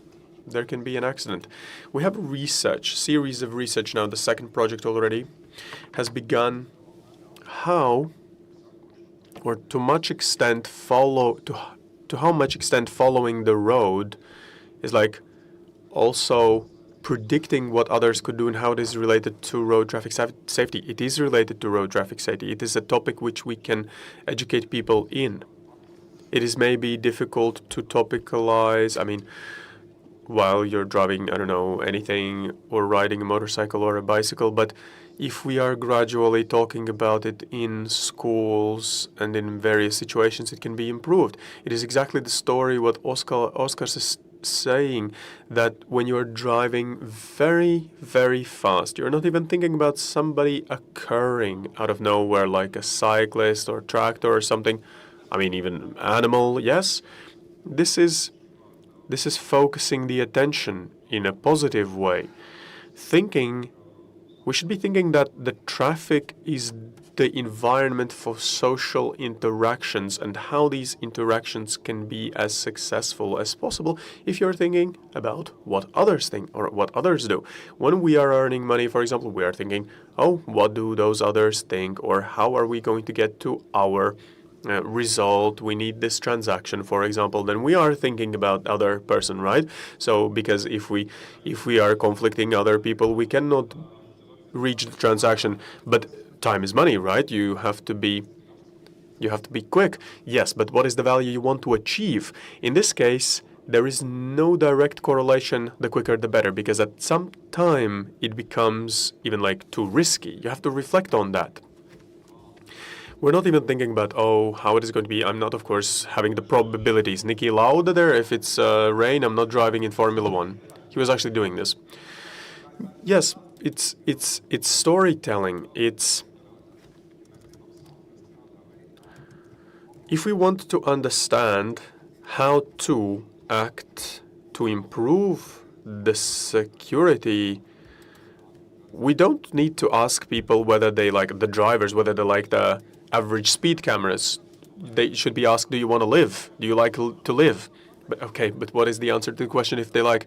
there can be an accident. We have a series of research now, the second project already has begun, how or to much extent to how much extent following the road is like also predicting what others could do and how it is related to road traffic safety. It is related to road traffic safety. It is a topic which we can educate people in. It is maybe difficult to topicalize, I mean, while you're driving, I don't know, anything, or riding a motorcycle or a bicycle, but if we are gradually talking about it in schools and in various situations, it can be improved. It is exactly the story what Oskars is saying, that when you're driving very, very fast, you're not even thinking about somebody occurring out of nowhere, like a cyclist or tractor or something. I mean, even animal, yes. This is focusing the attention in a positive way. We should be thinking that the traffic is the environment for social interactions and how these interactions can be as successful as possible if you're thinking about what others think or what others do. When we are earning money, for example, we are thinking, oh, what do those others think, or how are we going to get to our result? We need this transaction, for example. Then we are thinking about other person, right? So because if we are conflicting other people, we cannot reach the transaction. But time is money, right? You have to be quick. Yes, but what is the value you want to achieve? In this case, there is no direct correlation, the quicker the better, because at some time it becomes even like too risky. You have to reflect on that. We're not even thinking about, oh, how it is going to be. I'm not, of course, having the probabilities. Niki Lauda there, if it's rain, I'm not driving in Formula 1. He was actually doing this. Yes, it's storytelling. If we want to understand how to act to improve the security, we don't need to ask people whether they like the drivers, whether they like the average speed cameras. They should be asked, do you want to live? Do you like to live? But okay, but what is the answer to the question if they like?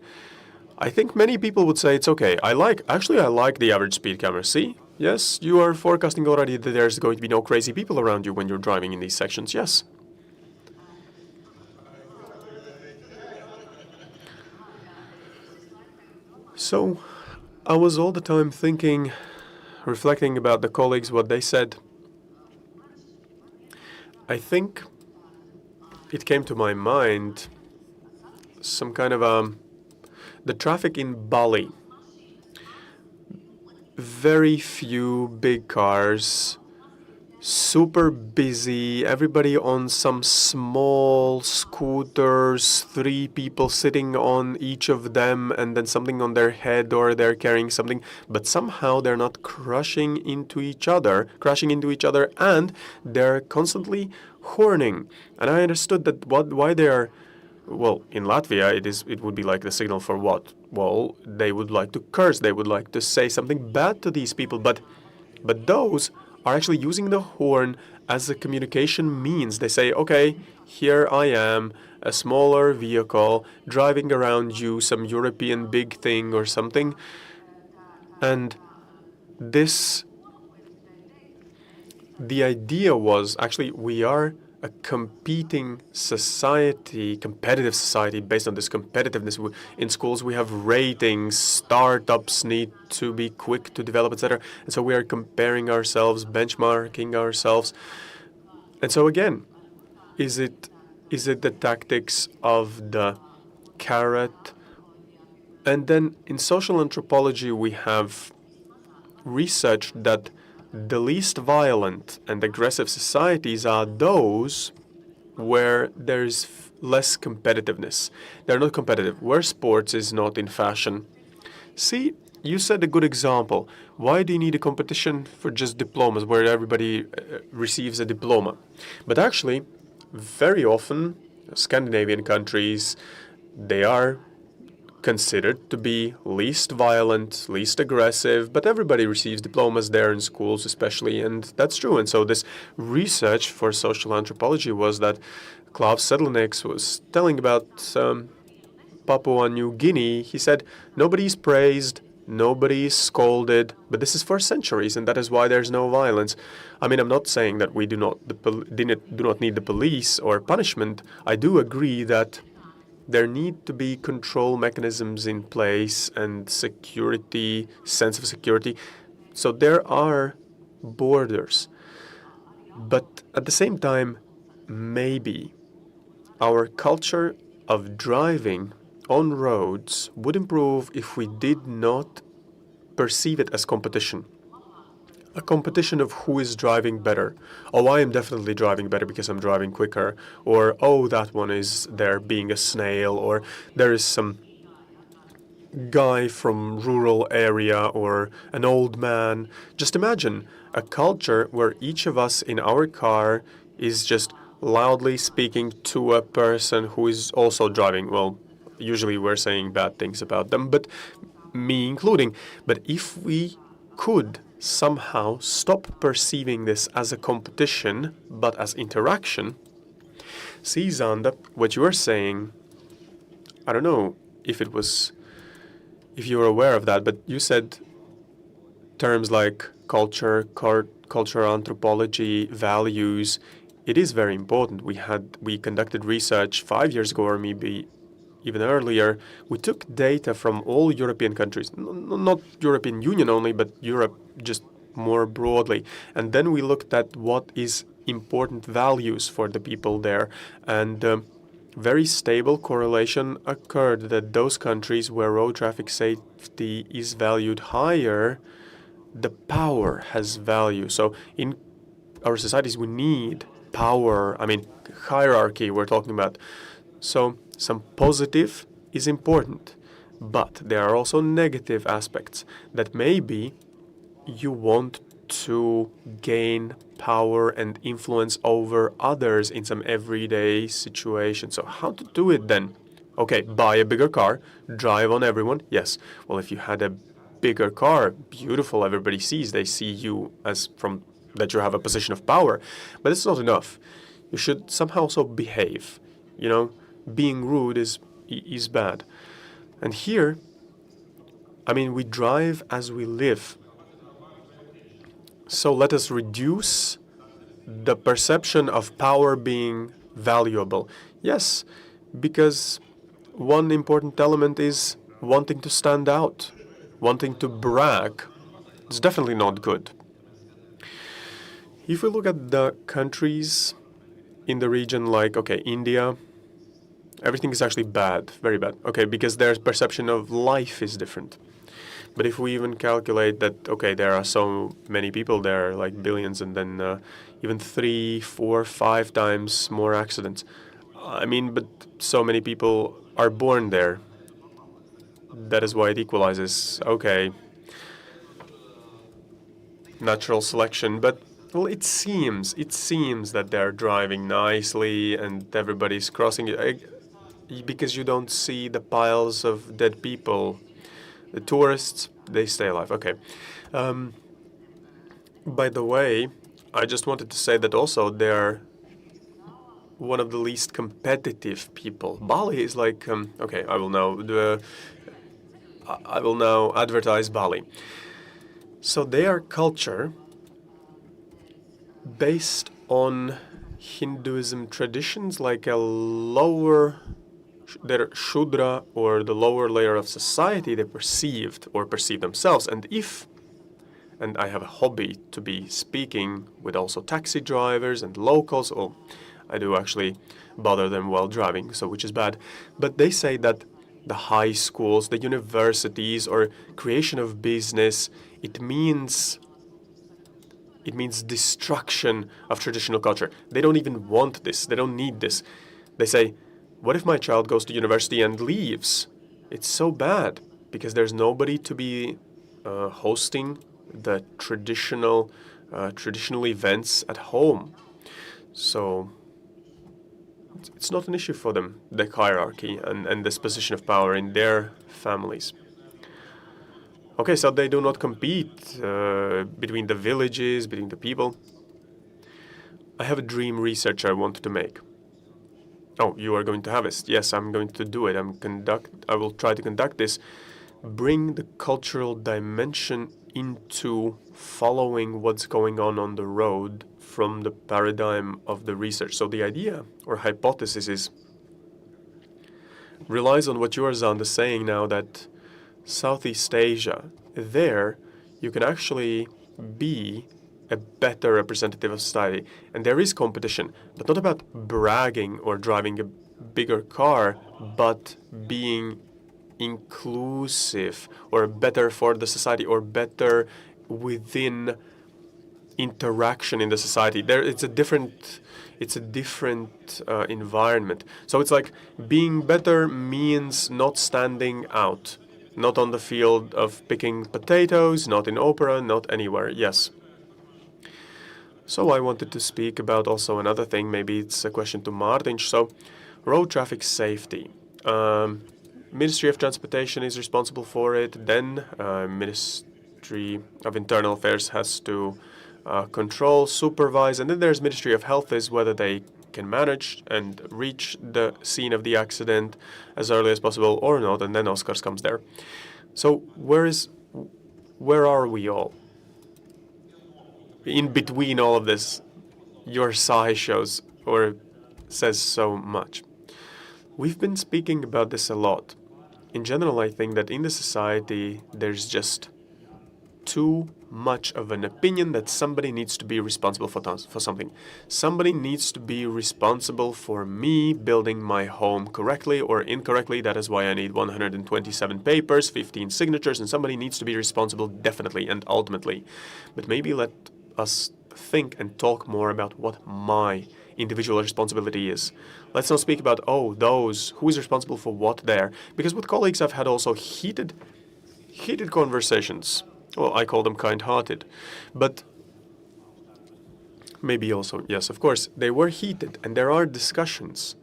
I think many people would say it's okay. I like the average speed camera. See? Yes, you are forecasting already that there's going to be no crazy people around you when you're driving in these sections. Yes. So, I was all the time thinking, reflecting about the colleagues, what they said. I think it came to my mind some kind of the traffic in Bali. Very few big cars, super busy, everybody on some small scooters, 3 people sitting on each of them and then something on their head or they're carrying something, but somehow they're not crashing into each other, and they're constantly horning. And I understood that why they are, well, in Latvia it would be like the signal for what? Well, they would like to curse, they would like to say something bad to these people, but those are actually using the horn as a communication means. They say, okay, here I am, a smaller vehicle, driving around you, some European big thing or something. And the idea was, actually, we are a competing society, competitive society based on this competitiveness. In schools, we have ratings, startups need to be quick to develop, etc. And so we are comparing ourselves, benchmarking ourselves. And so again, is it the tactics of the carrot? And then in social anthropology, we have researched that the least violent and aggressive societies are those where there's less competitiveness. They're not competitive, where sports is not in fashion. See, you said a good example. Why do you need a competition for just diplomas where everybody receives a diploma? But actually, very often, Scandinavian countries, they are considered to be least violent, least aggressive, but everybody receives diplomas there in schools especially, and that's true. And so this research for social anthropology was that Klaus Sedlnieks was telling about Papua New Guinea. He said, nobody's praised, nobody's scolded, but this is for centuries, and that is why there's no violence. I mean, I'm not saying that we do not need the police or punishment. I do agree that there need to be control mechanisms in place and security, sense of security. So there are borders. But at the same time, maybe our culture of driving on roads would improve if we did not perceive it as competition. A competition of who is driving better. Oh, I am definitely driving better because I'm driving quicker. Or, oh, that one is there being a snail. Or there is some guy from rural area or an old man. Just imagine a culture where each of us in our car is just loudly speaking to a person who is also driving. Well, usually we're saying bad things about them, but me including. But if we could somehow stop perceiving this as a competition, but as interaction, see, Zanda, what you are saying, I don't know if you were aware of that, but you said terms like culture, anthropology, values. It is very important. We conducted research 5 years ago, or maybe even earlier. We took data from all European countries, not European Union only, but Europe just more broadly. And then we looked at what is important values for the people there. And very stable correlation occurred that those countries where road traffic safety is valued higher, the power has value. So in our societies, we need power. I mean, hierarchy we're talking about. So some positive is important, but there are also negative aspects that maybe you want to gain power and influence over others in some everyday situation. So how to do it then? Okay, buy a bigger car, drive on everyone. Yes. Well, if you had a bigger car, beautiful, everybody sees, they see you as from that you have a position of power. But it's not enough. You should somehow also behave. You know, being rude is bad. And here, I mean, we drive as we live. So let us reduce the perception of power being valuable. Yes, because one important element is wanting to stand out, wanting to brag. It's definitely not good. If we look at the countries in the region like, okay, India, everything is actually bad, very bad. Okay, because their perception of life is different. But if we even calculate that, okay, there are so many people there, like billions, and then even 3, 4, 5 times more accidents. I mean, but so many people are born there. That is why it equalizes. Okay, natural selection. But, well, it seems that they're driving nicely and everybody's crossing it. Because you don't see the piles of dead people. The tourists, they stay alive. Okay. By the way, I just wanted to say that also they're one of the least competitive people. Bali is like, okay, I will now advertise Bali. So their culture, based on Hinduism traditions, like a lower, their Shudra, or the lower layer of society, they perceive themselves. And I have a hobby to be speaking with also taxi drivers and locals. Well, I do actually bother them while driving, so which is bad. But they say that the high schools, the universities, or creation of business, it means destruction of traditional culture. They don't even want this. They don't need this. They say, what if my child goes to university and leaves? It's so bad because there's nobody to be hosting the traditional events at home. So it's not an issue for them, the hierarchy and this position of power in their families. Okay, so they do not compete between the villages, between the people. I have a dream research I want to make. Oh, you are going to have it. Yes, I'm going to do it. I will try to conduct this. Bring the cultural dimension into following what's going on the road from the paradigm of the research. So the idea or hypothesis relies on what Yorzan is saying now, that Southeast Asia, there you can actually be a better representative of society. And there is competition, but not about bragging or driving a bigger car, but being inclusive or better for the society or better within interaction in the society. There, it's a different environment. So it's like being better means not standing out, not on the field of picking potatoes, not in opera, not anywhere. Yes. So I wanted to speak about also another thing. Maybe it's a question to Mārtiņš. So road traffic safety. Ministry of Transportation is responsible for it. Then Ministry of Internal Affairs has to control, supervise, and then there's Ministry of Health is whether they can manage and reach the scene of the accident as early as possible or not, and then Oskars comes there. So where are we all? In between all of this, your sigh shows or says so much. We've been speaking about this a lot. In general, I think that in the society, there's just too much of an opinion that somebody needs to be responsible for something. Somebody needs to be responsible for me building my home correctly or incorrectly. That is why I need 127 papers, 15 signatures, and somebody needs to be responsible definitely and ultimately. But maybe let us think and talk more about what my individual responsibility is. Let's not speak about, those, who is responsible for what there. Because with colleagues I've had also heated conversations. Well, I call them kind-hearted. But maybe also, yes, of course, they were heated, and there are discussions.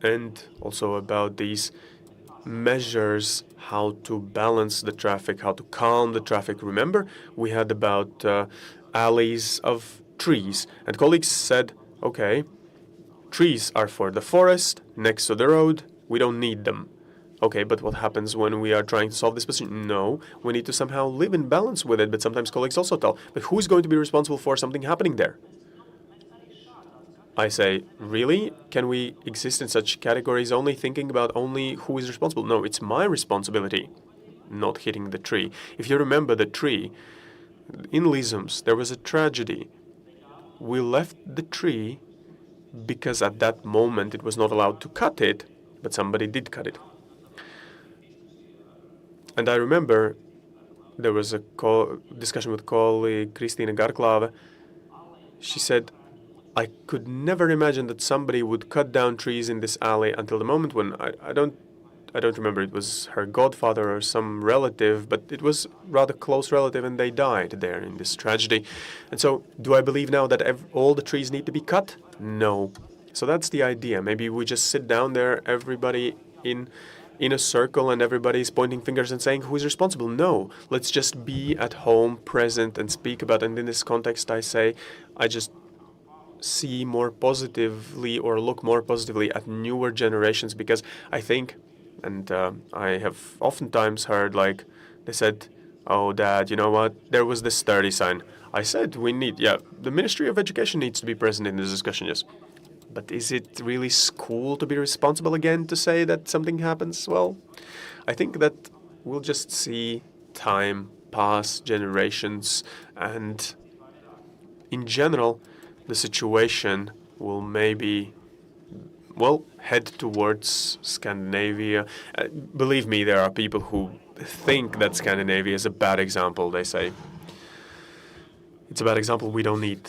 And also about these measures, how to balance the traffic, how to calm the traffic. Remember, we had about alleys of trees, and colleagues said, okay, trees are for the forest next to the road, we don't need them. Okay, but what happens when we are trying to solve this position? No, we need to somehow live in balance with it, but sometimes colleagues also tell, but who's going to be responsible for something happening there? I say, really? Can we exist in such categories only thinking about only who is responsible? No, it's my responsibility, not hitting the tree. If you remember the tree, in Lizums, there was a tragedy. We left the tree because at that moment it was not allowed to cut it, but somebody did cut it. And I remember there was a discussion with colleague Kristīna Garklāve. She said, I could never imagine that somebody would cut down trees in this alley until the moment when I don't remember, it was her godfather or some relative, but it was rather close relative, and they died there in this tragedy. And so, do I believe now that all the trees need to be cut? No. So that's the idea. Maybe we just sit down there, everybody in a circle, and everybody's pointing fingers and saying who is responsible. No, let's just be at home, present, and speak about it. And in this context, I say, I just see more positively or look more positively at newer generations, because I think, and I have oftentimes heard, like, they said, oh, Dad, you know what, there was this 30 sign. I said the Ministry of Education needs to be present in this discussion, yes. But is it really school to be responsible again to say that something happens? Well, I think that we'll just see time pass, generations, and in general, the situation will maybe, head towards Scandinavia. Believe me, there are people who think that Scandinavia is a bad example. They say, it's a bad example, we don't need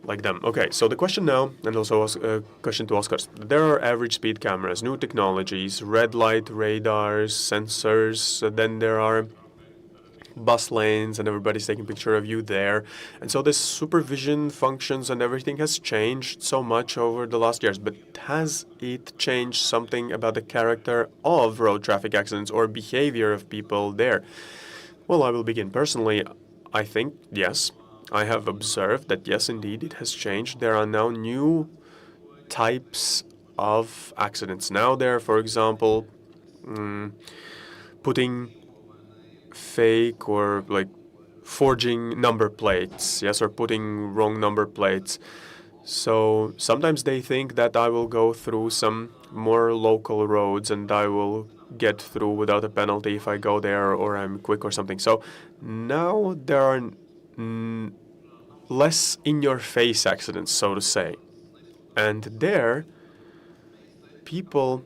like them. Okay, so the question now, and also a question to Oskars. There are average speed cameras, new technologies, red light radars, sensors. Then there are bus lanes and everybody's taking a picture of you there. And so this supervision functions and everything has changed so much over the last years. But has it changed something about the character of road traffic accidents or behavior of people there? Well, I will begin. Personally, I think yes. I have observed that yes, indeed, it has changed. There are now new types of accidents. Now there, for example, putting fake or like forging number plates, yes, or putting wrong number plates. So sometimes they think that I will go through some more local roads and I will get through without a penalty if I go there or I'm quick or something. So now there are less in-your-face accidents, so to say. And there, people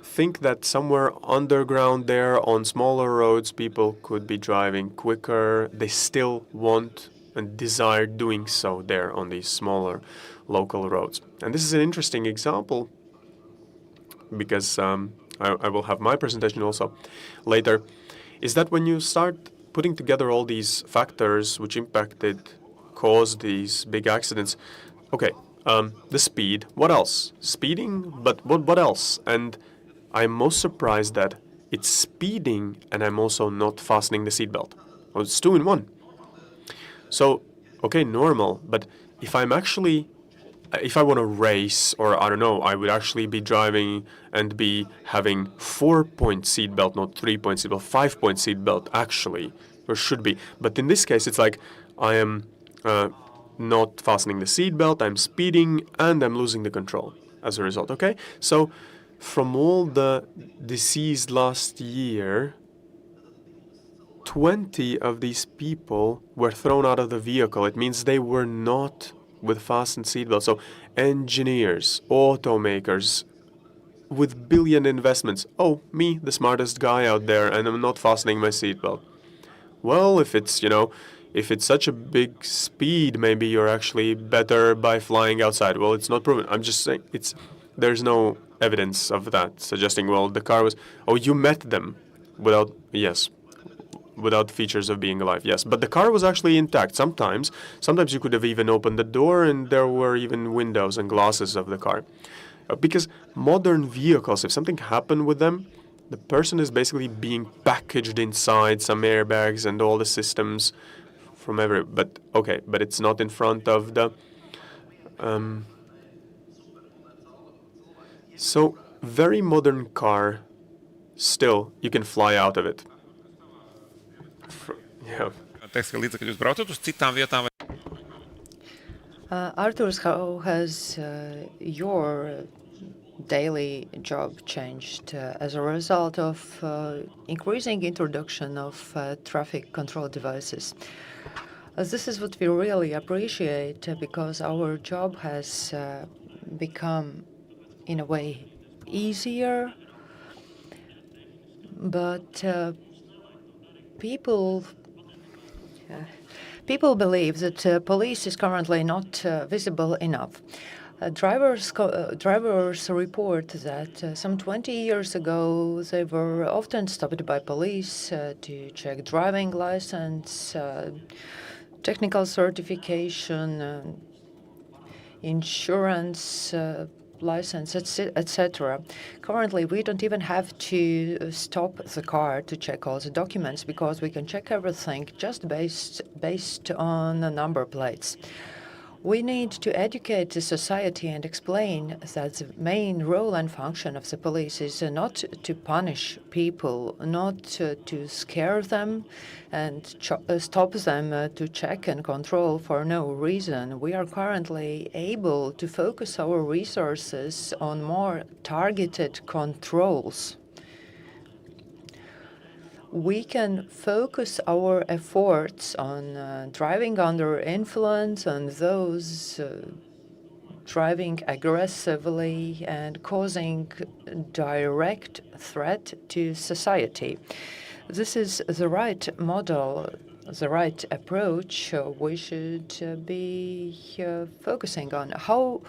think that somewhere underground there on smaller roads, people could be driving quicker. They still want and desire doing so there on these smaller local roads. And this is an interesting example because I will have my presentation also later, is that when you start putting together all these factors which caused these big accidents, okay, the speed, what else? Speeding, but what else? And I'm most surprised that it's speeding and I'm also not fastening the seatbelt. Well, it's 2 in 1. So, okay, normal, but if I want to race, or I don't know, I would actually be driving and be having 4-point seatbelt, not 3-point seatbelt, 5-point seatbelt actually, or should be. But in this case, it's like I am not fastening the seatbelt, I'm speeding, and I'm losing the control as a result, okay? So from all the deceased last year, 20 of these people were thrown out of the vehicle. It means they were not with fastened seatbelts. So engineers, automakers with billion investments. Oh, me, the smartest guy out there, and I'm not fastening my seatbelt. Well, if it's such a big speed, maybe you're actually better by flying outside. Well, it's not proven. I'm just saying there's no evidence of that suggesting, well, the car was, you met them without features of being alive. Yes, but the car was actually intact. Sometimes you could have even opened the door and there were even windows and glasses of the car. Because modern vehicles, if something happened with them, the person is basically being packaged inside some airbags and all the systems from but it's not in front of the so very modern car, still you can fly out of it. Yeah. Arturs, how has your daily job changed as a result of increasing introduction of traffic control devices? This is what we really appreciate because our job has become, in a way, easier, but people believe that police is currently not visible enough. Drivers report that some 20 years ago they were often stopped by police to check driving license, technical certification, insurance license, etc. Currently, we don't even have to stop the car to check all the documents because we can check everything just based on the number plates. We need to educate the society and explain that the main role and function of the police is not to punish people, not to scare them and stop them to check and control for no reason. We are currently able to focus our resources on more targeted controls. We can focus our efforts on driving under influence, on those driving aggressively and causing direct threat to society. This is the right model, the right approach we should be focusing on. How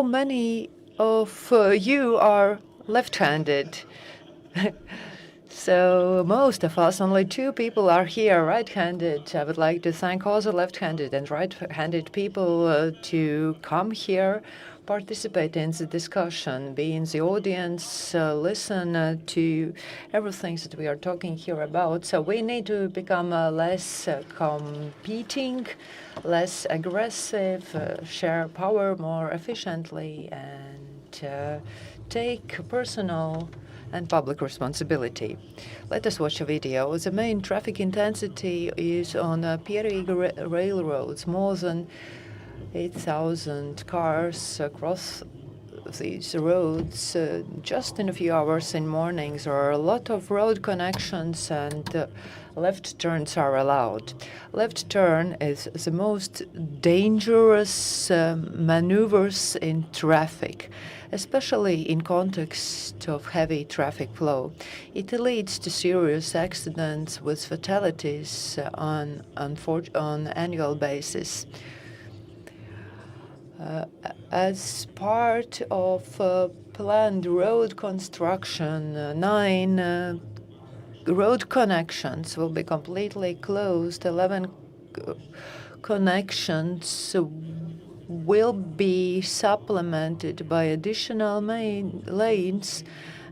many of you are left-handed. So most of us, only 2 people are here right-handed. I would like to thank all the left-handed and right-handed people to come here, participate in the discussion, be in the audience, listen to everything that we are talking here about. So we need to become less competing, less aggressive, share power more efficiently, and take personal and public responsibility. Let us watch a video. The main traffic intensity is on Piechowiak railroads. More than 8,000 cars across these roads just in a few hours in mornings. There are a lot of road connections, and left turns are allowed. Left turn is the most dangerous maneuvers in traffic, especially in context of heavy traffic flow. It leads to serious accidents with fatalities on annual basis. As part of planned road construction, 9 road connections will be completely closed. 11 connections will be supplemented by additional main lanes,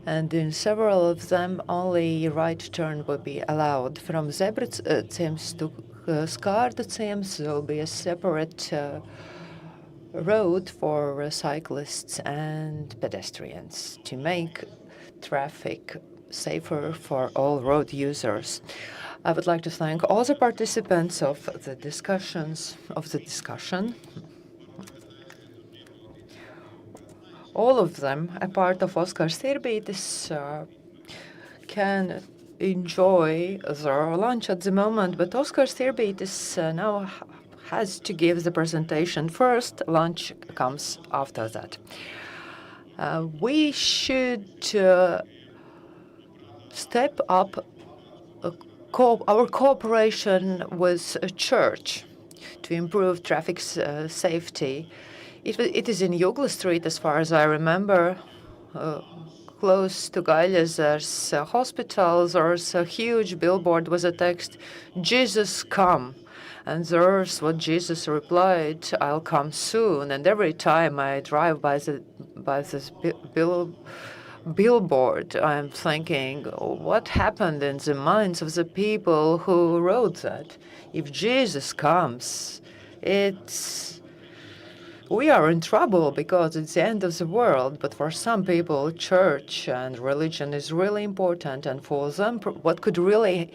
and in several of them only right turn will be allowed. From zebra ciems to skārda ciems there will be a separate road for cyclists and pedestrians to make traffic safer for all road users. I would like to thank all the participants of the discussion. All of them, a part of Oskars Sirbītis, can enjoy their lunch at the moment, but Oskars Sirbītis now has to give the presentation first. Lunch comes after that. We should step up our cooperation with a church to improve traffic safety. It is in Jūgla Street, as far as I remember, close to Gaļas hospital. There's a huge billboard with a text, "Jesus come." And there's what Jesus replied, "I'll come soon." And every time I drive by this billboard, I'm thinking, what happened in the minds of the people who wrote that? If Jesus comes, we are in trouble because it's the end of the world. But for some people, church and religion is really important. And for them, what could really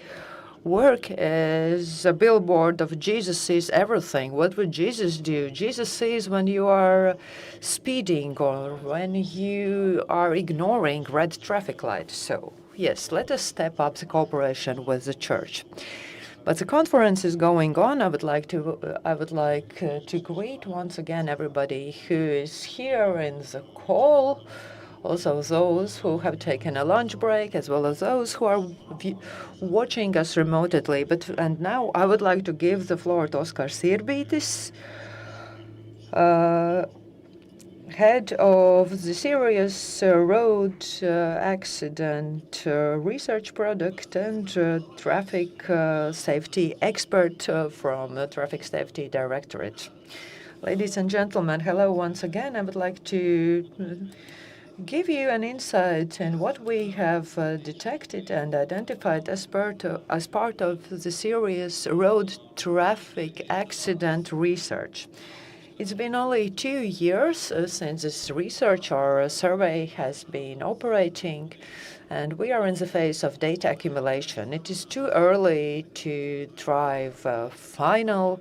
work as a billboard of Jesus sees everything. What would Jesus do? Jesus sees when you are speeding or when you are ignoring red traffic lights. So, yes, let us step up the cooperation with the church. But the conference is going on. I would like to greet once again everybody who is here in the call. Also those who have taken a lunch break, as well as those who are watching us remotely. And now I would like to give the floor to Oskars Sirbītis, head of the Serious Road Accident Research Product and Traffic Safety Expert from the Traffic Safety Directorate. Ladies and gentlemen, hello once again. I would like to give you an insight in what we have detected and identified as part of the serious road traffic accident research. It's been only 2 years since this research or survey has been operating, and we are in the phase of data accumulation. It is too early to drive final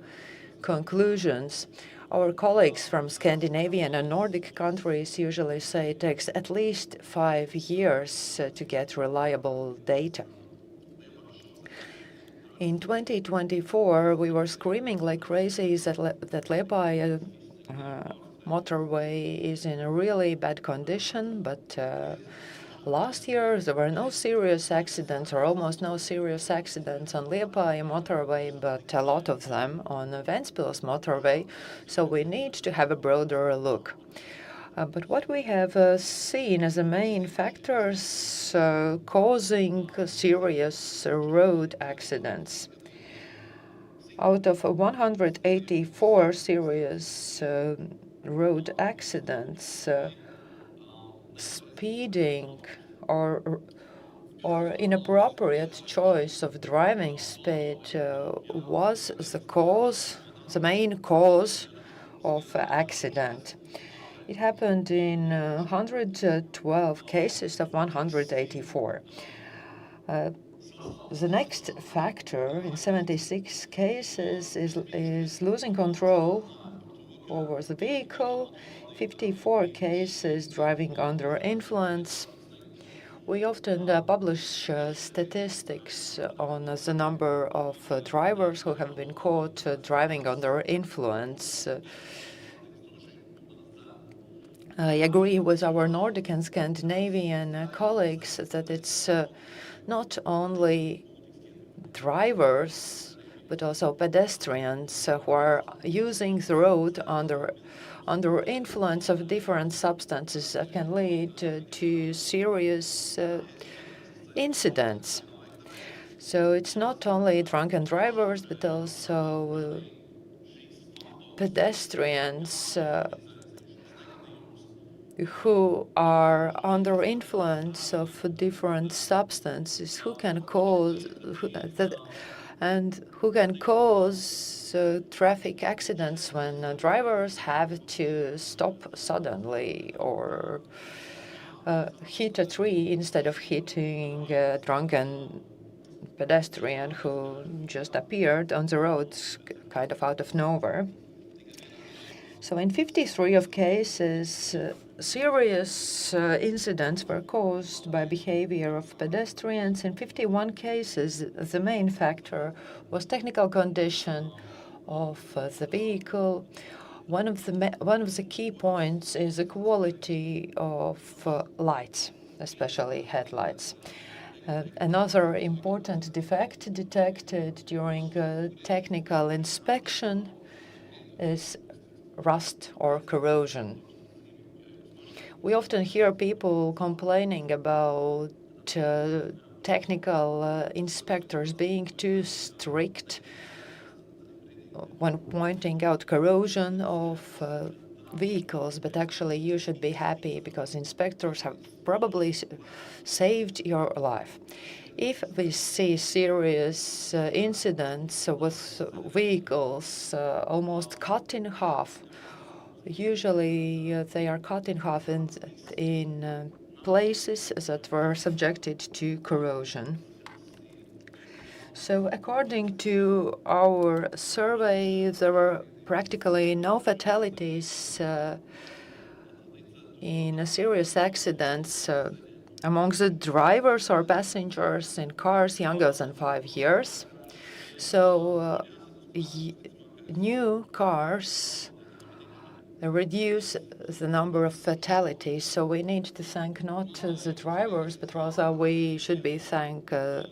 conclusions. Our colleagues from Scandinavian and Nordic countries usually say it takes at least 5 years to get reliable data. In 2024, we were screaming like crazy that Liepāja motorway is in a really bad condition, but last year there were no serious accidents or almost no serious accidents on Liepāja motorway, but a lot of them on Ventspils motorway, so we need to have a broader look. But what we have seen as the main factors causing serious road accidents. Out of 184 serious road accidents, speeding or inappropriate choice of driving speed was the main cause of accident. It happened in 112 cases of 184. The next factor in 76 cases is losing control over the vehicle, 54 cases driving under influence. We often publish statistics on the number of drivers who have been caught driving under influence. I agree with our Nordic and Scandinavian colleagues that it's not only drivers, but also pedestrians who are using the road under influence of different substances that can lead to serious incidents. So it's not only drunken drivers, but also pedestrians who are under influence of different substances who can cause traffic accidents when drivers have to stop suddenly or hit a tree instead of hitting a drunken pedestrian who just appeared on the road kind of out of nowhere. So in 53 of cases, serious incidents were caused by behavior of pedestrians. In 51 cases, the main factor was technical condition of the vehicle. One of the key points is the quality of lights, especially headlights. Another important defect detected during technical inspection is rust or corrosion. We often hear people complaining about technical inspectors being too strict when pointing out corrosion of vehicles, but actually you should be happy because inspectors have probably saved your life. If we see serious incidents with vehicles almost cut in half, usually they are cut in half in places that were subjected to corrosion. So according to our survey, there were practically no fatalities in serious accidents among the drivers or passengers in cars younger than 5 years. So new cars reduce the number of fatalities. So we need to thank not the drivers, but rather we should be thank the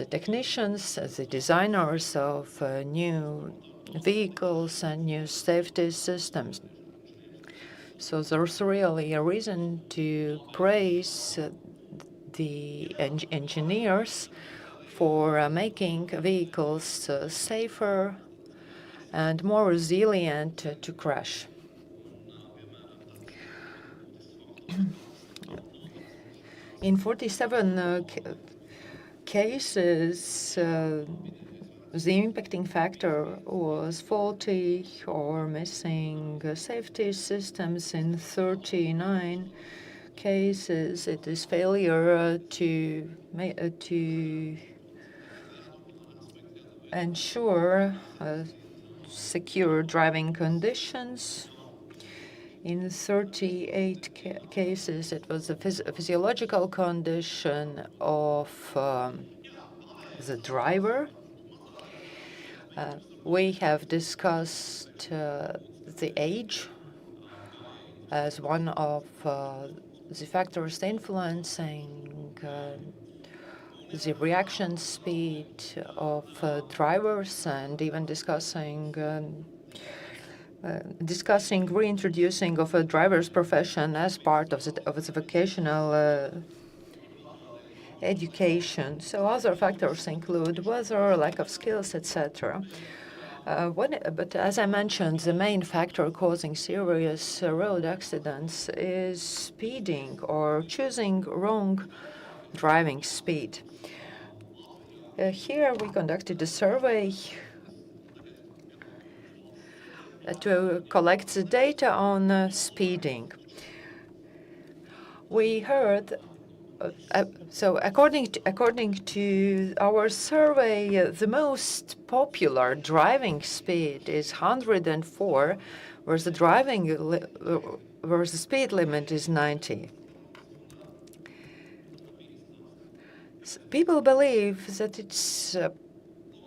technicians, the designers of new vehicles and new safety systems. So there's really a reason to praise the engineers for making vehicles safer and more resilient to crash. In 47 cases, the impacting factor was faulty or missing safety systems. In 39 cases, it is failure to ensure secure driving conditions. In 38 cases, it was a physiological condition of the driver. We have discussed the age as one of the factors influencing the reaction speed of drivers, and even discussing discussing reintroducing of a driver's profession as part of its vocational education. So other factors include weather, lack of skills, etc. But as I mentioned, the main factor causing serious road accidents is speeding or choosing wrong driving speed. Here we conducted a survey to collect the data on speeding. We heard, so according to our survey, the most popular driving speed is 104, whereas the speed limit is 90. People believe that it's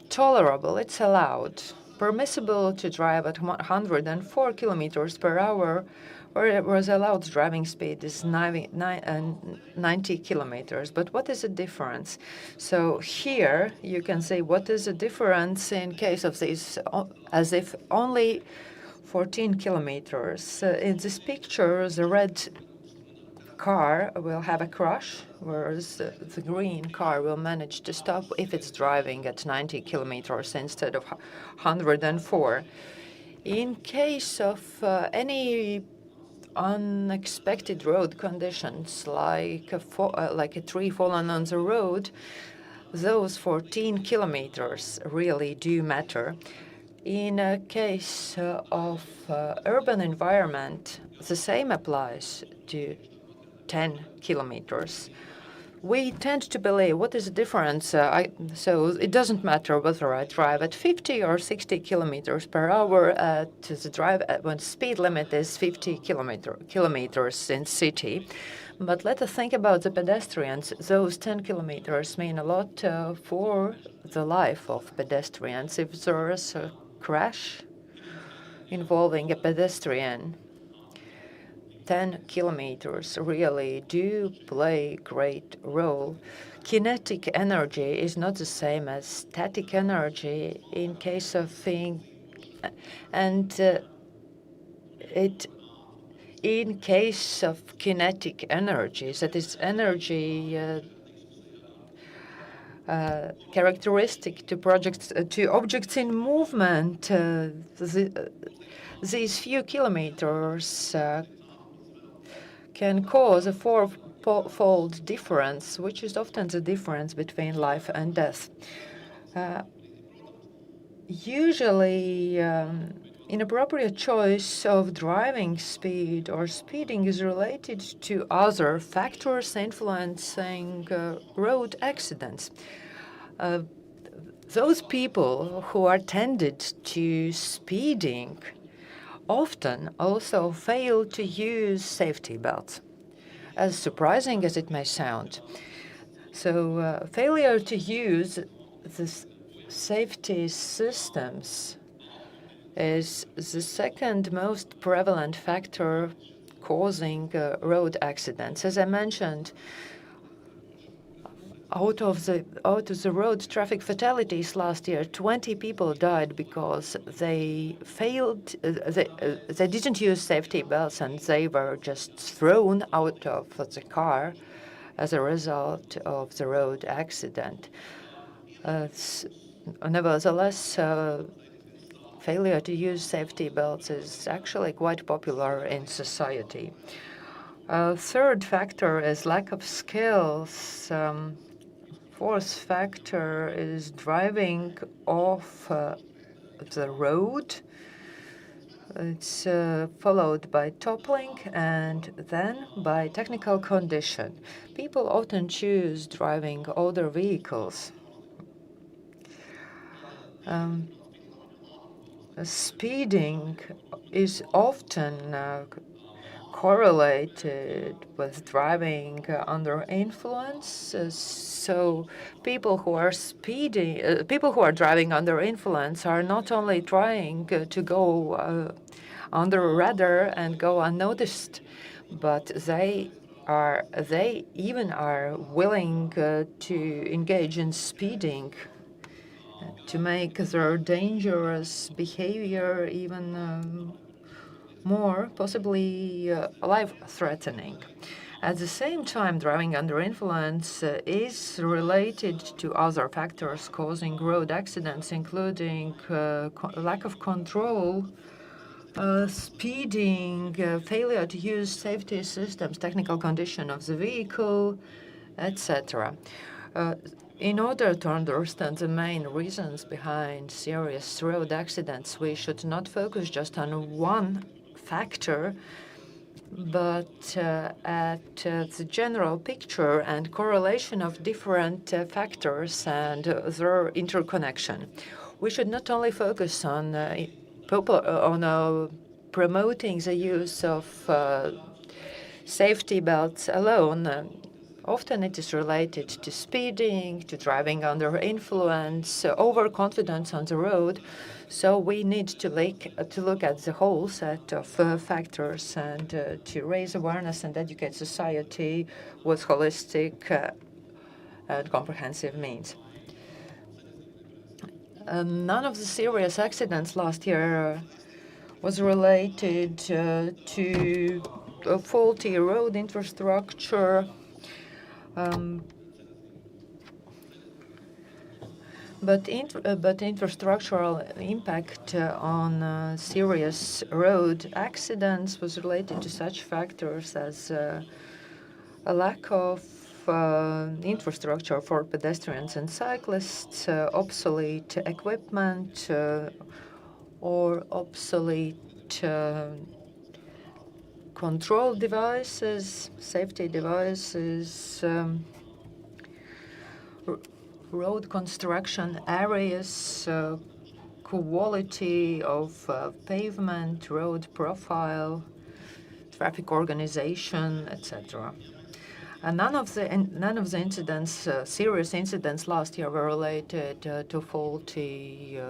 tolerable, it's allowed, permissible to drive at 104 kilometers per hour, whereas allowed driving speed is 90 kilometers. But what is the difference? So here you can see what is the difference in case of this, as if only 14 kilometers. In this picture, the red car will have a crash, whereas the green car will manage to stop if it's driving at 90 kilometers instead of 104. In case of any unexpected road conditions, like a tree fallen on the road, those 14 kilometers really do matter. In a case of urban environment, the same applies to 10 kilometers. We tend to believe, what is the difference? So it doesn't matter whether I drive at 50 or 60 kilometers per hour when speed limit is 50 kilometers in city. But let us think about the pedestrians. Those 10 kilometers mean a lot for the life of pedestrians. If there is a crash involving a pedestrian, 10 kilometers really do play a great role. Kinetic energy is not the same as static energy in case of in case of kinetic energy, that is energy characteristic to objects in movement. These few kilometers can cause a fourfold difference, which is often the difference between life and death. Usually, inappropriate choice of driving speed or speeding is related to other factors influencing road accidents. Those people who are tended to speeding often also fail to use safety belts, as surprising as it may sound. So failure to use the safety systems is the second most prevalent factor causing road accidents. As I mentioned, out of the road traffic fatalities last year, 20 people died because they failed. They didn't use safety belts and they were just thrown out of the car as a result of the road accident. Nevertheless, failure to use safety belts is actually quite popular in society. Third factor is lack of skills. Fourth factor is driving off the road. It's followed by toppling and then by technical condition. People often choose driving older vehicles. Speeding is often correlated with driving under influence. So people who are driving under influence are not only trying to go under a radar and go unnoticed, but they even are willing to engage in speeding to make their dangerous behavior even more, possibly life-threatening. At the same time, driving under influence is related to other factors causing road accidents, including lack of control, speeding, failure to use safety systems, technical condition of the vehicle, etc. In order to understand the main reasons behind serious road accidents, we should not focus just on one factor, but at the general picture and correlation of different factors and their interconnection. We should not only focus on promoting the use of safety belts alone. Often it is related to speeding, to driving under influence, overconfidence on the road. So we need to look at the whole set of factors and to raise awareness and educate society with holistic and comprehensive means. None of the serious accidents last year was related to faulty road infrastructure. But infrastructural impact on serious road accidents was related to such factors as a lack of infrastructure for pedestrians and cyclists, obsolete equipment, or obsolete control devices, safety devices, road construction areas, quality of pavement, road profile, traffic organization, etc. And none of the incidents, serious incidents last year were related to faulty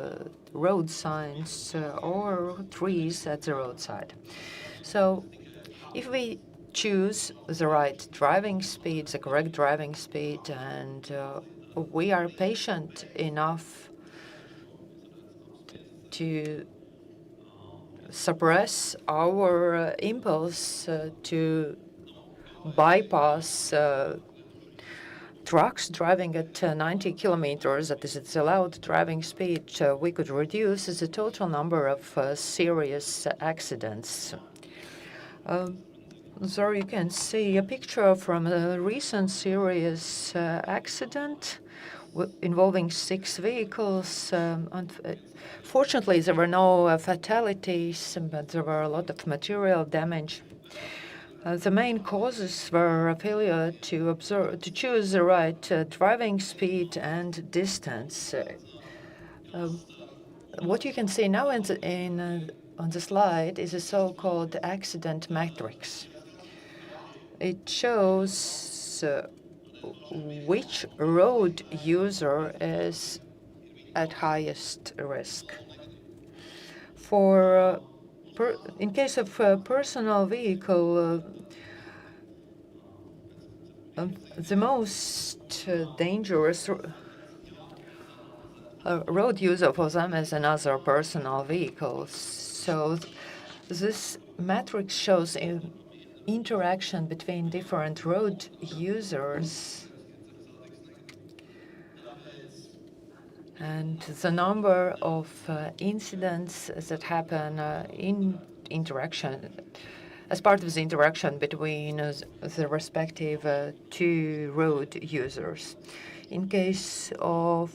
road signs or trees at the roadside. So if we choose the right driving speed, the correct driving speed, and we are patient enough to suppress our impulse to bypass trucks driving at 90 kilometers, that is its allowed driving speed, we could reduce the total number of serious accidents. There you can see a picture from a recent serious accident involving 6 vehicles. Fortunately, there were no fatalities, but there were a lot of material damage. The main causes were a failure to choose the right driving speed and distance. What you can see now on the slide is a so-called accident matrix. It shows which road user is at highest risk. In case of personal vehicle, the most dangerous road user for them is another personal vehicle. So this matrix shows an interaction between different road users and the number of incidents that happen in interaction, as part of the interaction between the respective 2 road users. In case of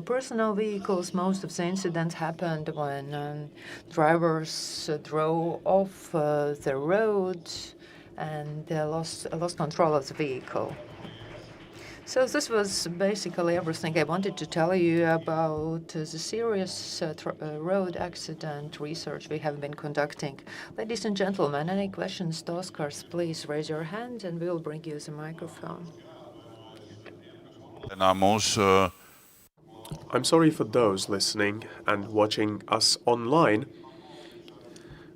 personal vehicles, most of the incidents happened when drivers drove off the road and lost control of the vehicle. So this was basically everything I wanted to tell you about the serious road accident research we have been conducting. Ladies and gentlemen, any questions to Oskars, please raise your hand and we will bring you the microphone. I'm sorry for those listening and watching us online,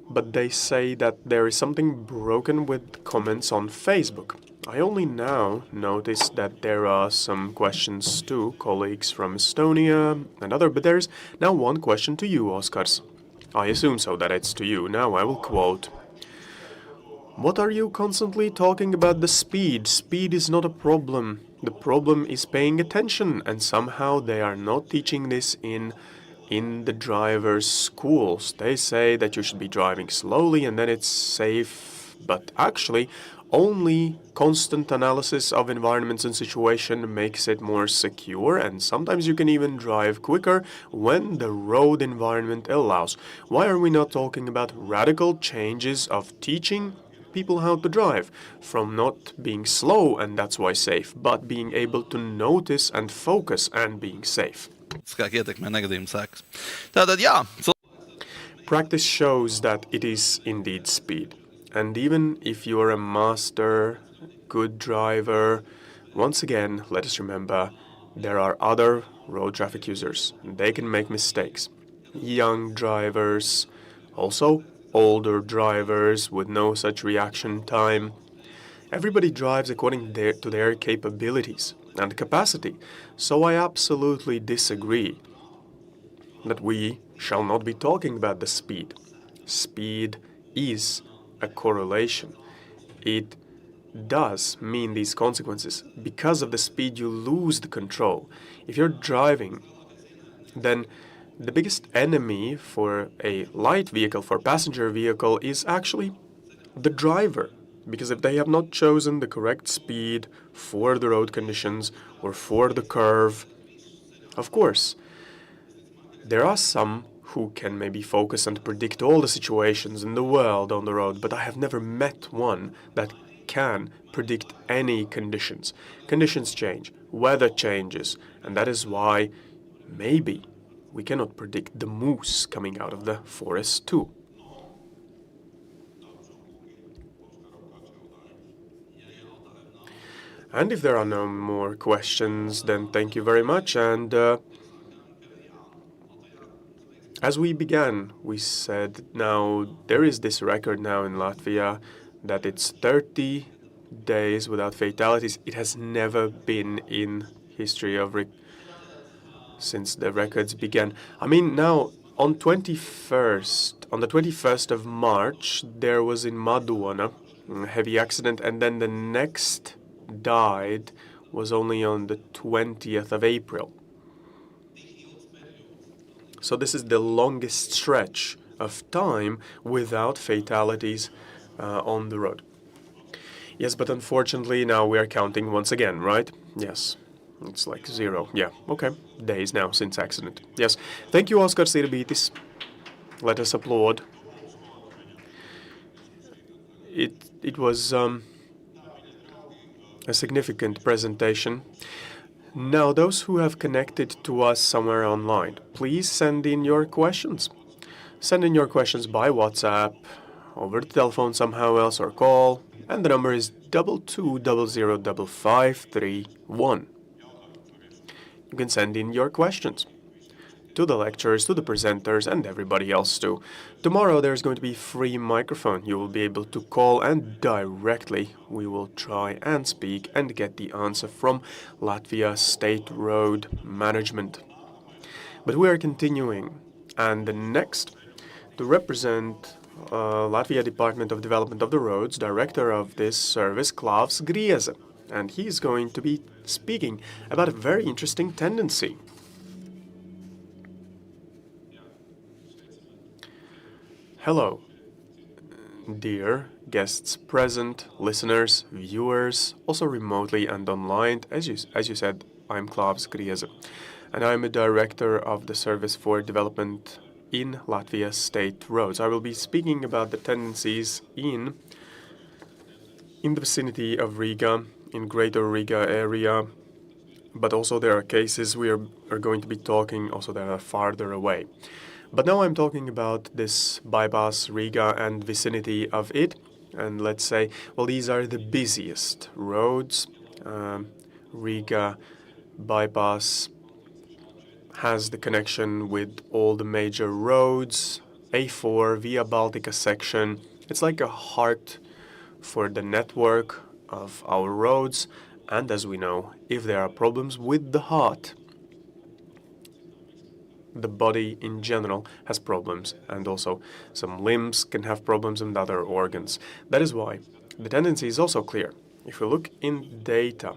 but they say that there is something broken with comments on Facebook. I only now noticed that there are some questions to colleagues from Estonia and other, but there's now one question to you, Oskars. I assume so, that it's to you. Now I will quote. What are you constantly talking about the speed? Speed is not a problem. The problem is paying attention, and somehow they are not teaching this in the driver's schools. They say that you should be driving slowly and then it's safe, but actually only constant analysis of environments and situation makes it more secure, and sometimes you can even drive quicker when the road environment allows. Why are we not talking about radical changes of teaching people how to drive, from not being slow and that's why safe, but being able to notice and focus and being safe? Practice shows that it is indeed speed. And even if you are a master, good driver, once again, let us remember there are other road traffic users. They can make mistakes. Young drivers, also older drivers with no such reaction time. Everybody drives according to their capabilities and capacity. So I absolutely disagree that we shall not be talking about the speed. Speed is a correlation. It does mean these consequences. Because of the speed, you lose the control. If you're driving, then the biggest enemy for a light vehicle, for a passenger vehicle, is actually the driver. Because if they have not chosen the correct speed for the road conditions or for the curve, of course, there are some who can maybe focus and predict all the situations in the world on the road, but I have never met one that can predict any conditions. Conditions change, weather changes, and that is why maybe we cannot predict the moose coming out of the forest too. And if there are no more questions, then thank you very much. And as we began, we said now there is this record now in Latvia that it's 30 days without fatalities. It has never been in history of since the records began. I mean, now on the 21st of March, there was in Madona a heavy accident, and then the next died was only on the 20th of April. So this is the longest stretch of time without fatalities on the road. Yes, but unfortunately now we are counting once again, right? Yes, it's like 0. Yeah, okay. Days now since accident. Yes, thank you, Oskar Sirbitis. Let us applaud. It was a significant presentation. Now, those who have connected to us somewhere online, please send in your questions. Send in your questions by WhatsApp, over the telephone somehow else, or call, and the number is 22005531. You can send in your questions to the lecturers, to the presenters, and everybody else too. Tomorrow there's going to be free microphone. You will be able to call, and directly we will try and speak and get the answer from Latvia State Road Management. But we are continuing, and the next to represent Latvia Department of Development of the Roads, director of this service, Klaus Grieze, and he's going to be speaking about a very interesting tendency. Hello, dear guests present, listeners, viewers, also remotely and online. As you said, I'm Klaus Grieze, and I'm a director of the Service for Development in Latvia State Roads. I will be speaking about the tendencies in the vicinity of Riga, in Greater Riga area, but also there are cases we are going to be talking also that are farther away. But now I'm talking about this bypass Riga and vicinity of it, and let's say, well, these are the busiest roads. Riga bypass has the connection with all the major roads, A4, Via Baltica section. It's like a heart for the network of our roads, and as we know, if there are problems with the heart, the body in general has problems, and also some limbs can have problems and other organs. That is why the tendency is also clear. If we look in data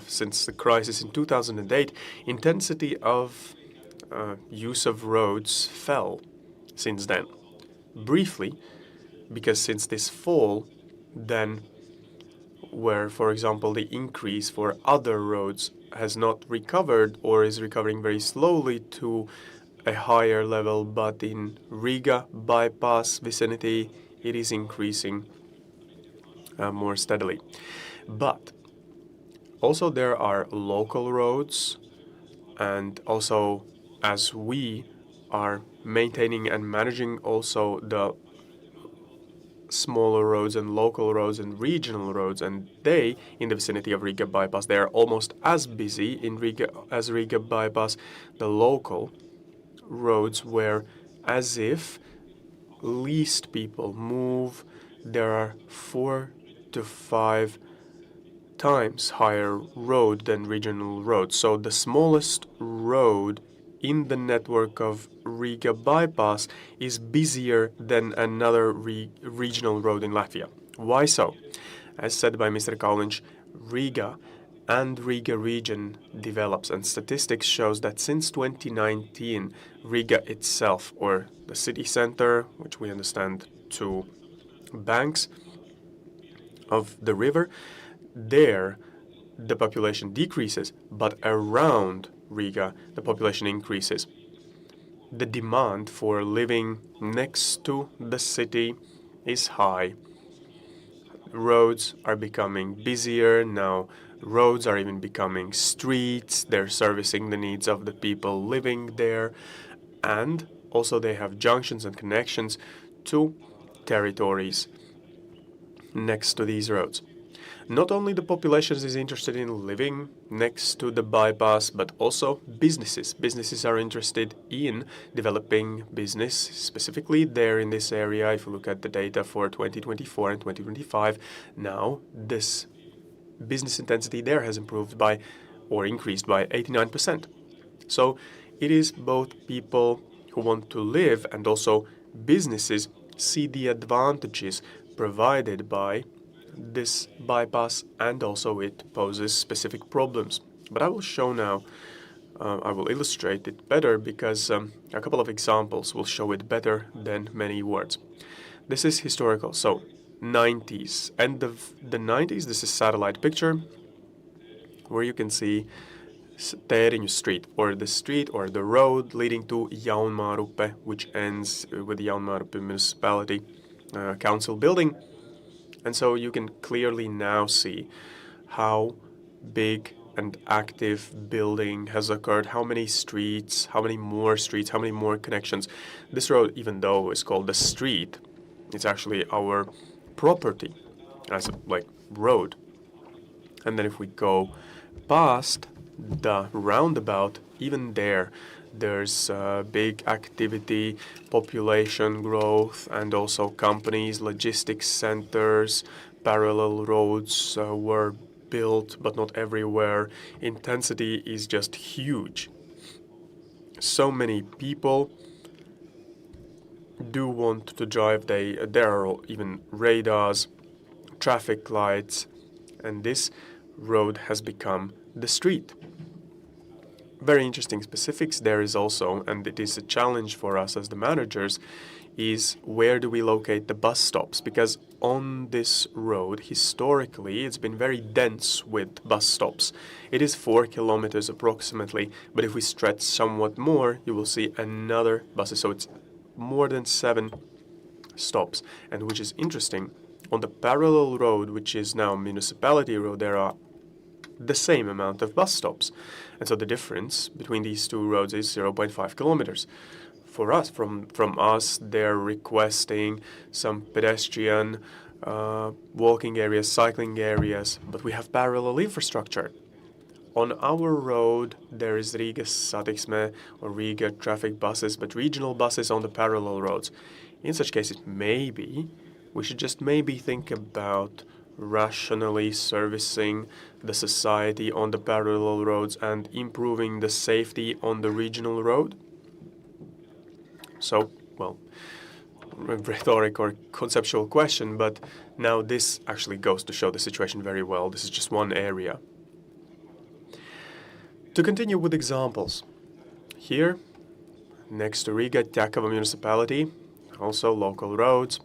since the crisis in 2008, intensity of use of roads fell since then. Briefly, because since this fall, then where, for example, the increase for other roads has not recovered or is recovering very slowly to a higher level, but in Riga bypass vicinity, it is increasing more steadily. But also there are local roads, and also as we are maintaining and managing also the smaller roads and local roads and regional roads, and they, in the vicinity of Riga bypass, they are almost as busy in Riga as Riga bypass. The local roads where as if least people move, there are 4 to 5 times higher road than regional roads. So the smallest road in the network of Riga bypass is busier than another regional road in Latvia. Why so? As said by Mr. Kauliņš, Riga and Riga region develops, and statistics shows that since 2019, Riga itself, or the city center, which we understand to banks of the river, there the population decreases, but around Riga the population increases. The demand for living next to the city is high. Roads are becoming busier now. Roads are even becoming streets. They're servicing the needs of the people living there, and also they have junctions and connections to territories next to these roads. Not only the population is interested in living next to the bypass, but also businesses. Businesses are interested in developing business, specifically there in this area. If you look at the data for 2024 and 2025, now this business intensity there has improved by or increased by 89%. So it is both people who want to live and also businesses see the advantages provided by this bypass, and also it poses specific problems. But I will show now, I will illustrate it better because a couple of examples will show it better than many words. This is historical, so 90s, end of the 90s, this is satellite picture where you can see Tēriņu Street, or the street or the road leading to Jaunmārupe, which ends with the Jaunmārupe municipality council building. And so you can clearly now see how big and active building has occurred, how many streets, how many more connections. This road, even though it's called the street, it's actually our property as a road. And then if we go past the roundabout, even there's big activity, population growth, and also companies, logistics centers, parallel roads were built, but not everywhere. Intensity is just huge. So many people do want to drive. There are even radars, traffic lights, and this road has become the street. Very interesting specifics there is also, and it is a challenge for us as the managers, is where do we locate the bus stops? Because on this road, historically, it's been very dense with bus stops. It is 4 kilometers approximately, but if we stretch somewhat more, you will see another buses. So it's more than 7 stops. And which is interesting, on the parallel road, which is now municipality road, there are the same amount of bus stops. And so the difference between these two roads is 0.5 kilometers. For us, from us, they're requesting some pedestrian walking areas, cycling areas, but we have parallel infrastructure. On our road, there is Riga Satiksme or Riga traffic buses, but regional buses on the parallel roads. In such cases, maybe we should just think about rationally servicing the society on the parallel roads and improving the safety on the regional road. So, well, rhetoric or conceptual question, but now this actually goes to show the situation very well. This is just one area. To continue with examples, here, next to Riga, Ķekava municipality, also local roads.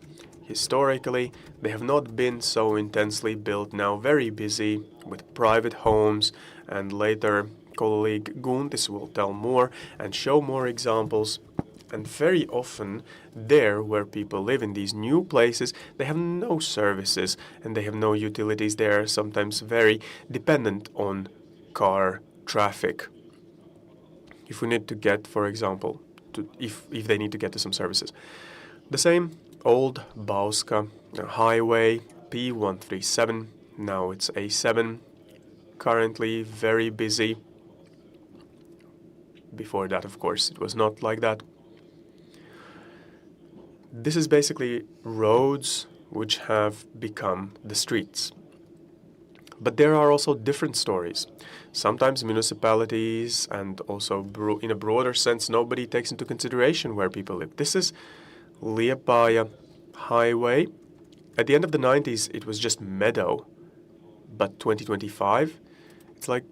Historically, they have not been so intensely built, now very busy with private homes, and later colleague Guntis will tell more and show more examples. And very often, there where people live in these new places, they have no services and they have no utilities. They are sometimes very dependent on car traffic. If we need to get, for example, if they need to get to some services. The same old Bauska highway, P137, now it's A7, currently very busy. Before that, of course, it was not like that. This is basically roads which have become the streets. But there are also different stories. Sometimes municipalities and also in a broader sense, nobody takes into consideration where people live. This is Liepāja highway. At the end of the 90s, it was just meadow. But 2025, it's like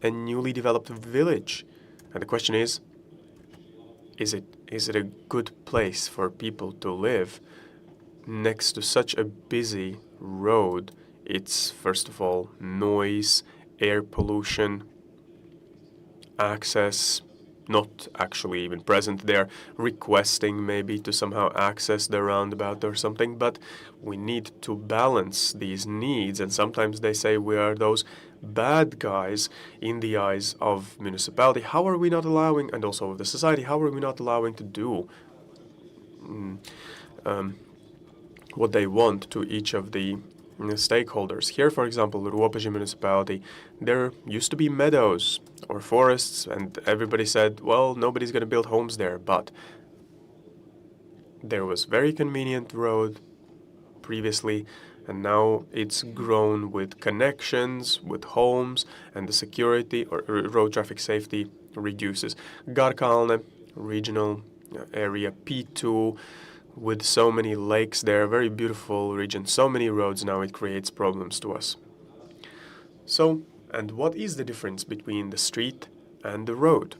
a newly developed village. And the question is it a good place for people to live next to such a busy road? It's, first of all, noise, air pollution, access, not actually even present there, requesting maybe to somehow access the roundabout or something, but we need to balance these needs, and sometimes they say we are those bad guys in the eyes of municipality. How are we not allowing, and also of the society, how are we not allowing to do what they want to each of the stakeholders? Here, for example, the Ruopeži municipality, there used to be meadows or forests, and everybody said, well, nobody's going to build homes there, but there was very convenient road previously, and now it's grown with connections, with homes, and the security or road traffic safety reduces. Garkalne, regional area, P2, with so many lakes there, very beautiful region, so many roads, now it creates problems to us. So, and what is the difference between the street and the road?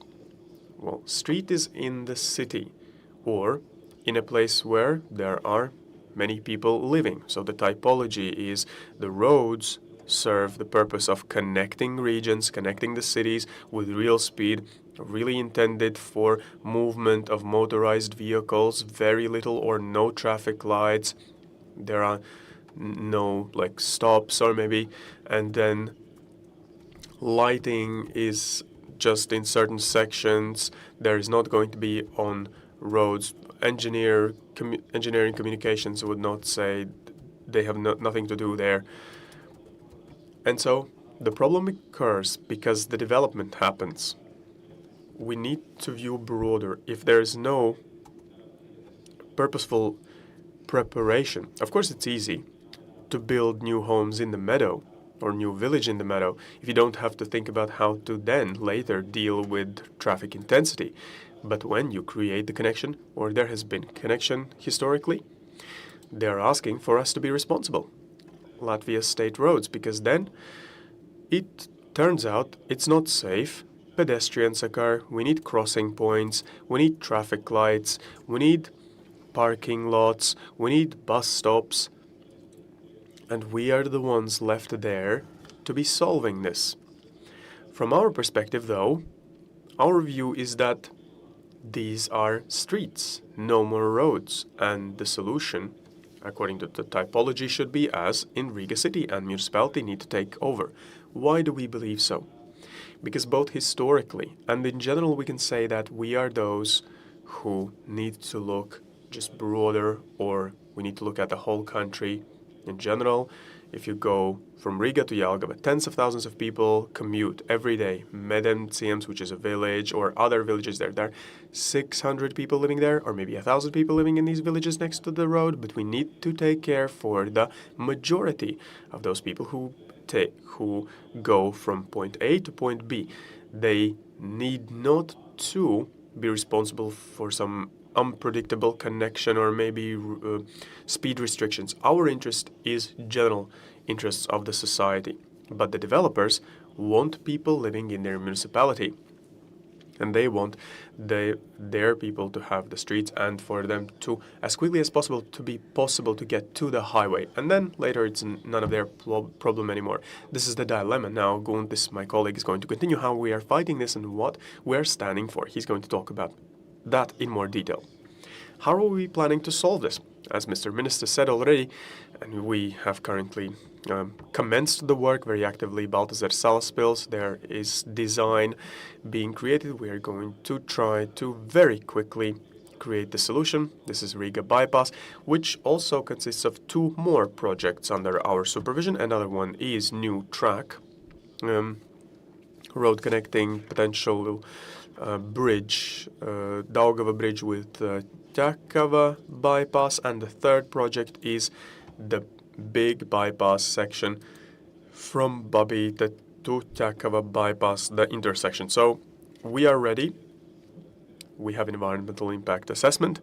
Well, street is in the city or in a place where there are many people living. So the typology is the roads serve the purpose of connecting regions, connecting the cities with real speed, really intended for movement of motorized vehicles, very little or no traffic lights. There are no like stops or maybe, and then lighting is just in certain sections. There is not going to be on roads. Engineering communications would not say they have nothing to do there. And so the problem occurs because the development happens. We need to view broader. If there is no purposeful preparation, of course it's easy to build new homes in the meadow or new village in the meadow if you don't have to think about how to then later deal with traffic intensity. But when you create the connection, or there has been connection historically, they're asking for us to be responsible. Latvia's state roads, because then it turns out it's not safe. Pedestrians occur, we need crossing points, we need traffic lights, we need parking lots, we need bus stops, and we are the ones left there to be solving this. From our perspective, though, our view is that these are streets, no more roads, and the solution, according to the typology, should be as in Riga City and municipality need to take over. Why do we believe so? Because both historically and in general we can say that we are those who need to look just broader, or we need to look at the whole country in general. If you go from Riga to Jelgava, tens of thousands of people commute every day. Medemciems, which is a village, or other villages there. There are 600 people living there, or maybe 1,000 people living in these villages next to the road, but we need to take care for the majority of those people who go from point A to point B. They need not to be responsible for some unpredictable connection or maybe speed restrictions. Our interest is general interests of the society, but the developers want people living in their municipality. And they want their people to have the streets and for them to, as quickly as possible, to be possible to get to the highway. And then later it's none of their problem anymore. This is the dilemma. Now, Guntis, my colleague, is going to continue how we are fighting this and what we're standing for. He's going to talk about that in more detail. How are we planning to solve this? As Mr. Minister said already, and we have currently commenced the work very actively. Baltazar Salaspils, there is design being created. We are going to try to very quickly create the solution. This is Riga Bypass, which also consists of 2 more projects under our supervision. Another one is new track, road connecting potential bridge, Daugava bridge with Ķekava bypass, and the third project is the big bypass section from Babīte to Ķekava bypass, the intersection. So we are ready. We have environmental impact assessment,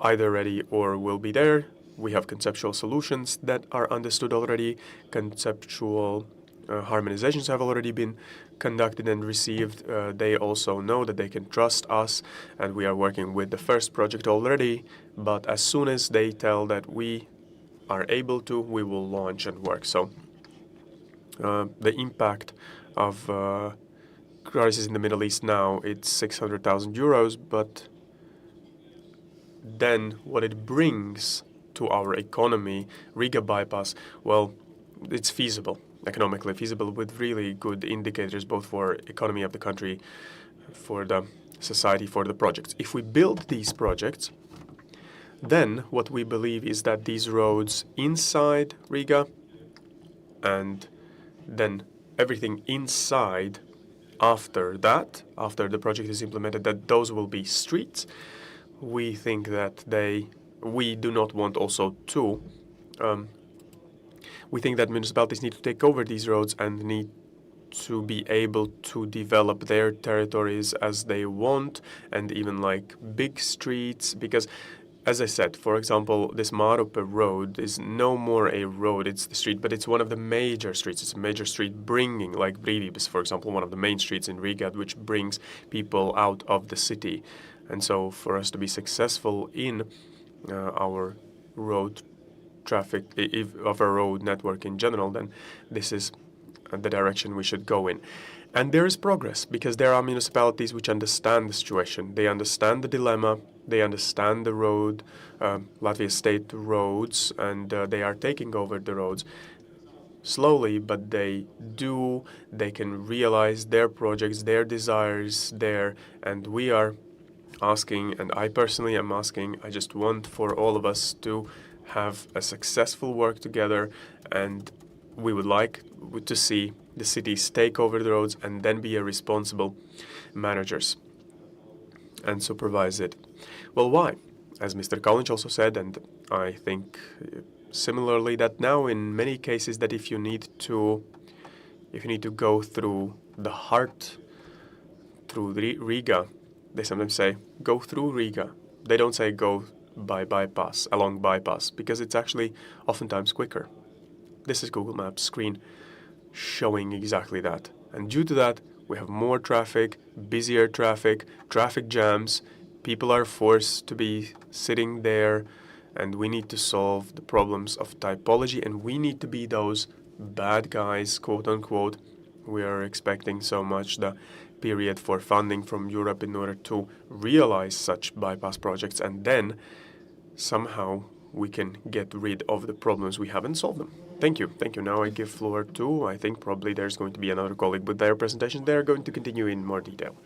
either ready or will be there. We have conceptual solutions that are understood already. Conceptual harmonizations have already been conducted and received. They also know that they can trust us, and we are working with the first project already. But as soon as they tell that we are able to, we will launch and work. So the impact of crisis in the Middle East now, it's 600,000 euros, but then what it brings to our economy, Riga bypass, well, it's feasible, economically feasible, with really good indicators both for economy of the country, for the society, for the projects. If we build these projects, then what we believe is that these roads inside Riga and then everything inside after that, after the project is implemented, that those will be streets. We think that we do not want also to, we think that municipalities need to take over these roads and need to be able to develop their territories as they want, and even like big streets, because as I said, for example, this Mārupe road is no more a road, it's the street, but it's one of the major streets. It's a major street bringing, like Brīvības, for example, one of the main streets in Riga, which brings people out of the city. And so for us to be successful in our road traffic, of our road network in general, then this is the direction we should go in. And there is progress, because there are municipalities which understand the situation. They understand the dilemma. They understand the road, Latvia state roads, and they are taking over the roads slowly, but they can realize their projects, their desires there, and we are asking, and I personally am asking, I just want for all of us to have a successful work together, and we would like to see the cities take over the roads and then be a responsible managers and supervise it. Well, why? As Mr. Kauliņš also said, and I think similarly, that now in many cases that if you need to go through the heart, through Riga, they sometimes say, go through Riga. They don't say go by bypass, along bypass, because it's actually oftentimes quicker. This is Google Maps screen showing exactly that. And due to that, we have more traffic, busier traffic jams. People are forced to be sitting there, and we need to solve the problems of typology, and we need to be those bad guys, quote unquote. We are expecting so much the period for funding from Europe in order to realize such bypass projects, and then somehow we can get rid of the problems we haven't solved them. Thank you. Thank you. Now I give floor to, I think probably there's going to be another colleague with their presentation. They're going to continue in more detail.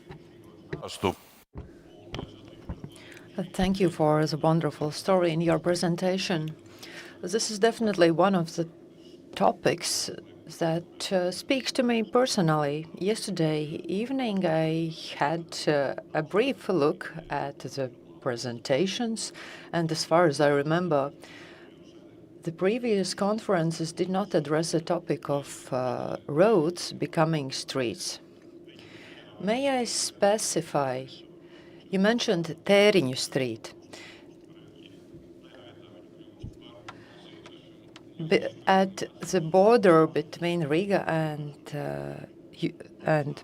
Thank you for the wonderful story in your presentation. This is definitely one of the topics that speaks to me personally. Yesterday evening I had a brief look at the presentations, and as far as I remember, the previous conferences did not address the topic of roads becoming streets. May I specify You mentioned Tēriņu Street. At the border between Riga and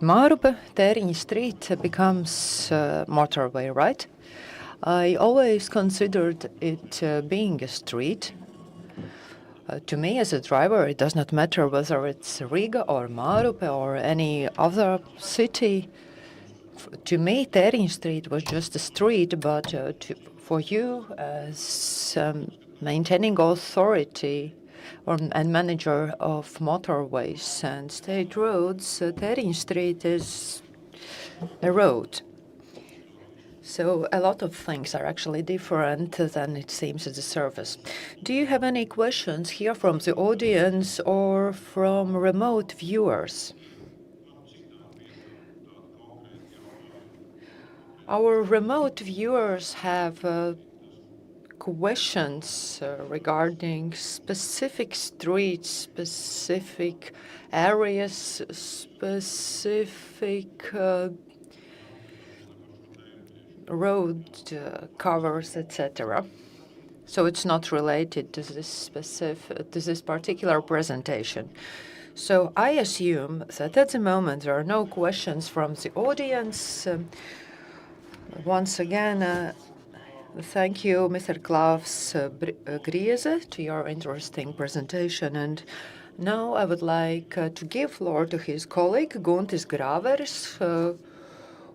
Mārupe, Tēriņu Street becomes motorway, right? I always considered it being a street. To me, as a driver, it does not matter whether it's Riga or Mārupe or any other city. To me, Tēriņu Street was just a street, but for you, as maintaining authority and manager of motorways and state roads, Tēriņu Street is a road. So a lot of things are actually different than it seems at the surface. Do you have any questions here from the audience or from remote viewers? Our remote viewers have questions regarding specific streets, specific areas, specific road covers, etc. So it's not related to this particular presentation. So I assume that at the moment there are no questions from the audience. Once again, thank you, Mr. Klaus Grieze, to your interesting presentation. And now I would like to give floor to his colleague, Guntis Grāveris,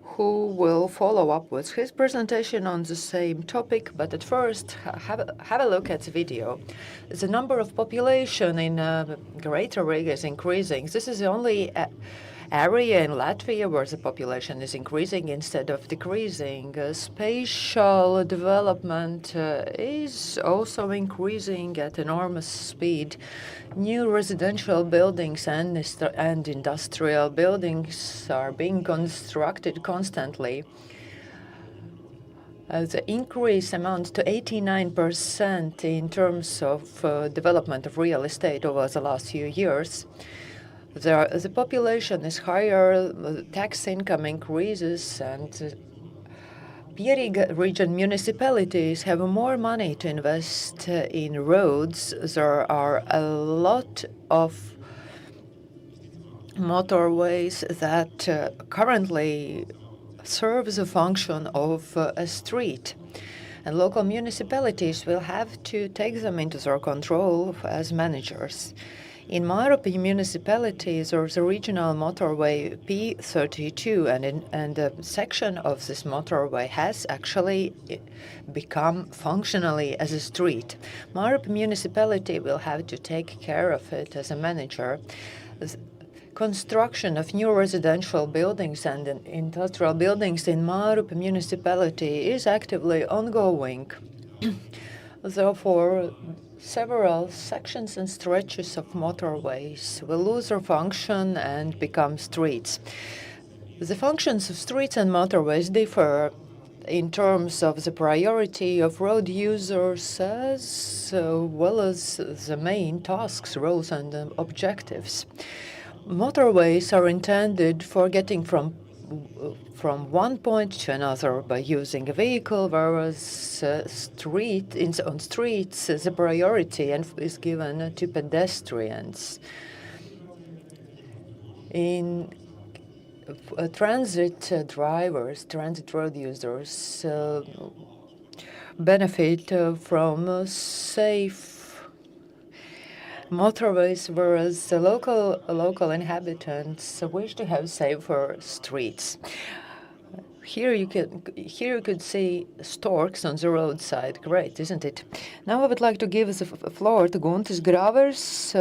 who will follow up with his presentation on the same topic. But at first, have a look at the video. The number of population in Greater Riga is increasing. This is the only area in Latvia where the population is increasing instead of decreasing. Spatial development is also increasing at enormous speed. New residential buildings and industrial buildings are being constructed constantly. The increase amounts to 89% in terms of development of real estate over the last few years. The population is higher, tax income increases, and Riga region municipalities have more money to invest in roads. There are a lot of motorways that currently serve the function of a street. And local municipalities will have to take them into their control as managers. In Mārupe municipality, there's a regional motorway P32, and a section of this motorway has actually become functionally as a street. Mārupe municipality will have to take care of it as a manager. Construction of new residential buildings and industrial buildings in Mārupe municipality is actively ongoing. Therefore, several sections and stretches of motorways will lose their function and become streets. The functions of streets and motorways differ in terms of the priority of road users as well as the main tasks, roles, and objectives. Motorways are intended for getting from one point to another by using a vehicle, whereas on streets the priority is given to pedestrians. In transit drivers, transit road users benefit from safe motorways, whereas the local inhabitants wish to have safer streets. Here you could see storks on the roadside. Great, isn't it? Now I would like to give the floor to Guntis Grāveris,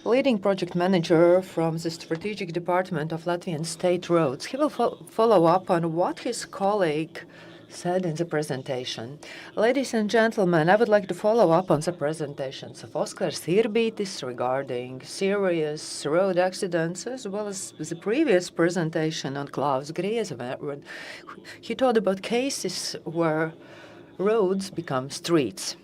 leading project manager from the strategic department of Latvian state roads. He will follow up on what his colleague said in the presentation. Ladies and gentlemen, I would like to follow up on the presentations of Oskars Irbītis regarding serious road accidents, as well as the previous presentation on Klaus Grieze, where he talked about cases where roads become streets.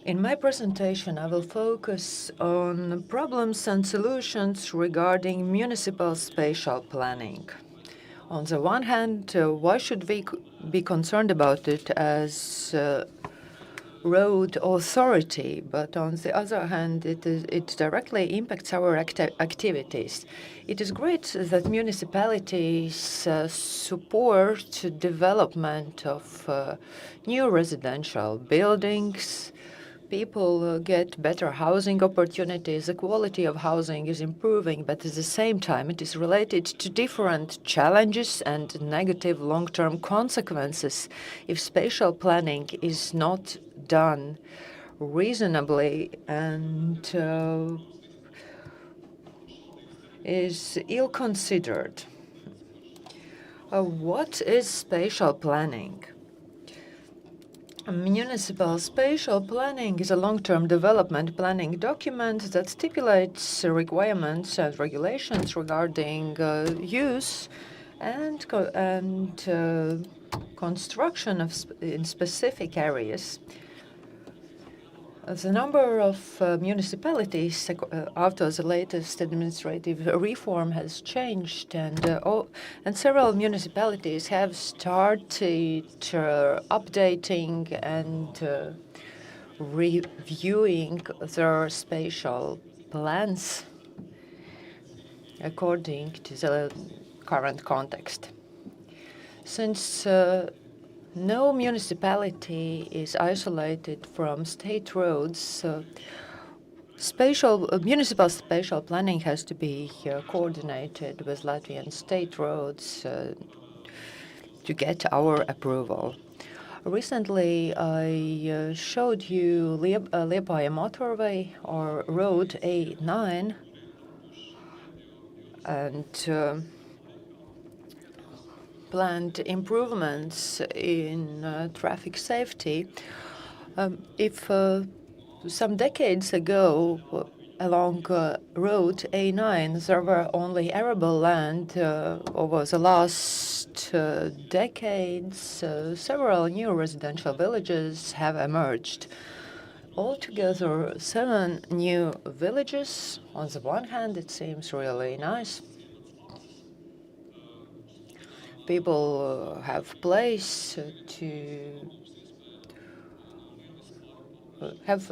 In my presentation, I will focus on problems and solutions regarding municipal spatial planning. On the one hand, why should we be concerned about it as road authority? But on the other hand, it directly impacts our activities. It is great that municipalities support development of new residential buildings. People get better housing opportunities. The quality of housing is improving, but at the same time, it is related to different challenges and negative long-term consequences if spatial planning is not done reasonably and is ill-considered. What is spatial planning? Municipal spatial planning is a long-term development planning document that stipulates requirements and regulations regarding use and construction in specific areas. The number of municipalities after the latest administrative reform has changed, and several municipalities have started updating and reviewing their spatial plans according to the current context. Since no municipality is isolated from state roads, municipal spatial planning has to be coordinated with Latvian state roads to get our approval. Recently, I showed you Liepāja Motorway, or Road A9, and planned improvements in traffic safety. If some decades ago along Road A9 there were only arable land, over the last decades several new residential villages have emerged. Altogether 7 new villages. On the one hand, it seems really nice. People have place to have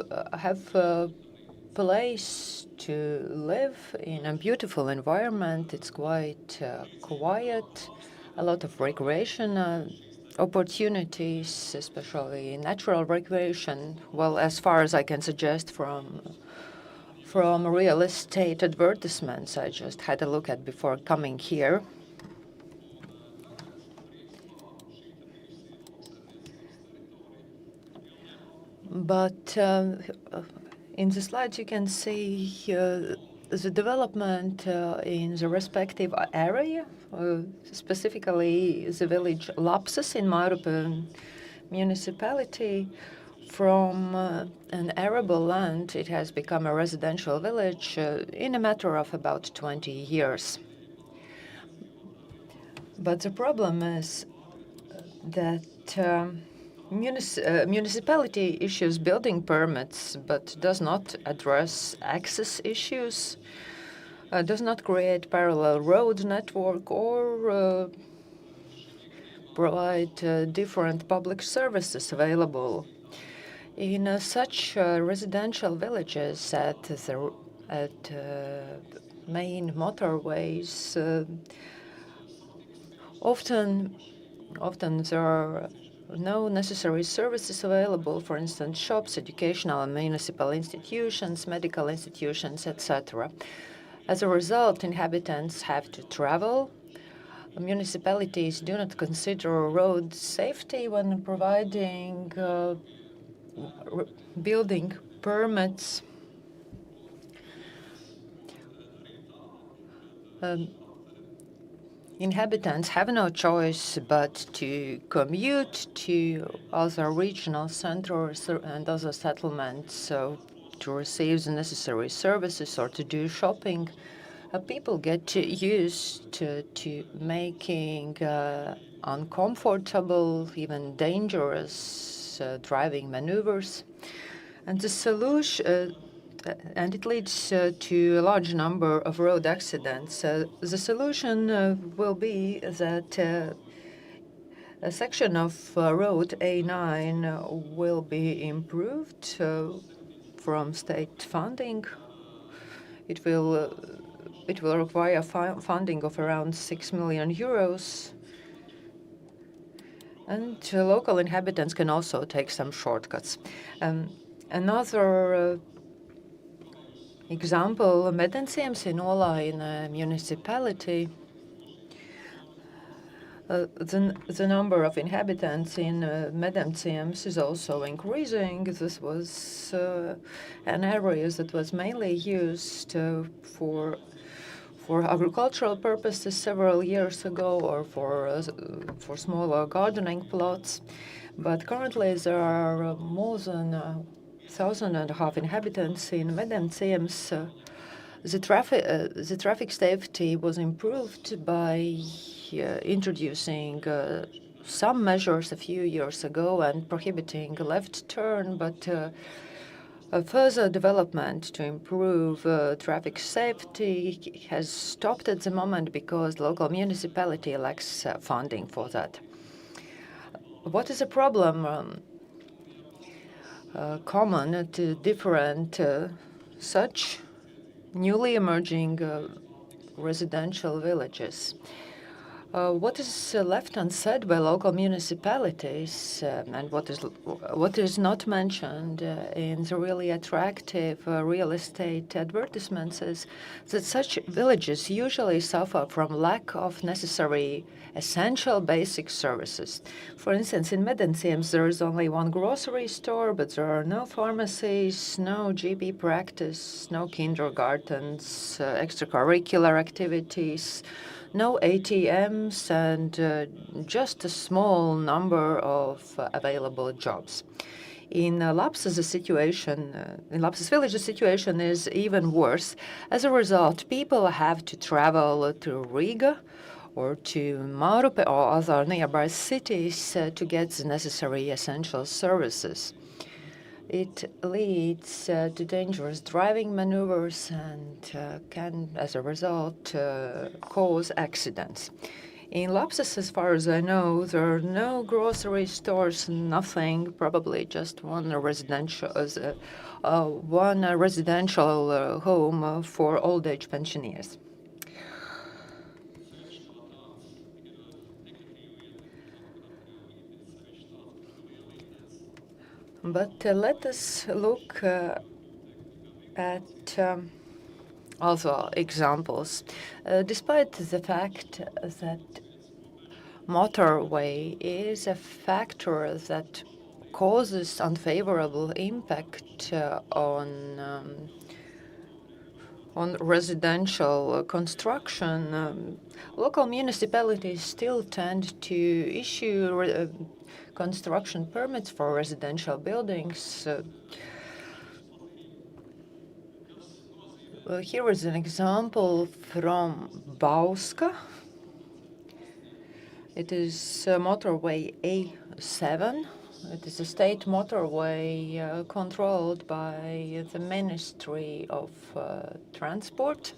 place to live in a beautiful environment. It's quite quiet. A lot of recreation opportunities, especially natural recreation. Well, as far as I can suggest from real estate advertisements I just had a look at before coming here. But in the slides you can see the development in the respective area, specifically the village Lapsas in Mārupe municipality. From an arable land, it has become a residential village in a matter of about 20 years. But the problem is that municipality issues building permits but does not address access issues, does not create parallel road network or provide different public services available. In such residential villages at main motorways, often there are no necessary services available, for instance, shops, educational and municipal institutions, medical institutions, etc. As a result, inhabitants have to travel. Municipalities do not consider road safety when providing building permits. Inhabitants have no choice but to commute to other regional centers and other settlements to receive the necessary services or to do shopping. People get used to making uncomfortable, even dangerous driving maneuvers. And the solution, and it leads to a large number of road accidents. The solution will be that a section of road A9 will be improved from state funding. It will require funding of around 6 million euros. And local inhabitants can also take some shortcuts. Another example, Medenciems in Olaine municipality. The number of inhabitants in Medenciems is also increasing. This was an area that was mainly used for agricultural purposes several years ago, or for smaller gardening plots. But currently there are more than 1,500 inhabitants in Medenciems. The traffic safety was improved by introducing some measures a few years ago and prohibiting left turn, but a further development to improve traffic safety has stopped at the moment because the local municipality lacks funding for that. What is a problem common to different such newly emerging residential villages? What is left unsaid by local municipalities, and what is not mentioned in the really attractive real estate advertisements, is that such villages usually suffer from lack of necessary essential basic services. For instance, in Medenciems there is only one grocery store, but there are no pharmacies, no GP practice, no kindergartens, extracurricular activities, no ATMs, and just a small number of available jobs. In Lapses, in Lapses village, the situation is even worse. As a result, people have to travel to Riga or to Mārupe or other nearby cities to get the necessary essential services. It leads to dangerous driving maneuvers and can, as a result, cause accidents. In Lapses, as far as I know, there are no grocery stores, nothing, probably just one residential home for old-age pensioners. But let us look at other examples. Despite the fact that motorway is a factor that causes unfavorable impact on residential construction, local municipalities still tend to issue construction permits for residential buildings. Here is an example from Bauska. It is motorway A7. It is a state motorway controlled by the Ministry of Transport.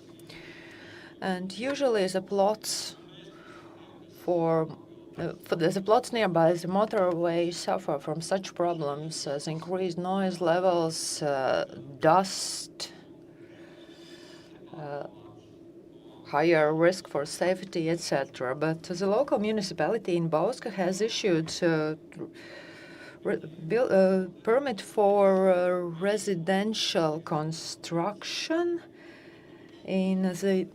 And usually the plots the plots nearby the motorway suffer from such problems as increased noise levels, dust, higher risk for safety, etc. But the local municipality in Bauska has issued a permit for residential construction in the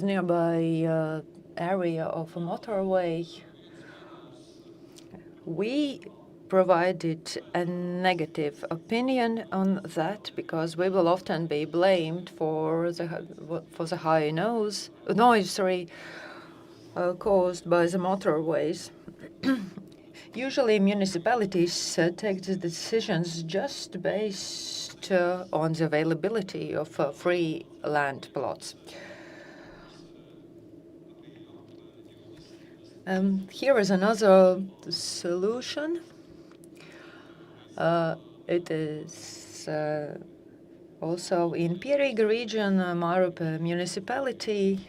nearby area of a motorway. We provided a negative opinion on that because we will often be blamed for the high noise caused by the motorways. Usually municipalities take the decisions just based on the availability of free land plots. Here is another solution. It is Also in Riga region, Mārupe municipality,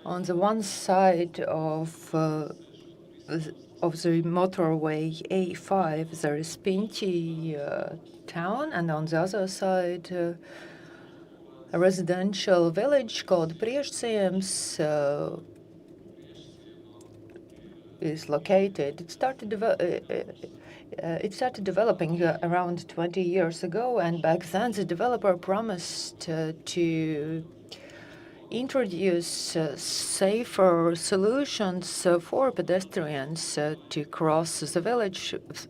on the one side of the motorway A5, there is Piechowiak town, and on the other side, a residential village called Priekšciems is located. It started developing around 20 years ago, and back then the developer promised to introduce safer solutions for pedestrians to cross the village, to cross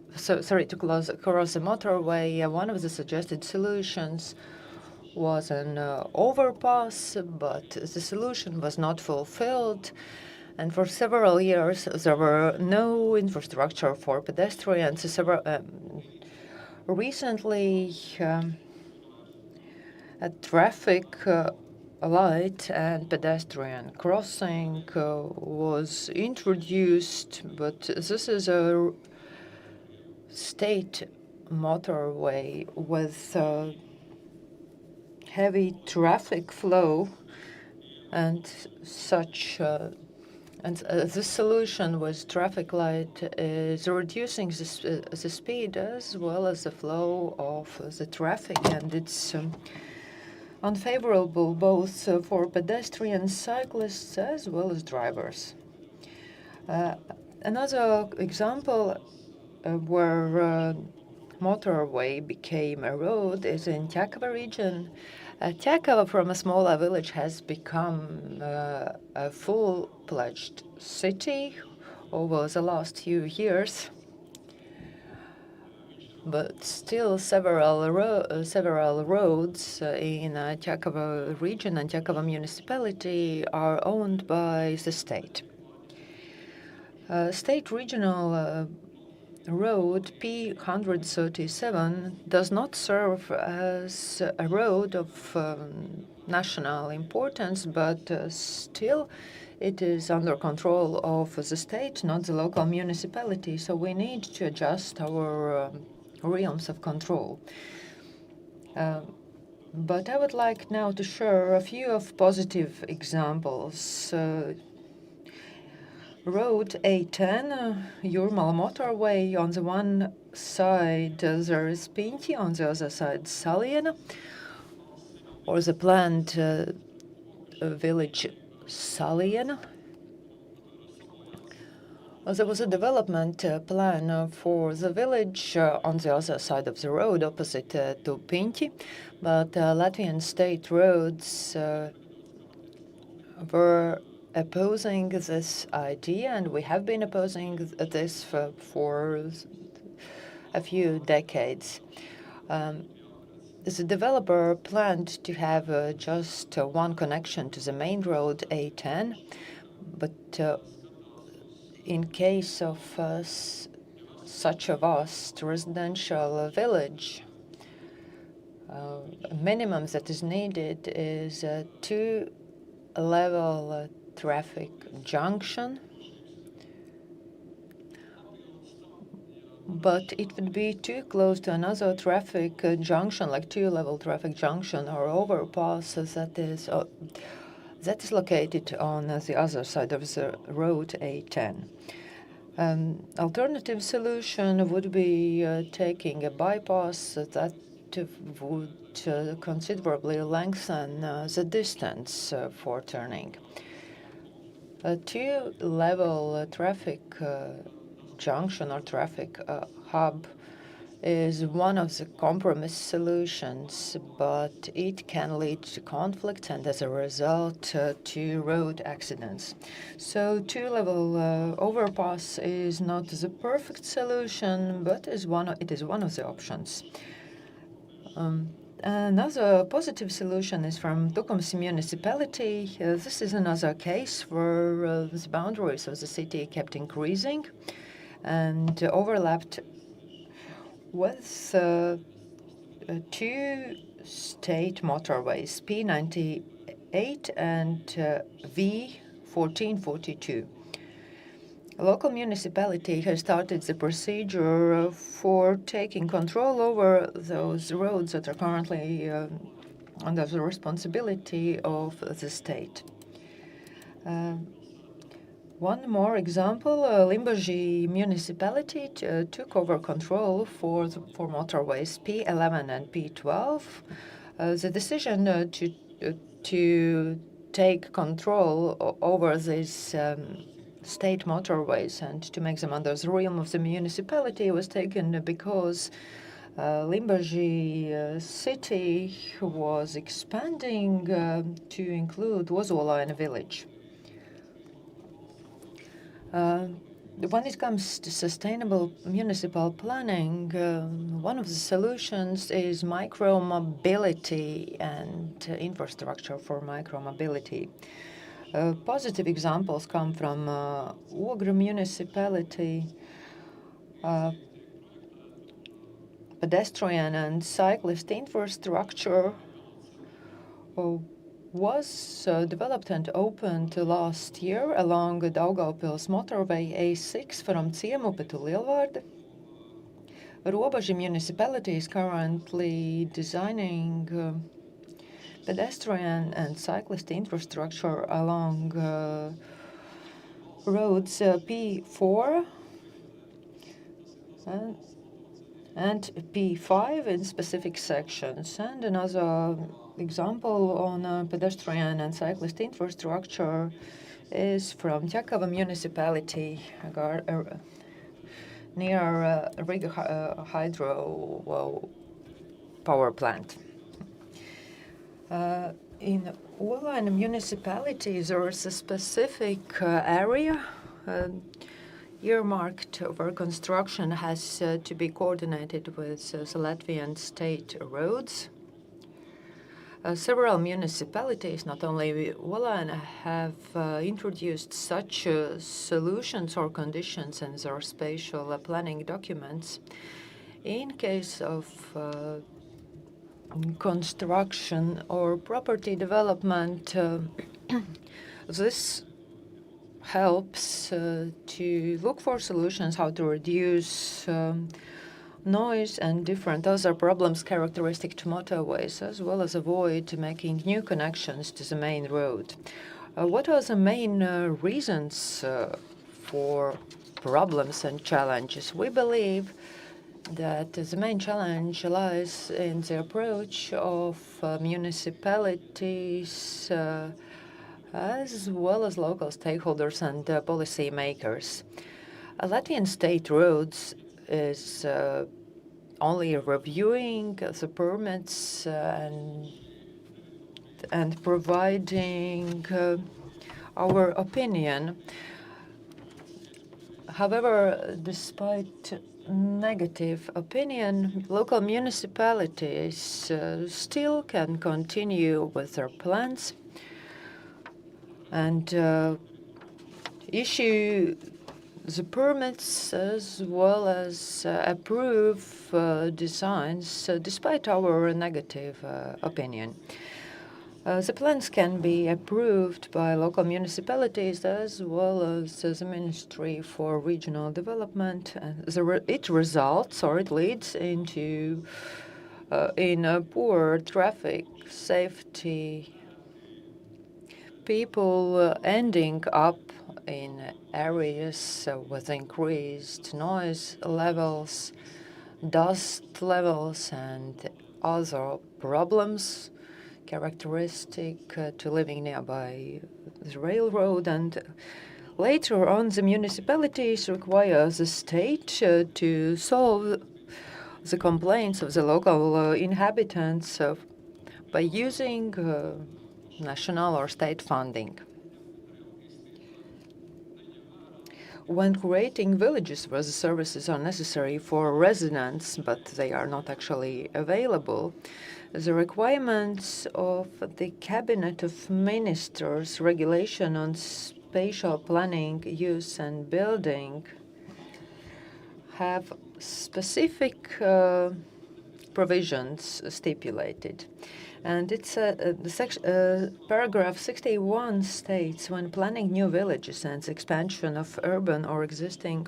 the motorway. One of the suggested solutions was an overpass, but the solution was not fulfilled. And for several years, there were no infrastructure for pedestrians. Recently, a traffic light and pedestrian crossing was introduced, but this is a state motorway with heavy traffic flow, and this solution with traffic light is reducing the speed as well as the flow of the traffic, and it's unfavorable both for pedestrians, cyclists, as well as drivers. Another example where motorway became a road is in Piechowiak region. Piechowiak, from a smaller village, has become a full-fledged city over the last few years. But still, several roads in Piechowiak region and Piechowiak municipality are owned by the state. State regional road P137 does not serve as a road of national importance, but still it is under control of the state, not the local municipality. So we need to adjust our realms of control. But I would like now to share a few of positive examples. Road A10, Jūrmala motorway. On the one side there is Piechowiak, on the other side Saliena, or the planned village Saliena. There was a development plan for the village on the other side of the road, opposite to Piechowiak, but Latvian state roads were opposing this idea, and we have been opposing this for a few decades. The developer planned to have just one connection to the main road A10, but in case of such a vast residential village, minimum that is needed is a two-level traffic junction, but it would be too close to another traffic junction, like two-level traffic junction or overpass that is located on the other side of the road A10. Alternative solution would be taking a bypass that would considerably lengthen the distance for turning. A two-level traffic junction or traffic hub is one of the compromise solutions, but it can lead to conflicts and, as a result, to road accidents. So two-level overpass is not the perfect solution, but it is one of the options. Another positive solution is from Tukums municipality. This is another case where the boundaries of the city kept increasing and overlapped with two state motorways, P98 and V1442. A local municipality has started the procedure for taking control over those roads that are currently under the responsibility of the state. One more example, Limbaži municipality took over control for motorways P11 and P12. The decision to take control over these state motorways and to make them under the realm of the municipality was taken because Limbaži city was expanding to include Ozolaina village. When it comes to sustainable municipal planning, one of the solutions is micro-mobility and infrastructure for micro-mobility. Positive examples come from Ogre municipality. Pedestrian and cyclist infrastructure was developed and opened last year along Daugavpils motorway A6 from Ciemupe to Lielvārde. Robaži municipality is currently designing pedestrian and cyclist infrastructure along roads P4 and P5 in specific sections. And another example on pedestrian and cyclist infrastructure is from Ķekava municipality near Riga hydro power plant. In Olaina municipality, there is a specific area earmarked where construction has to be coordinated with the Latvian state roads. Several municipalities, not only Olaina, have introduced such solutions or conditions in their spatial planning documents. In case of construction or property development, this helps to look for solutions how to reduce noise and different other problems characteristic to motorways, as well as avoid making new connections to the main road. What are the main reasons for problems and challenges? We believe that the main challenge lies in the approach of municipalities as well as local stakeholders and policy makers. Latvian state roads is only reviewing the permits and providing our opinion. However, despite negative opinion, local municipalities still can continue with their plans and issue the permits as well as approve designs despite our negative opinion. The plans can be approved by local municipalities as well as the Ministry for Regional Development. It results or it leads into poor traffic safety, people ending up in areas with increased noise levels, dust levels, and other problems characteristic to living nearby the railroad. And later on, the municipalities require the state to solve the complaints of the local inhabitants by using national or state funding. When creating villages where the services are necessary for residents, but they are not actually available, the requirements of the Cabinet of Ministers regulation on spatial planning, use and building have specific provisions stipulated. And it's paragraph 61 states, when planning new villages and expansion of urban or existing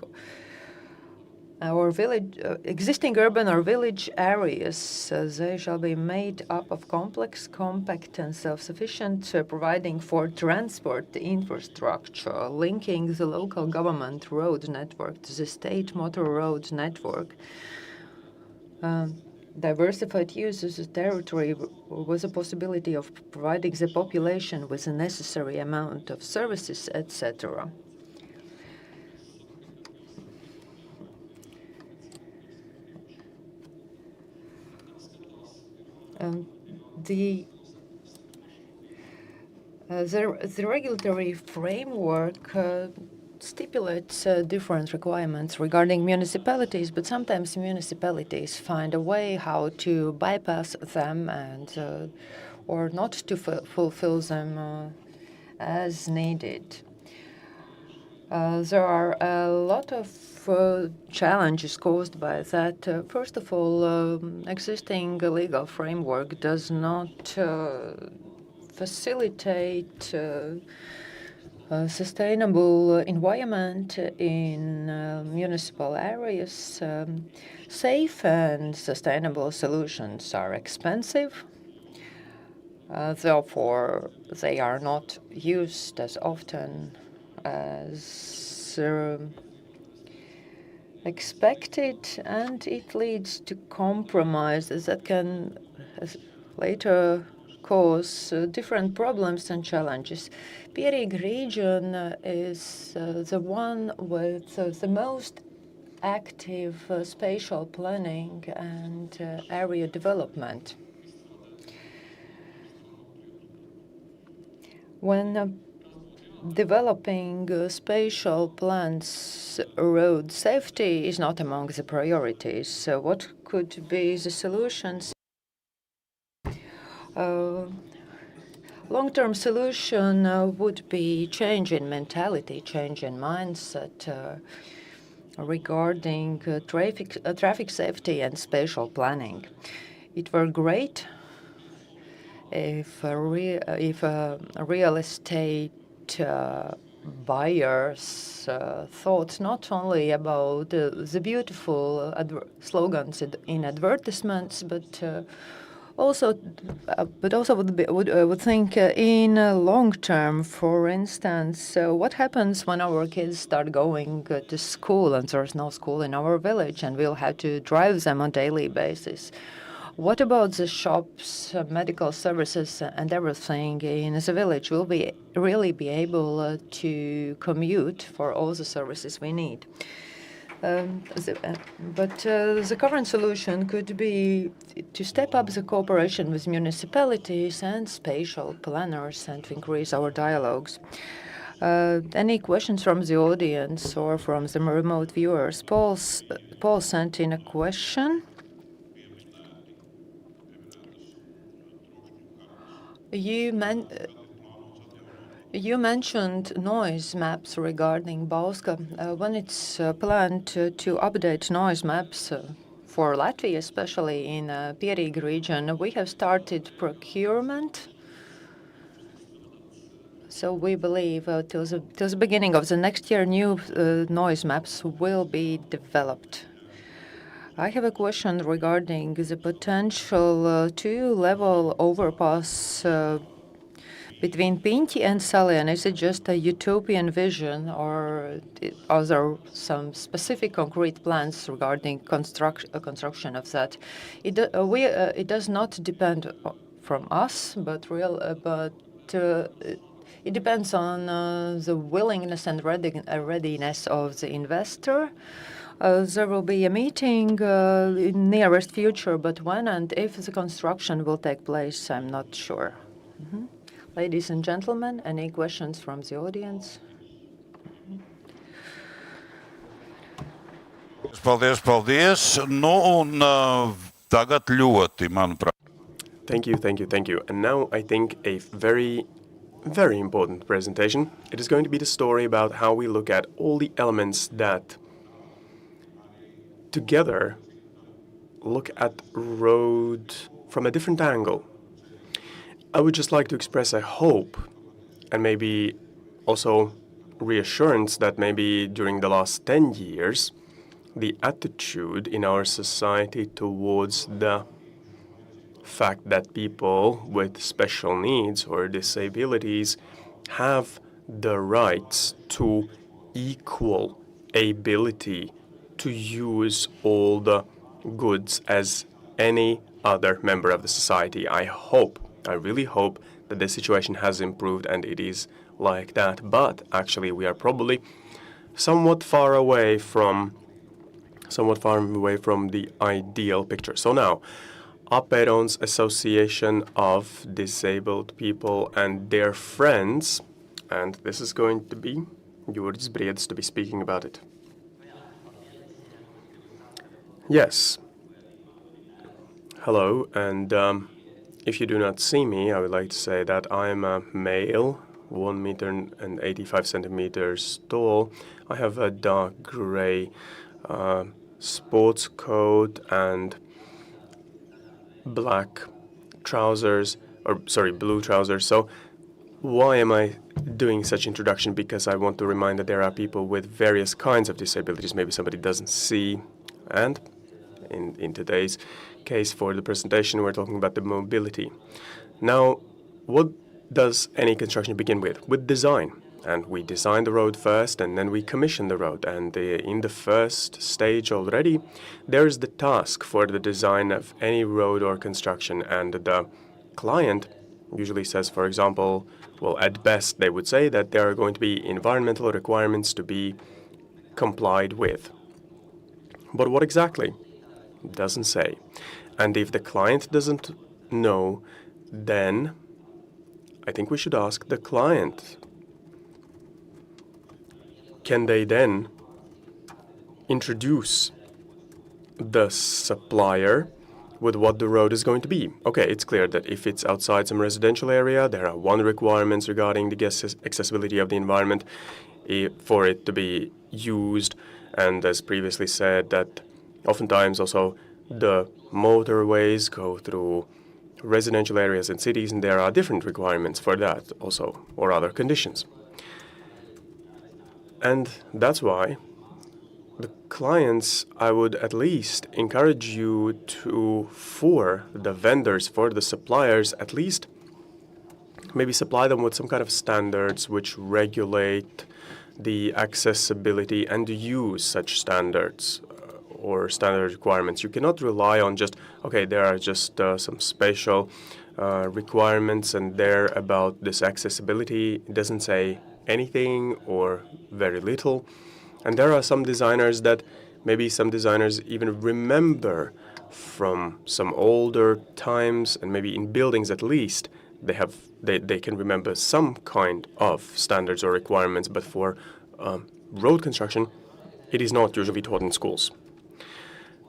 urban or village areas, they shall be made up of complex, compact and self-sufficient, providing for transport infrastructure, linking the local government road network to the state motor road network. Diversified use of the territory with a possibility of providing the population with the necessary amount of services, etc. The regulatory framework stipulates different requirements regarding municipalities, but sometimes municipalities find a way how to bypass them and or not to fulfill them as needed. There are a lot of challenges caused by that. First of all, existing legal framework does not facilitate sustainable environment in municipal areas. Safe and sustainable solutions are expensive. Therefore, they are not used as often as expected, and it leads to compromises that can later cause different problems and challenges. Riga region is the one with the most active spatial planning and area development. When developing spatial plans, road safety is not among the priorities. So what could be the solutions? Long-term solution would be change in mentality, change in mindset regarding traffic safety and spatial planning. It were great if real estate buyers thought not only about the beautiful slogans in advertisements, but also would think in long term. For instance, what happens when our kids start going to school and there's no school in our village and we'll have to drive them on a daily basis? What about the shops, medical services and everything in the village? Will we really be able to commute for all the services we need? But the current solution could be to step up the cooperation with municipalities and spatial planners and to increase our dialogues. Any questions from the audience or from the remote viewers? Paul sent in a question. You mentioned noise maps regarding Bauska. When it's planned to update noise maps for Latvia, especially in Riga region, we have started procurement. So we believe till the beginning of the next year, new noise maps will be developed. I have a question regarding the potential two-level overpass between Piņķi and Salien. Is it just a utopian vision, or are there some specific concrete plans regarding construction of that? It does not depend from us, but it depends on the willingness and readiness of the investor. There will be a meeting in nearest future, but when and if the construction will take place, I'm not sure. Ladies and gentlemen, any questions from the audience? Paldies. Tagad ļoti, manuprāt. Thank you. And now I think a very, very important presentation. It is going to be the story about how we look at all the elements that together look at road from a different angle. I would just like to express a hope and maybe also reassurance that maybe during the last 10 years, the attitude in our society towards the fact that people with special needs or disabilities have the rights to equal ability to use all the goods as any other member of the society. I really hope that the situation has improved and it is like that. But actually, we are probably somewhat far away from the ideal picture. So now, Aperon's Association of Disabled People and their friends, and this is going to be Juris Briedis to be speaking about it. Yes. Hello, and if you do not see me, I would like to say that I am a male, 1 meter and 85 centimeters tall. I have a dark gray sports coat and blue trousers. So why am I doing such introduction? Because I want to remind that there are people with various kinds of disabilities. Maybe somebody doesn't see. And in today's case for the presentation, we're talking about the mobility. Now, what does any construction begin with? With design. And we design the road first, and then we commission the road. And in the first stage already, there's the task for the design of any road or construction. And the client usually says, for example, well, at best, they would say that there are going to be environmental requirements to be complied with. But what exactly? It doesn't say. And if the client doesn't know, then I think we should ask the client. Can they then introduce the supplier with what the road is going to be? Okay, it's clear that if it's outside some residential area, there are one requirements regarding the accessibility of the environment for it to be used. And as previously said, that oftentimes also the motorways go through residential areas and cities, and there are different requirements for that also, or other conditions. And that's why the clients, I would at least encourage you to, for the vendors, for the suppliers, at least maybe supply them with some kind of standards which regulate the accessibility and use such standards or standard requirements. You cannot rely on just, okay, there are just some special requirements and they're about this accessibility. It doesn't say anything or very little. And there are some designers that maybe some designers even remember from some older times, and maybe in buildings at least, they can remember some kind of standards or requirements, but for road construction, it is not usually taught in schools.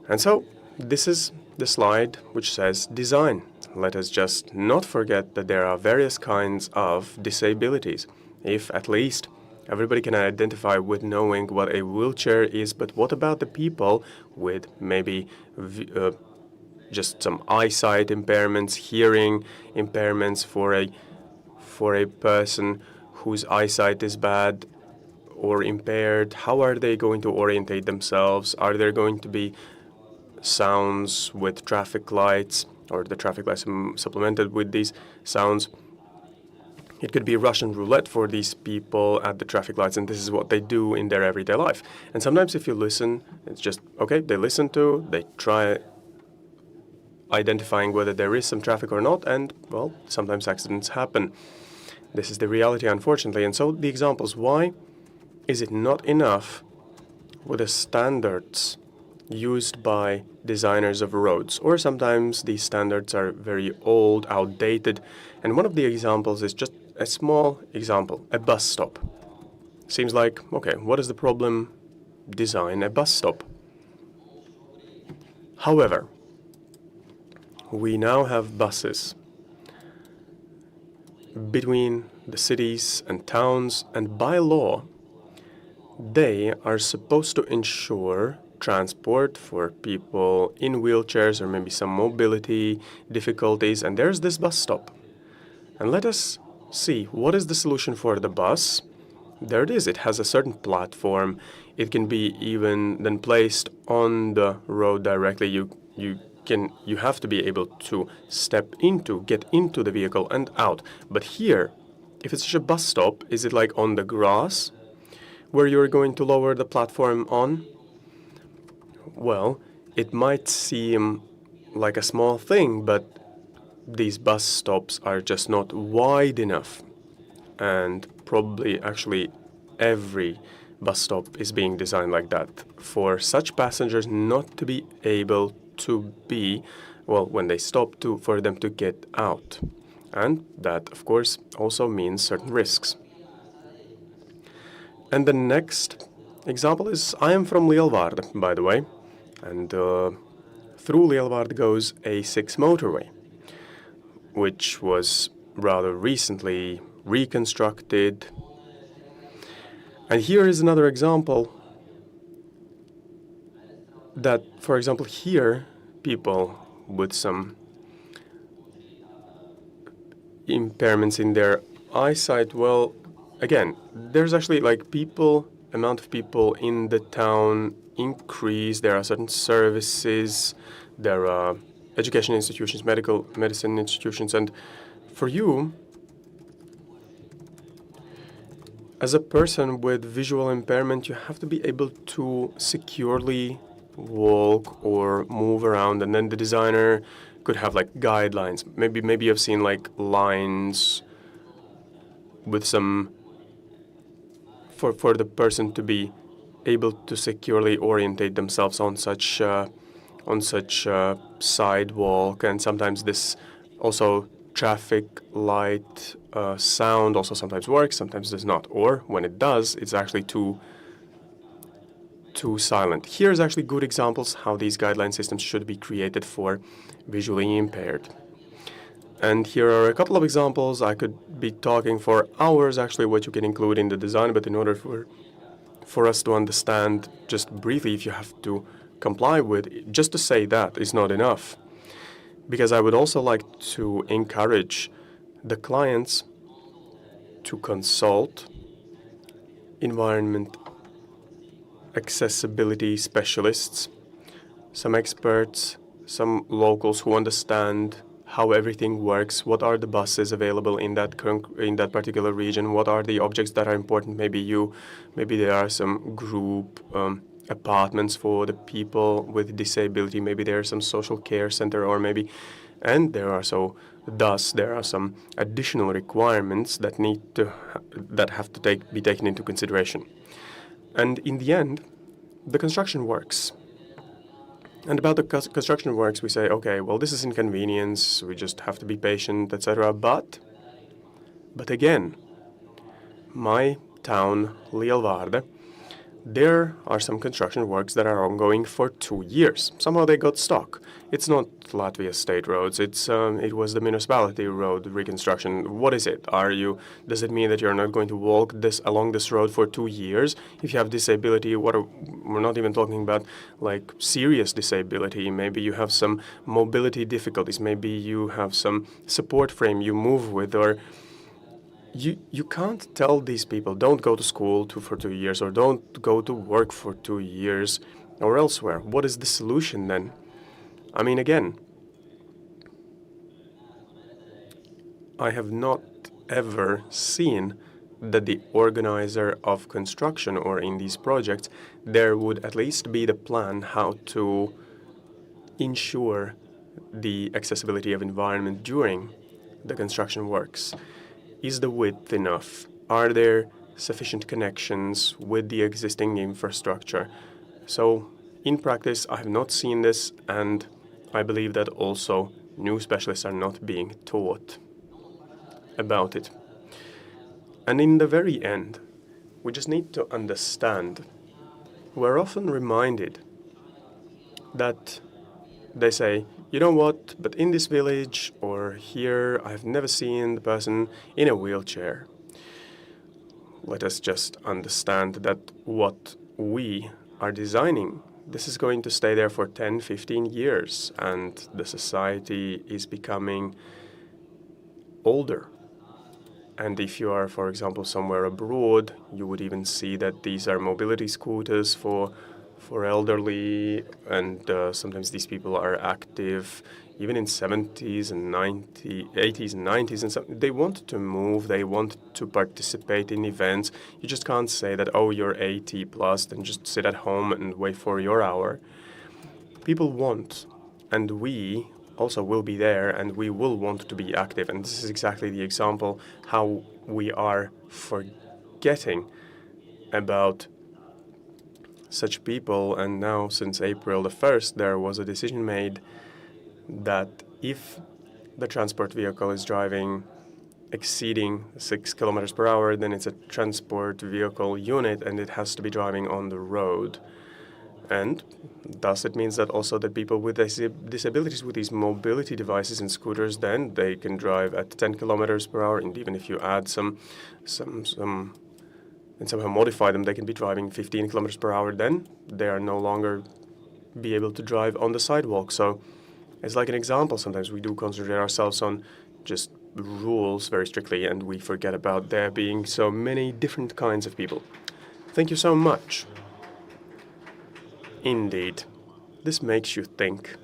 And so this is the slide which says design. Let us just not forget that there are various kinds of disabilities. If at least everybody can identify with knowing what a wheelchair is, but what about the people with maybe just some eyesight impairments, hearing impairments for a person whose eyesight is bad or impaired? How are they going to orientate themselves? Are there going to be sounds with traffic lights, or the traffic lights supplemented with these sounds? It could be Russian roulette for these people at the traffic lights, and this is what they do in their everyday life. And sometimes if you listen, it's just, okay, they try identifying whether there is some traffic or not, and, well, sometimes accidents happen. This is the reality, unfortunately. And so the examples, why is it not enough with the standards used by designers of roads? Or sometimes these standards are very old, outdated. And one of the examples is just a small example, a bus stop. Seems like, okay, what is the problem? Design a bus stop. However, we now have buses between the cities and towns, and by law, they are supposed to ensure transport for people in wheelchairs or maybe some mobility difficulties, and there's this bus stop. And let us see, what is the solution for the bus? There it is. It has a certain platform. It can be even then placed on the road directly. You have to be able to get into the vehicle and out. But here, if it's just a bus stop, is it like on the grass where you're going to lower the platform on? Well, it might seem like a small thing, but these bus stops are just not wide enough. And probably actually every bus stop is being designed like that for such passengers not to be able to be, well, when they stop, for them to get out. And that, of course, also means certain risks. And the next example is, I am from Lielvārde, by the way, and through Lielvārde goes A6 motorway, which was rather recently reconstructed. And here is another example that, for example, here, people with some impairments in their eyesight, well, again, there's actually amount of people in the town increase. There are certain services, there are education institutions, medicine institutions, and for you, as a person with visual impairment, you have to be able to securely walk or move around, and then the designer could have like guidelines. Maybe you've seen like lines with some for the person to be able to securely orientate themselves on such sidewalk, and sometimes this also traffic light sound also sometimes works, sometimes does not, or when it does, it's actually too silent. Here's actually good examples how these guideline systems should be created for visually impaired. And here are a couple of examples. I could be talking for hours actually what you can include in the design, but in order for us to understand just briefly, if you have to comply with, just to say that is not enough. Because I would also like to encourage the clients to consult environment accessibility specialists, some experts, some locals who understand how everything works, what are the buses available in that particular region, what are the objects that are important. Maybe there are some group apartments for the people with disability, maybe there is some social care center, or maybe, and there are some additional requirements that have to be taken into consideration. And in the end, the construction works. And about the construction works, we say, okay, well, this is inconvenience, we just have to be patient, etc. But again, my town, Lielvārde, there are some construction works that are ongoing for 2 years. Somehow they got stuck. It's not Latvia state roads. It was the municipality road reconstruction. What is it? Does it mean that you're not going to walk along this road for 2 years? If you have disability, we're not even talking about like serious disability. Maybe you have some mobility difficulties. Maybe you have some support frame you move with, or You can't tell these people, don't go to school for 2 years, or don't go to work for 2 years, or elsewhere. What is the solution then? I mean, again, I have not ever seen that the organizer of construction or in these projects, there would at least be the plan how to ensure the accessibility of environment during the construction works. Is the width enough? Are there sufficient connections with the existing infrastructure? So, in practice, I have not seen this, and I believe that also new specialists are not being taught about it. And in the very end, we just need to understand, we're often reminded that they say, you know what, but in this village or here, I've never seen the person in a wheelchair. Let us just understand that what we are designing, this is going to stay there for 10, 15 years, and the society is becoming older. And if you are, for example, somewhere abroad, you would even see that these are mobility scooters for elderly, and sometimes these people are active even in 70s and 80s and 90s, and they want to move, they want to participate in events. You just can't say that, oh, you're 80 plus, then just sit at home and wait for your hour. People want, and we also will be there, and we will want to be active. And this is exactly the example how we are forgetting about such people. And now, since April the 1st, there was a decision made that if the transport vehicle is driving exceeding 6 kilometers per hour, then it's a transport vehicle unit and it has to be driving on the road. And thus it means that also that people with disabilities with these mobility devices and scooters, then they can drive at 10 kilometers per hour, and even if you add some and somehow modify them, they can be driving 15 kilometers per hour, then they are no longer be able to drive on the sidewalk. So it's like an example. Sometimes we do concentrate ourselves on just rules very strictly, and we forget about there being so many different kinds of people. Thank you so much. Indeed, this makes you think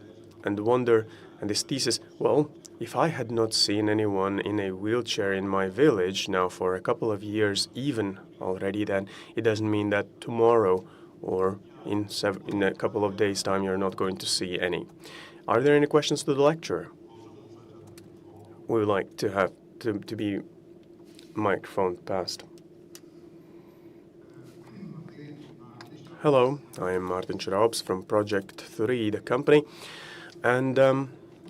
and wonder, and this thesis, well, if I had not seen anyone in a wheelchair in my village now for a couple of years even already, then it doesn't mean that tomorrow or in a couple of days' time you're not going to see any. Are there any questions to the lecturer? We would like to have to be microphone passed. Hello, I am Mārtiņš from Project 3, the company, and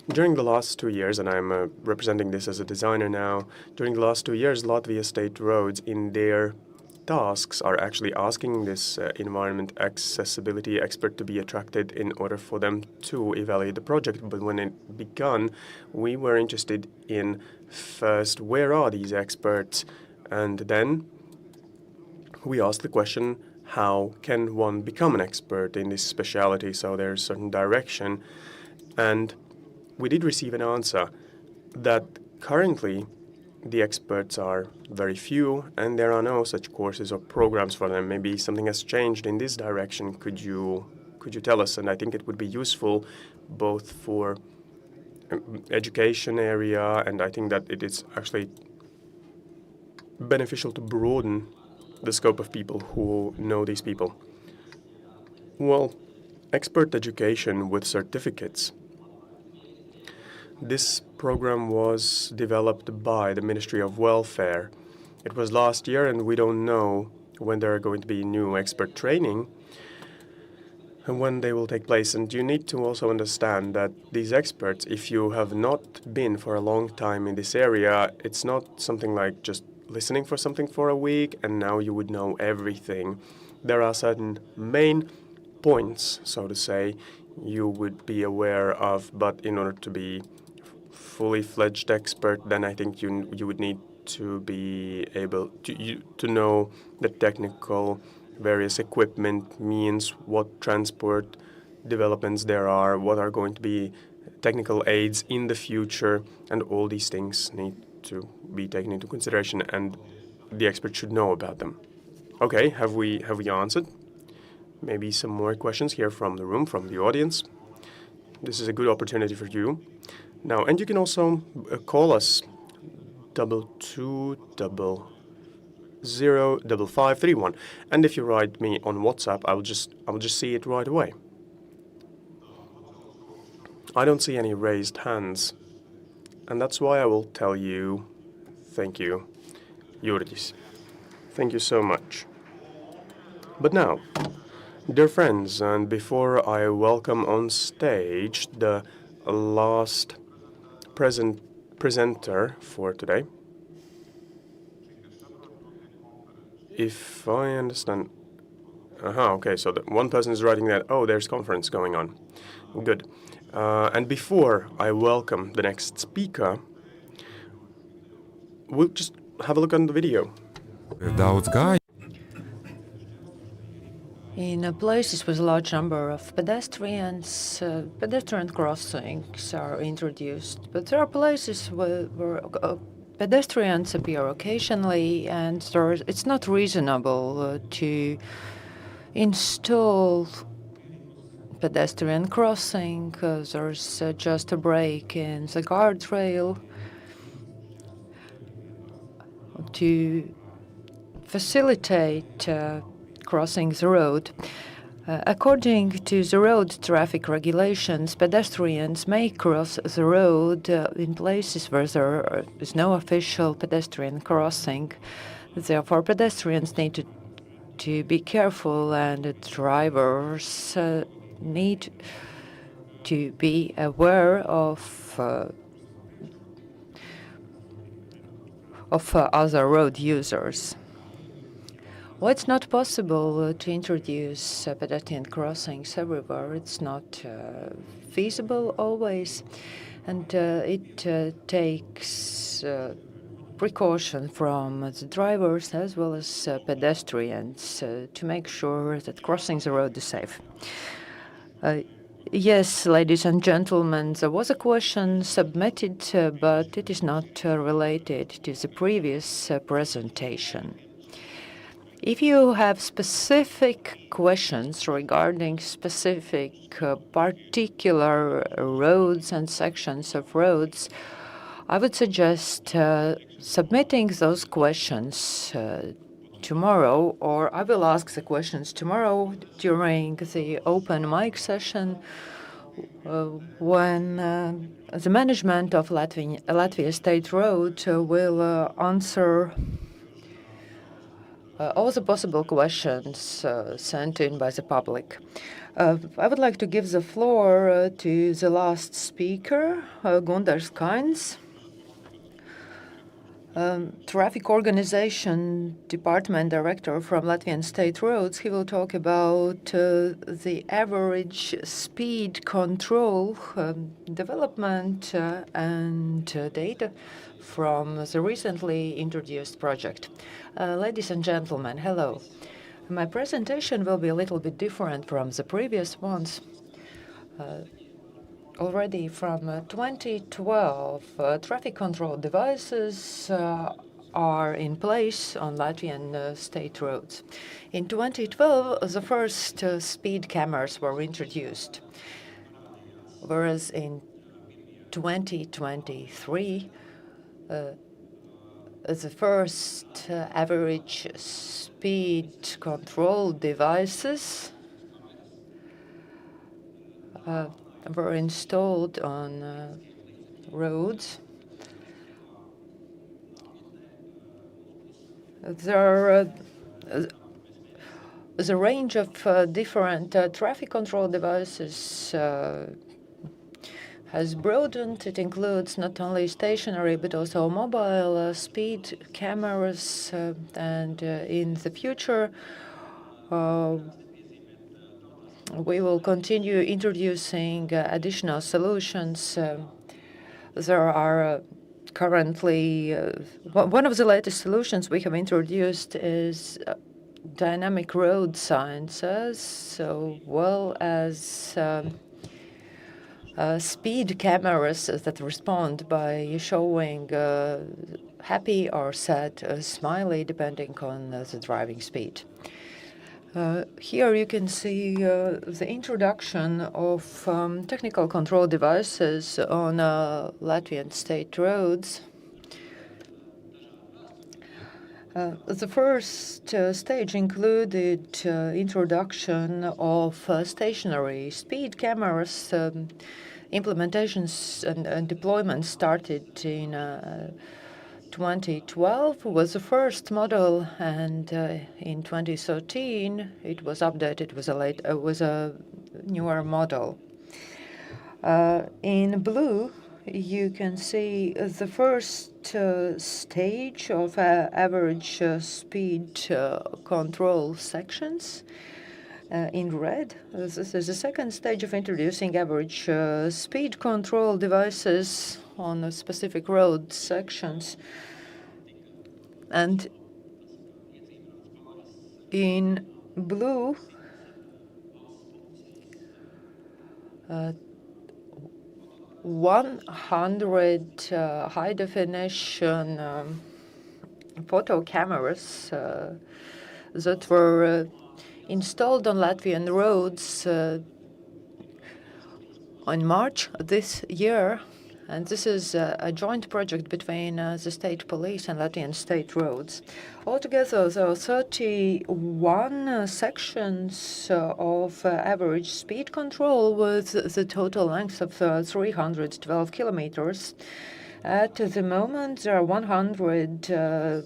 during the last 2 years, and I'm representing this as a designer now, during the last 2 years, Latvia State Roads in their tasks are actually asking this environment accessibility expert to be attracted in order for them to evaluate the project. But when it began, we were interested in first, where are these experts? And then we asked the question, how can one become an expert in this specialty? So there's a certain direction. And we did receive an answer that currently the experts are very few and there are no such courses or programs for them. Maybe something has changed in this direction. Could you tell us? And I think it would be useful both for education area, and I think that it is actually beneficial to broaden the scope of people who know these people. Well, expert education with certificates. This program was developed by the Ministry of Welfare. It was last year, and we don't know when there are going to be new expert training and when they will take place. And you need to also understand that these experts, if you have not been for a long time in this area, it's not something like just listening for something for a week and now you would know everything. There are certain main points, so to say, you would be aware of, but in order to be fully fledged expert, then I think you would need to be able to know the technical various equipment means, what transport developments there are, what are going to be technical aids in the future, and all these things need to be taken into consideration, and the expert should know about them. Okay, have we answered? Maybe some more questions here from the room, from the audience. This is a good opportunity for you. Now, and you can also call us 22005531, and if you write me on WhatsApp, I will just see it right away. I don't see any raised hands, and that's why I will tell you thank you, Jurgis. Thank you so much. But now, dear friends, and before I welcome on stage the last presenter for today, if I understand, okay, so one person is writing that, oh, there's conference going on. Good. And before I welcome the next speaker, we'll just have a look on the video. In places with a large number of pedestrians, pedestrian crossings are introduced, but there are places where Pedestrians appear occasionally, and it's not reasonable to install pedestrian crossing. There's just a break in the guardrail to facilitate crossing the road. According to the road traffic regulations, pedestrians may cross the road in places where there is no official pedestrian crossing. Therefore, pedestrians need to be careful, and drivers need to be aware of other road users. Well, it's not possible to introduce pedestrian crossings everywhere. It's not feasible always, and it takes precaution from the drivers as well as pedestrians to make sure that crossing the road is safe. Yes, ladies and gentlemen, there was a question submitted, but it is not related to the previous presentation. If you have specific questions regarding specific particular roads and sections of roads, I would suggest submitting those questions tomorrow, or I will ask the questions tomorrow during the open mic session when the management of Latvia State Road will answer all the possible questions sent in by the public. I would like to give the floor to the last speaker, Gundars Kains, Traffic Organization Department Director from Latvian State Roads. He will talk about the average speed control development and data from the recently introduced project. Ladies and gentlemen, hello. My presentation will be a little bit different from the previous ones. Already from 2012, traffic control devices are in place on Latvian state roads. In 2012, the first speed cameras were introduced, whereas in 2023, the first average speed control devices were installed on roads. There the range of different traffic control devices has broadened. It includes not only stationary but also mobile speed cameras, and in the future we will continue introducing additional solutions. There are currently one of the latest solutions we have introduced is dynamic road signs, as well as speed cameras that respond by showing happy or sad smiley depending on the driving speed. Here you can see the introduction of technical control devices on Latvian state roads. The first stage included introduction of stationary speed cameras. Implementations and deployment started in 2012 was the first model, and in 2013 it was updated. It was a newer model. In blue, you can see the first stage of average speed control sections. In red, this is the second stage of introducing average speed control devices on specific road sections. And in blue, 100 high-definition photo cameras that were installed on Latvian roads in March this year. And this is a joint project between the state police and Latvian state roads. Altogether, there are 31 sections of average speed control with the total length of 312 kilometers. At the moment, there are 100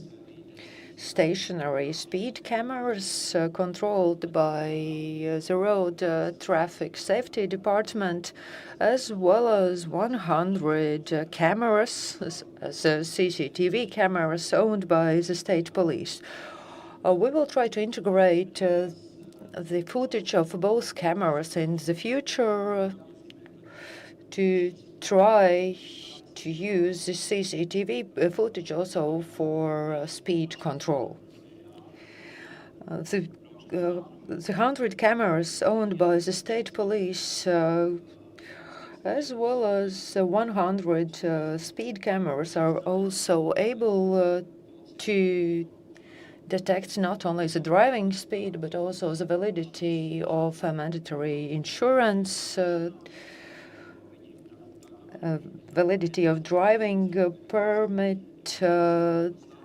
stationary speed cameras controlled by the Road Traffic Safety Department, as well as 100 cameras, CCTV cameras owned by the state police. We will try to integrate the footage of both cameras in the future to try to use the CCTV footage also for speed control. The 100 cameras owned by the state police, as well as 100 speed cameras, are also able to detect not only the driving speed but also the validity of mandatory insurance, validity of driving permit,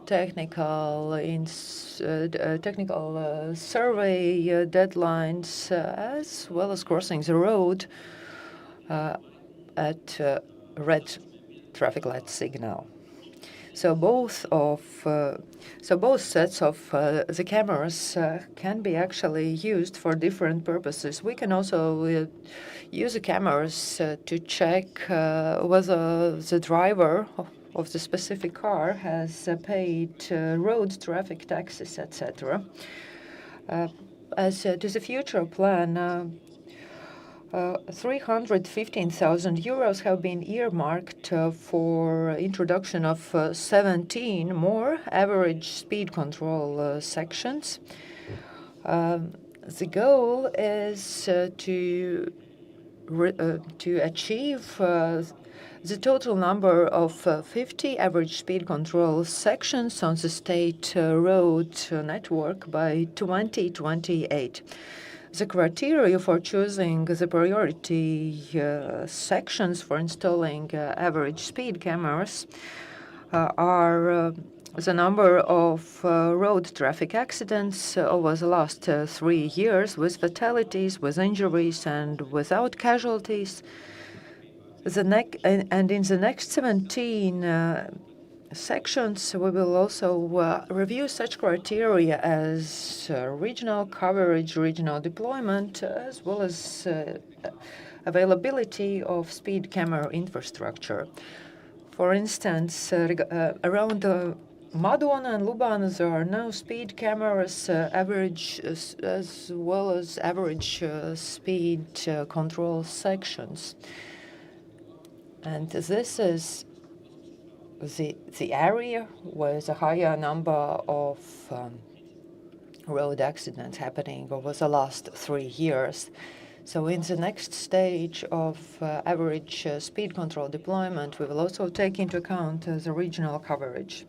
technical survey deadlines, as well as crossing the road at red traffic light signal. So both sets of the cameras can be actually used for different purposes. We can also use the cameras to check whether the driver of the specific car has paid road traffic taxes, etc. As to the future plan, 315,000 euros have been earmarked for introduction of 17 more average speed control sections. The goal is to achieve the total number of 50 average speed control sections on the state road network by 2028. The criteria for choosing the priority sections for installing average speed cameras are the number of road traffic accidents over the last 3 years, with fatalities, with injuries, and without casualties. And in the next 17 sections, we will also review such criteria as regional coverage, regional deployment, as well as availability of speed camera infrastructure. For instance, around Madona and Lubāna, there are no speed cameras, average as well as average speed control sections. And this is the area with a higher number of road accidents happening over the last 3 years. So in the next stage of average speed control deployment, we will also take into account the regional coverage.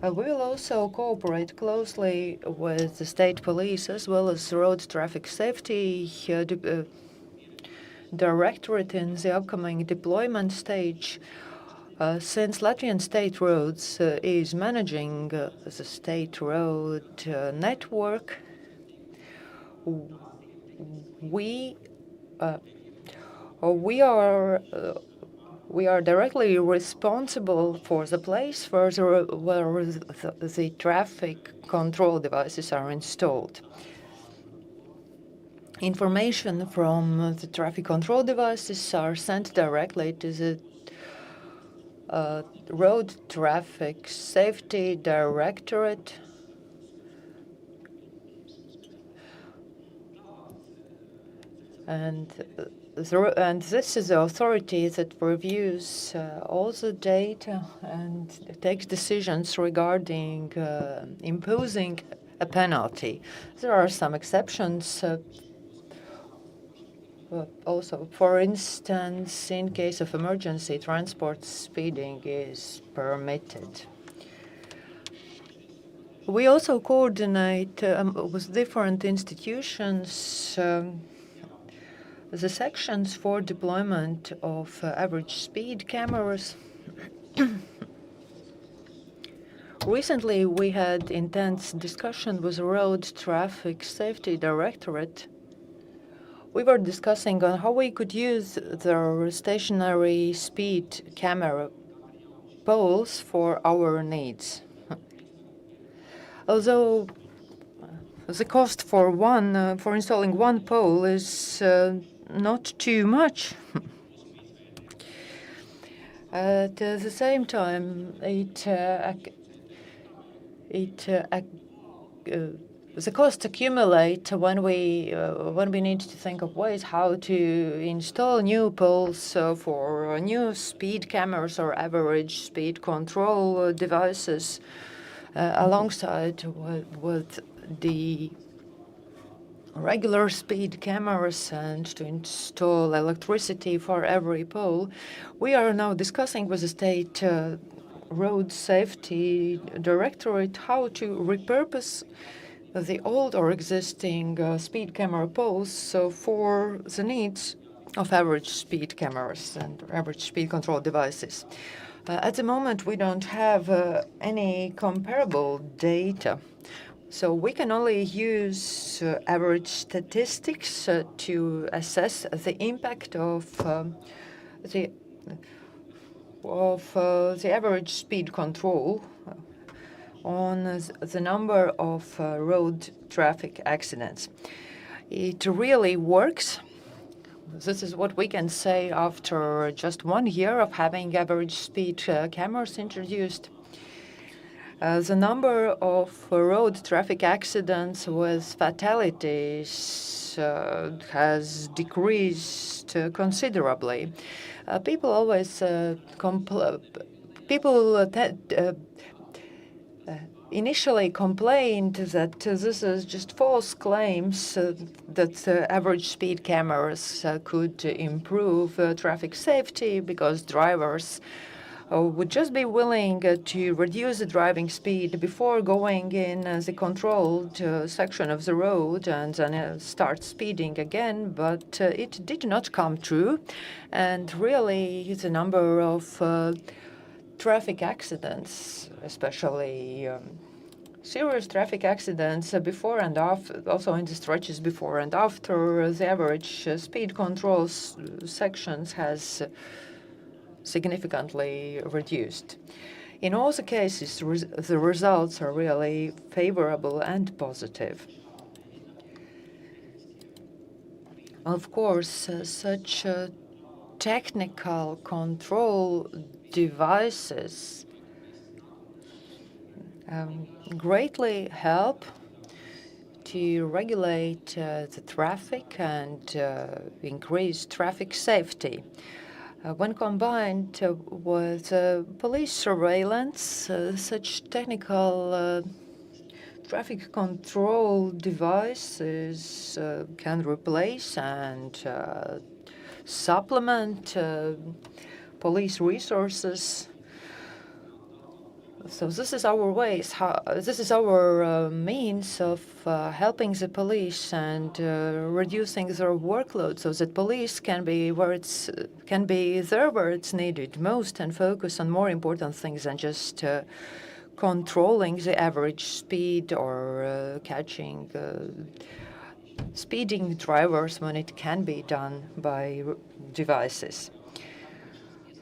We will also cooperate closely with the state police as well as the Road Traffic Safety Directorate in the upcoming deployment stage. Since Latvian State Roads is managing the state road network, we are directly responsible for the place where the traffic control devices are installed. Information from the traffic control devices are sent directly to the Road Traffic Safety Directorate, and this is the authority that reviews all the data and takes decisions regarding imposing a penalty. There are some exceptions Also, for instance, in case of emergency, transport speeding is permitted. We also coordinate with different institutions the sections for deployment of average speed cameras. Recently, we had intense discussion with the Road Traffic Safety Directorate. We were discussing on how we could use the stationary speed camera poles for our needs. Although the cost for installing one pole is not too much. At the same time, the costs accumulate when we need to think of ways how to install new poles for new speed cameras or average speed control devices alongside with the regular speed cameras and to install electricity for every pole. We are now discussing with the state Road Safety Directorate how to repurpose the old or existing speed camera poles for the needs of average speed cameras and average speed control devices. At the moment, we don't have any comparable data, so we can only use average statistics to assess the impact of the average speed control on the number of road traffic accidents. It really works. This is what we can say after just 1 year of having average speed cameras introduced. The number of road traffic accidents with fatalities has decreased considerably. People always initially complained that this is just false claims that average speed cameras could improve traffic safety because drivers would just be willing to reduce the driving speed before going in the controlled section of the road and then start speeding again, but it did not come true. And really, the number of traffic accidents, especially serious traffic accidents before and after, also in the stretches before and after the average speed control sections has significantly reduced. In all the cases, the results are really favorable and positive. Of course, such technical control devices greatly help to regulate the traffic and increase traffic safety. When combined with police surveillance, such technical traffic control devices can replace and supplement police resources. So this is our ways. This is our means of helping the police and reducing their workload, so that police can be where it's needed most and focus on more important things than just controlling the average speed or catching speeding drivers when it can be done by devices.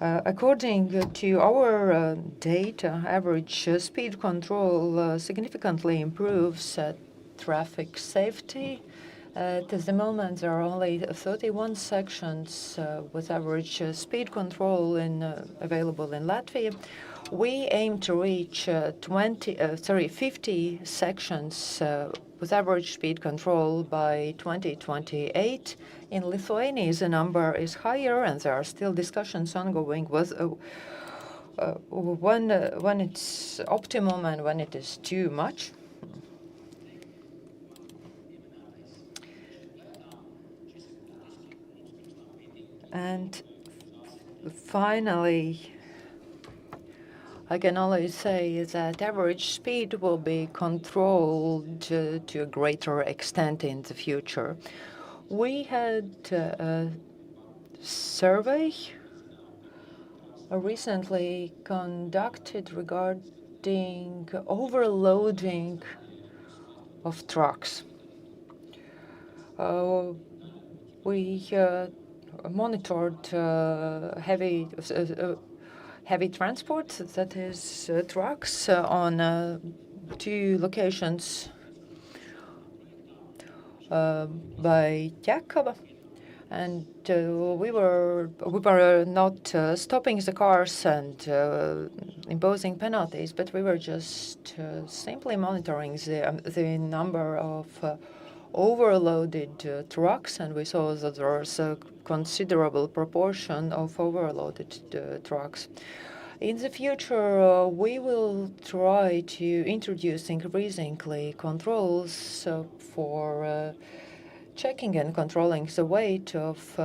According to our data, average speed control significantly improves traffic safety. At the moment, there are only 31 sections with average speed control available in Latvia. We aim to reach 50 sections with average speed control by 2028. In Lithuania, the number is higher, and there are still discussions ongoing with when it's optimum and when it is too much. And finally, I can only say that average speed will be controlled to a greater extent in the future. We had a survey recently conducted regarding overloading of trucks. We monitored heavy transport, that is trucks, on 2 locations by Piechowiak, and we were not stopping the cars and imposing penalties, but we were just simply monitoring the number of overloaded trucks, and we saw that there was a considerable proportion of overloaded trucks. In the future, we will try to introduce increasingly controls for checking and controlling the weight of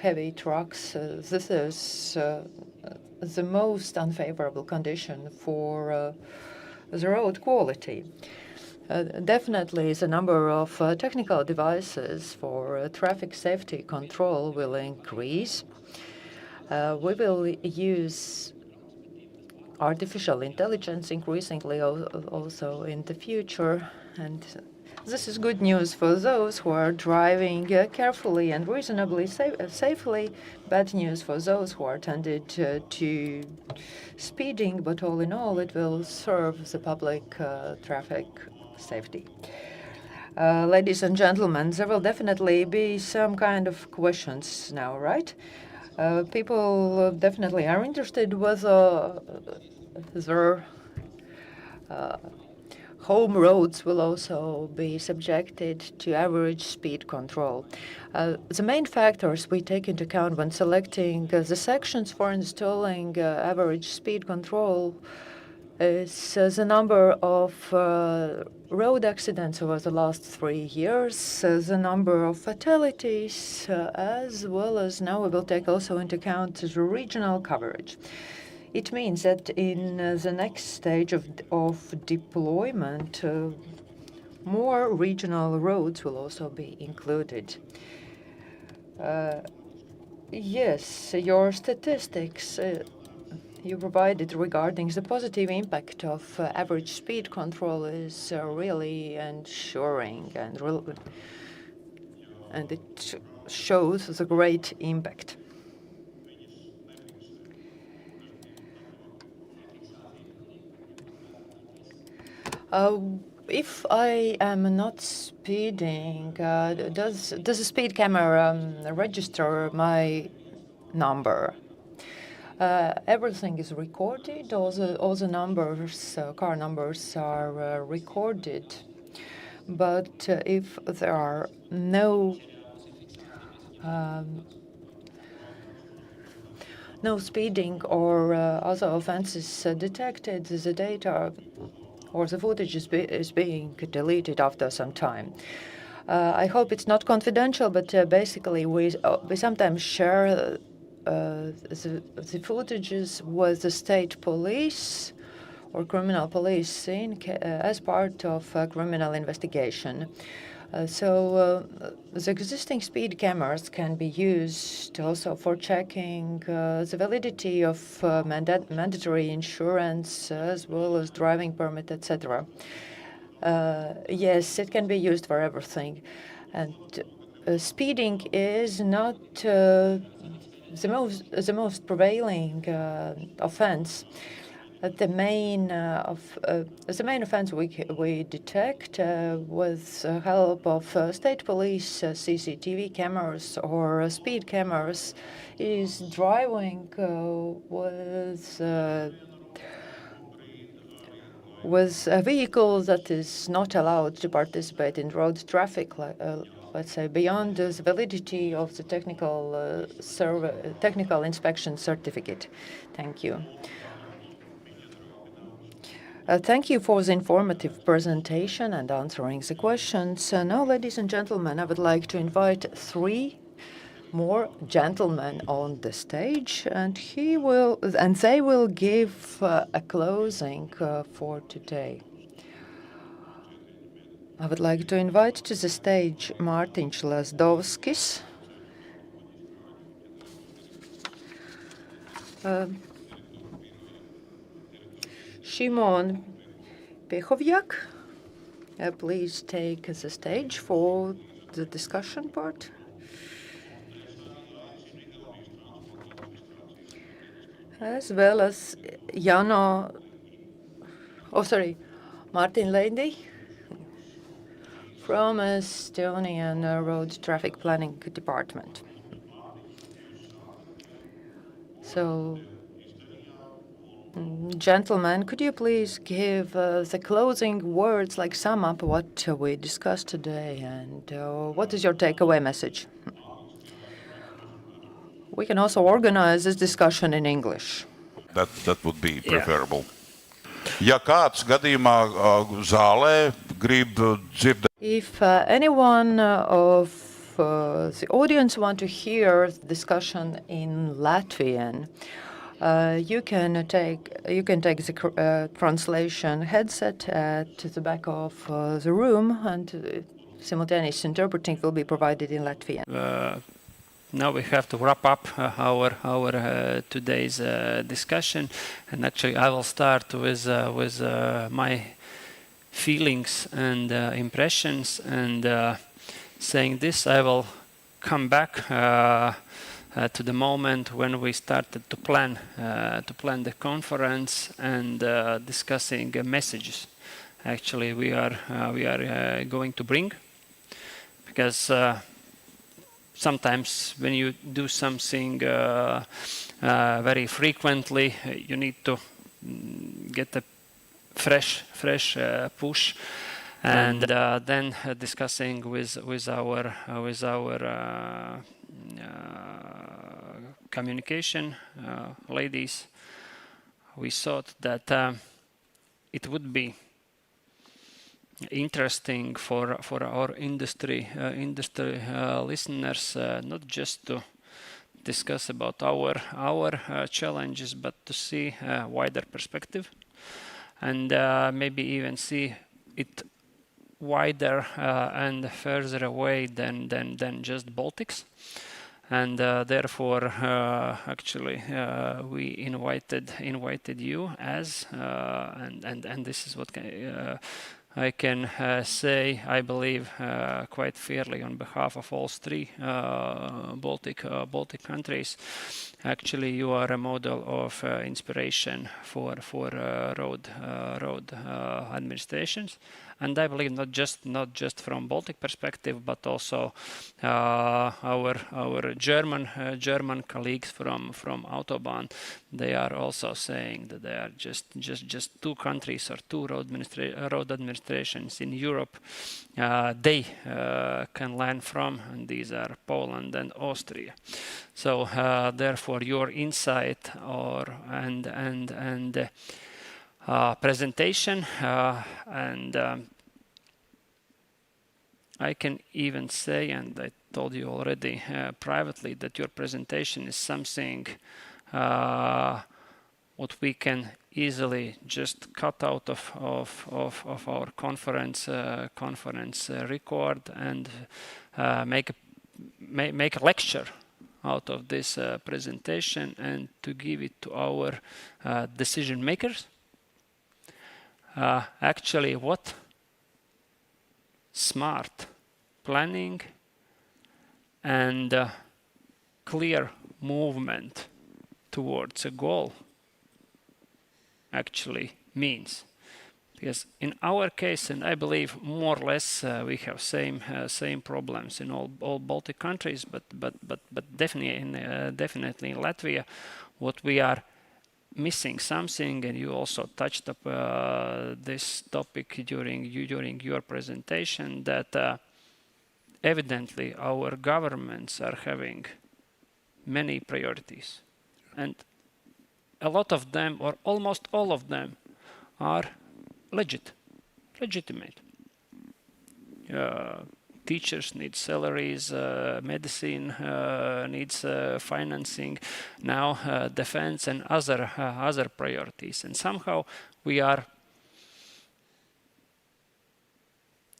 heavy trucks. This is the most unfavorable condition for the road quality. Definitely, the number of technical devices for traffic safety control will increase. We will use artificial intelligence increasingly also in the future, and this is good news for those who are driving carefully and reasonably safely, bad news for those who are tended to speeding, but all in all it will serve the public traffic safety. Ladies and gentlemen, there will definitely be some kind of questions now, right? People definitely are interested whether their home roads will also be subjected to average speed control. The main factors we take into account when selecting the sections for installing average speed control is the number of road accidents over the last 3 years, the number of fatalities, as well as now we will take also into account the regional coverage. It means that in the next stage of deployment, more regional roads will also be included. Yes, your statistics you provided regarding the positive impact of average speed control is really ensuring, and it shows the great impact. If I am not speeding, does the speed camera register my number? Everything is recorded. All the numbers, car numbers, are recorded. But if there are no speeding or other offences detected, the data or the footage is being deleted after some time. I hope it's not confidential, but basically we sometimes share the footages with the state police or criminal police as part of a criminal investigation. So the existing speed cameras can be used also for checking the validity of mandatory insurance as well as driving permit, etc. Yes, it can be used for everything. And speeding is not the most prevailing offense. The main offense we detect with the help of state police CCTV cameras or speed cameras is driving with a vehicle that is not allowed to participate in road traffic, let's say beyond the validity of the technical inspection certificate. Thank you. Thank you for the informative presentation and answering the questions. Now, ladies and gentlemen, I would like to invite 3 more gentlemen on the stage, and they will give a closing for today. I would like to invite to the stage Mārtiņš Lazdovskis, Szymon Piechowiak. Please take the stage for the discussion part. As well as Mārtiņš Leindi from Estonian Road Traffic Planning Department. So, gentlemen, could you please give the closing words, like sum up what we discussed today, and what is your takeaway message? We can also organize this discussion in English. That would be preferable. Ja kāds gadījumā zālē grib dzirdēt. If anyone of the audience want to hear the discussion in Latvian, you can take the translation headset at the back of the room, and simultaneous interpreting will be provided in Latvian. Now we have to wrap up our today's discussion, and actually I will start with my feelings and impressions, and saying this, I will come back to the moment when we started to plan the conference and discussing messages. Actually, we are going to bring, because sometimes when you do something very frequently, you need to get a fresh push, and then discussing with our communication ladies, we thought that it would be interesting for our industry listeners, not just to discuss about our challenges, but to see a wider perspective, and maybe even see it wider and further away than just Baltics. And therefore, actually, we invited you as and this is what I can say, I believe, quite fairly on behalf of all three Baltic countries. Actually, you are a model of inspiration for road administrations, and I believe not just from Baltic perspective, but also our German colleagues from Autobahn. They are also saying that they are just two countries or two road administrations in Europe they can learn from, and these are Poland and Austria. So therefore, your insight and presentation and I can even say, and I told you already privately, that your presentation is something what we can easily just cut out of our conference record and make a lecture out of this presentation, and to give it to our decision makers. Actually, what smart planning and clear movement towards a goal actually means. Because in our case, and I believe more or less we have same problems in all Baltic countries, but definitely in Latvia, what we are missing something, and you also touched up this topic during your presentation, that evidently our governments are having many priorities, and a lot of them, or almost all of them, are legitimate. teachers need salaries, medicine needs financing, now defense and other priorities. And somehow we are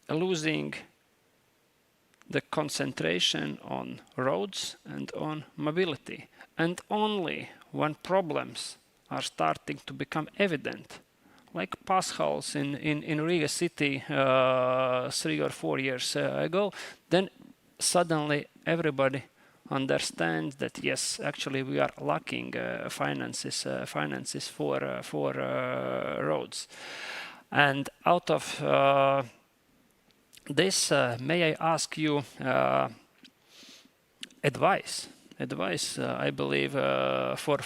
losing the concentration on roads and on mobility. And only when problems are starting to become evident, like potholes in Riga City 3 or 4 years ago, then suddenly everybody understands that yes, actually we are lacking finances for roads. And out of this, may I ask you advice, I believe, for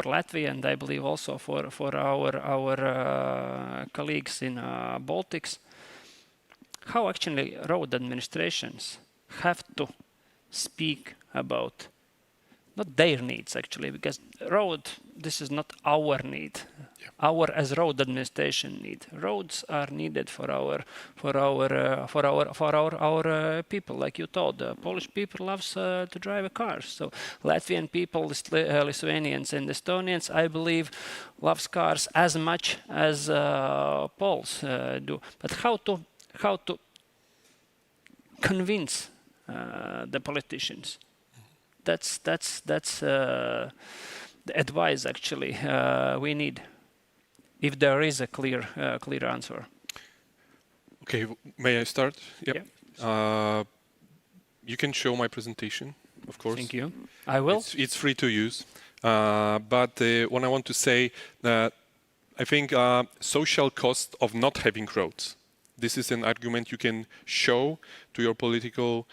Latvia, and I believe also for our colleagues in Baltics, how actually road administrations have to speak about not their needs actually, because road, this is not our need. Yeah. Our as road administration need. Roads are needed for our people, like you told. Polish people loves to drive a car. So Latvian people, Lithuanians and Estonians, I believe, loves cars as much as Poles do. But how to convince the politicians? That's the advice actually we need, if there is a clear answer. Okay, may I start? Yep. Yeah. You can show my presentation, of course. Thank you. I will. It's free to use. But what I want to say, I think social cost of not having roads. This is an argument you can show to your political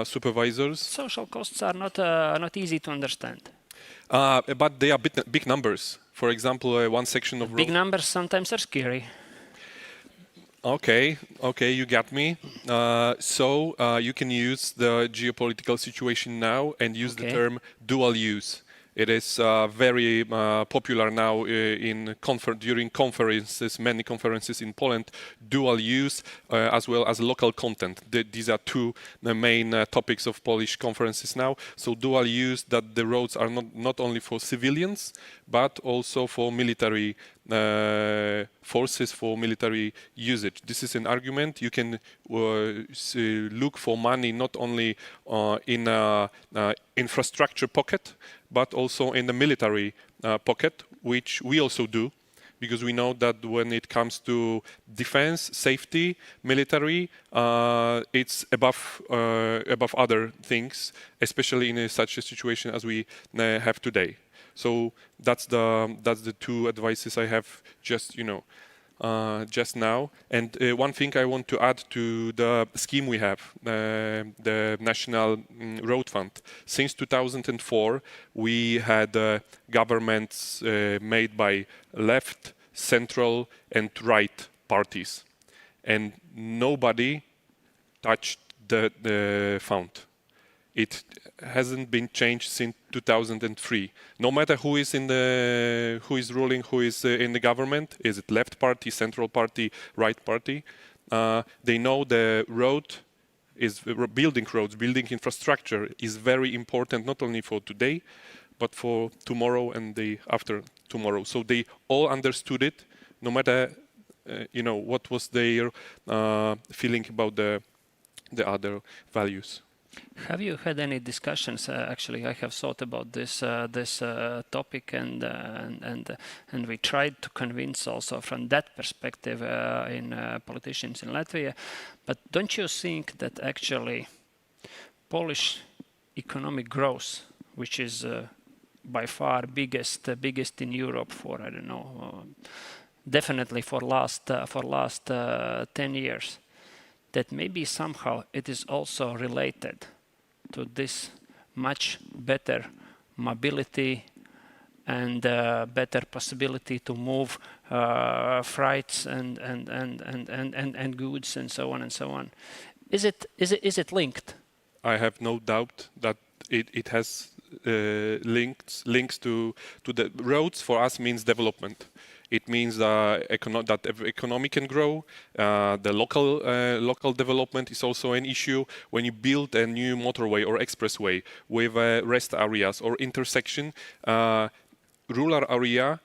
supervisors. Social costs are not easy to understand. But they are big numbers. For example, one section of big numbers sometimes are scary. Okay, you got me. So you can use the geopolitical situation now and use the term dual use. It is very popular now during conferences, many conferences in Poland, dual use as well as local content. These are two main topics of Polish conferences now. So dual use, that the roads are not only for civilians, but also for military forces, for military usage. This is an argument. You can look for money not only in infrastructure pocket, but also in the military pocket, which we also do, because we know that when it comes to defense, safety, military, it's above other things, especially in such a situation as we have today. So that's the two advices I have just now. And one thing I want to add to the scheme we have, the National Road Fund. Since 2004, we had governments made by left, central, and right parties, and nobody touched the fund. It hasn't been changed since 2003. No matter who is ruling, who is in the government, is it left party, central party, right party? They know the building roads, building infrastructure is very important, not only for today, but for tomorrow and the after tomorrow. So they all understood it, no matter what was their feeling about the other values. Have you had any discussions? Actually, I have thought about this topic, and we tried to convince also from that perspective in politicians in Latvia. But don't you think that actually Polish economic growth, which is by far biggest in Europe for definitely for last 10 years, that maybe somehow it is also related to this much better mobility and better possibility to move freights and goods and so on and so on. Is it linked? I have no doubt that it has links to the roads. For us means development. It means that economy can grow. The local development is also an issue. When you build a new motorway or expressway with rest areas or intersection, rural area,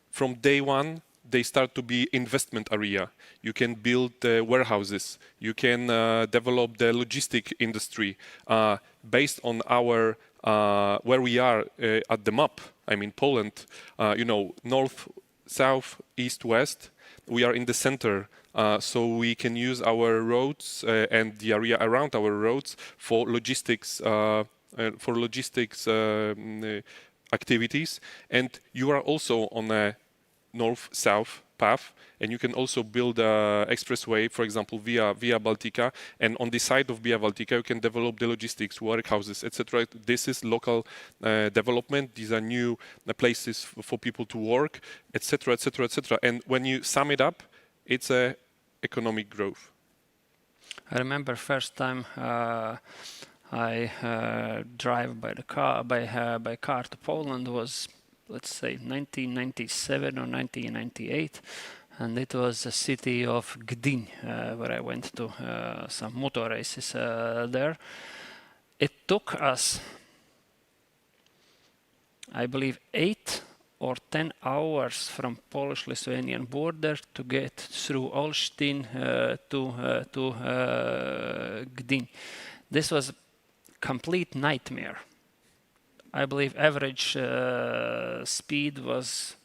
from day one, they start to be investment area. You can build warehouses. You can develop the logistic industry based on our where we are at the map. I mean, Poland, north, south, east, west. We are in the center, so we can use our roads and the area around our roads for logistics. Activities, and you are also on a north-south path, and you can also build an expressway, for example, via Baltica, and on the side of Via Baltica you can develop the logistics, workhouses, etc. This is local development. These are new places for people to work, etc., etc., etc. And when you sum it up, it's a economic growth. I remember first time I drive by car to Poland was, let's say, 1997 or 1998, and it was the city of Gdyń, where I went to some motor races there. It took us, I believe, 8 or 10 hours from Polish-Lithuanian border to get through Olsztyn to Gdyń. This was complete nightmare. I believe average speed was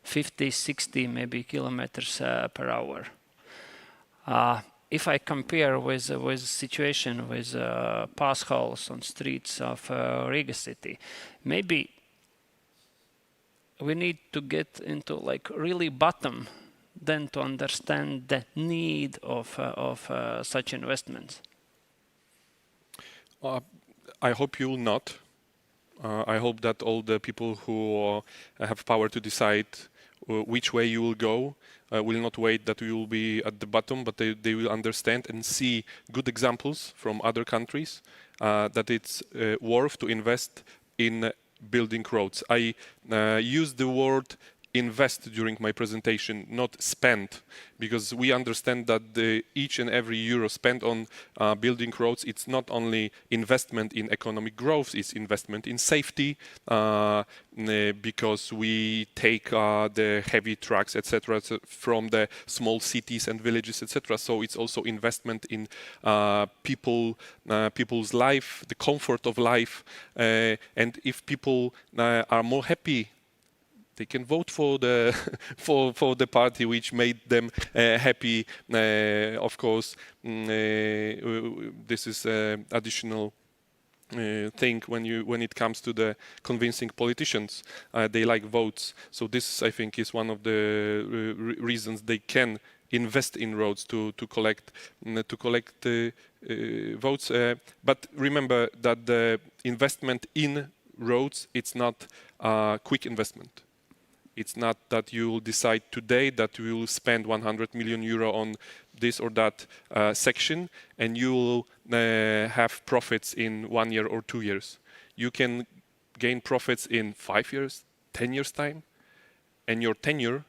50, 60 maybe kilometers per hour. If I compare with the situation with pass holes on streets of Riga city, maybe we need to get into like really bottom then to understand the need of such investments. I hope you will not. I hope that all the people who have power to decide which way you will go will not wait that you will be at the bottom, but they will understand and see good examples from other countries that it's worth to invest in building roads. I use the word invest during my presentation, not spend, because we understand that each and every euro spent on building roads, it's not only investment in economic growth, it's investment in safety, because we take the heavy trucks, etc., from the small cities and villages, etc. So it's also investment in people's life, the comfort of life, and if people are more happy, they can vote for the for the party which made them happy. Of course, this is an additional thing when it comes to the convincing politicians. They like votes, so this I think is one of the reasons they can invest in roads to collect votes. But remember that the investment in roads, it's not a quick investment. It's not that you will decide today that you will spend 100 million euro on this or that section and you will have profits in 1 year or 2 years. You can gain profits in 5 years, 10 years time, and your tenure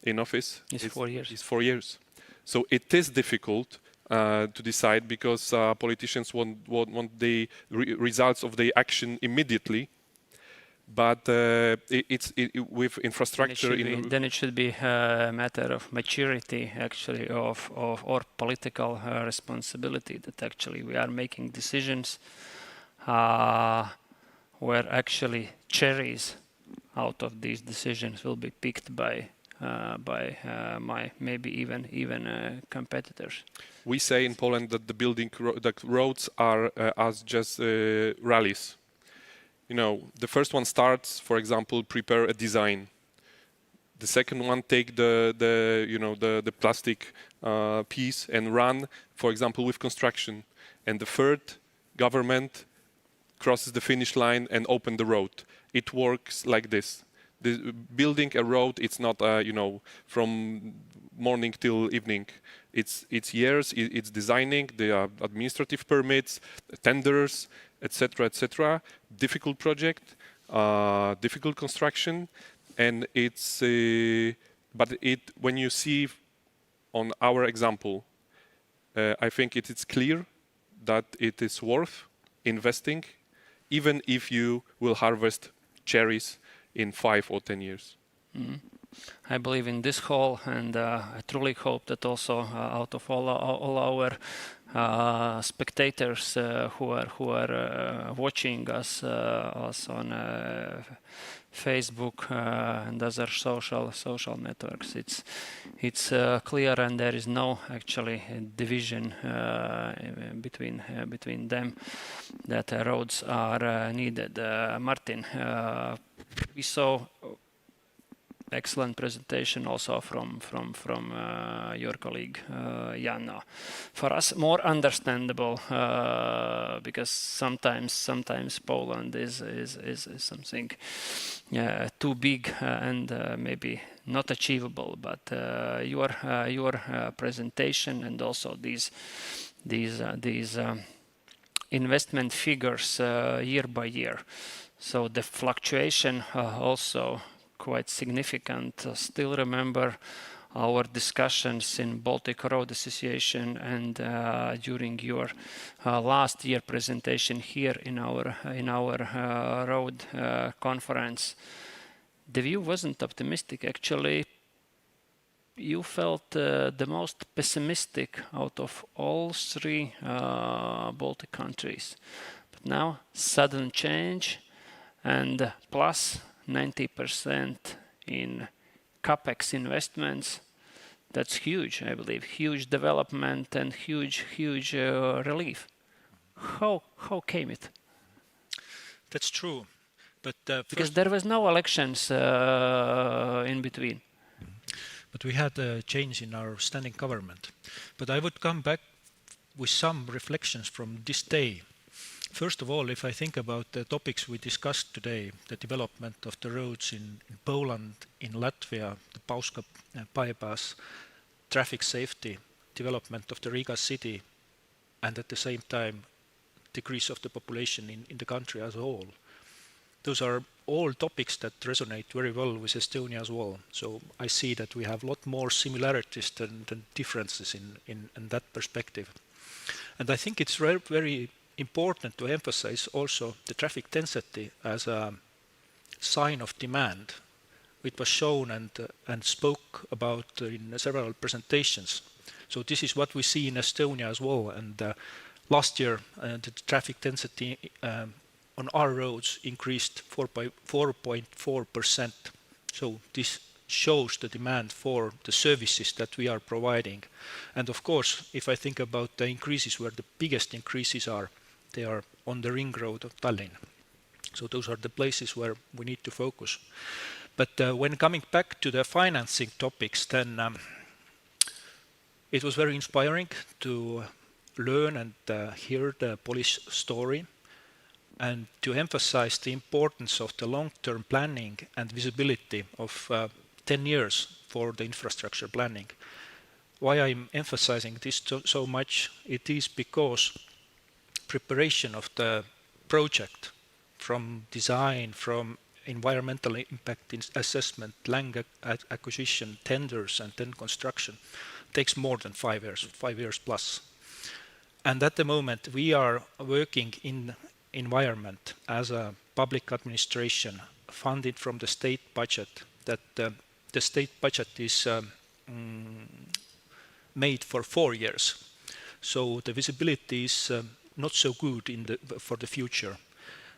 in office is 4 years. Is 4 years. So it is difficult to decide because politicians want the results of their action immediately. But with infrastructure, then it should be a matter of maturity, actually, of or political responsibility. That actually we are making decisions where actually cherries out of these decisions will be picked by my maybe even competitors. We say in Poland that the roads are as just rallies. You know, the first one starts, for example, prepare a design. The second one take the plastic piece and run, for example, with construction. And the third, government crosses the finish line and open the road. It works like this. Building a road, it's not from morning till evening. It's years. It's designing. There are administrative permits, tenders, etc., etc. Difficult project, difficult construction, And it's, when you see on our example, I think it is clear that it is worth investing, even if you will harvest cherries in 5 or 10 years. Mm. I believe in this whole, and I truly hope that also out of all our spectators who are watching us on Facebook and other social networks, it's clear, and there is no actually division between them, that roads are needed. Martin, we saw excellent presentation also from your colleague Janno. For us, more understandable because sometimes Poland is something too big and maybe not achievable. But your presentation and also these investment figures year by year. So the fluctuation also quite significant. Still remember our discussions in Baltic Road Association and during your last year presentation here in our road conference. The view wasn't optimistic. Actually, you felt the most pessimistic out of all 3 Baltic countries. But now, sudden change and plus 90% in capex investments. That's huge, I believe. Huge development and huge relief. How came it? That's true, but because there was no elections in between. But we had a change in our standing government. But I would come back with some reflections from this day. First of all, if I think about the topics we discussed today, the development of the roads in Poland, in Latvia, the Bauska bypass, traffic safety, development of the Riga city, and at the same time, decrease of the population in the country as a whole. Those are all topics that resonate very well with Estonia as well. So I see that we have a lot more similarities than differences in that perspective. And I think it's very important to emphasize also the traffic density as a sign of demand. It was shown and spoke about in several presentations. So this is what we see in Estonia as well. And last year, the traffic density on our roads increased 4.4%. So this shows the demand for the services that we are providing. And of course, if I think about the increases, where the biggest increases are, they are on the ring road of Tallinn. So those are the places where we need to focus. But when coming back to the financing topics, then it was very inspiring to learn and hear the Polish story, and to emphasize the importance of the long-term planning and visibility of 10 years for the infrastructure planning. Why I'm emphasizing this so much, it is because preparation of the project, from design, from environmental impact assessment, land acquisition, tenders, and then construction, takes more than 5 years plus. And at the moment, we are working in environment as a public administration funded from the state budget, that the state budget is made for 4 years. So the visibility is not so good for the future.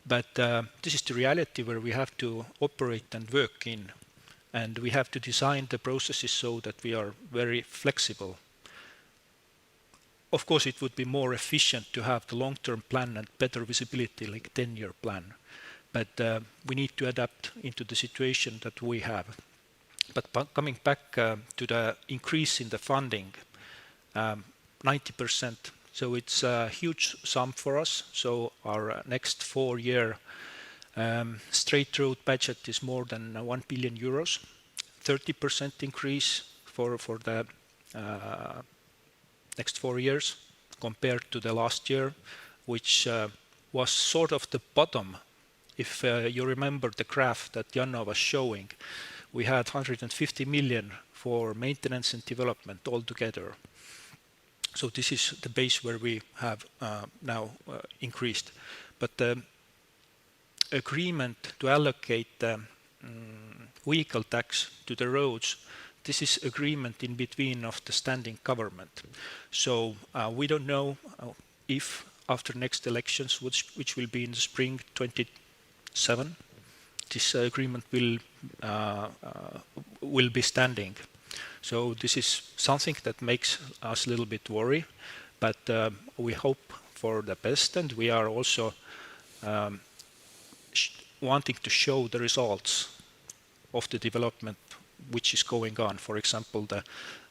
But this is the reality where we have to operate and work in. And we have to design the processes so that we are very flexible. Of course, it would be more efficient to have the long-term plan and better visibility, like 10-year plan. But we need to adapt into the situation that we have. But coming back to the increase in the funding, 90%. So it's a huge sum for us. So our next 4-year straight road budget is more than 1 billion euros, 30% increase for the next 4 years compared to the last year, which was sort of the bottom If you remember the graph that Janno was showing, we had 150 million for maintenance and development altogether. So this is the base where we have now increased. But the agreement to allocate the vehicle tax to the roads, this is agreement in between of the standing government. So we don't know if after next elections, which will be in the spring 27, this agreement will be standing. So this is something that makes us a little bit worried, but we hope for the best, and we are also wanting to show the results of the development which is going on. For example,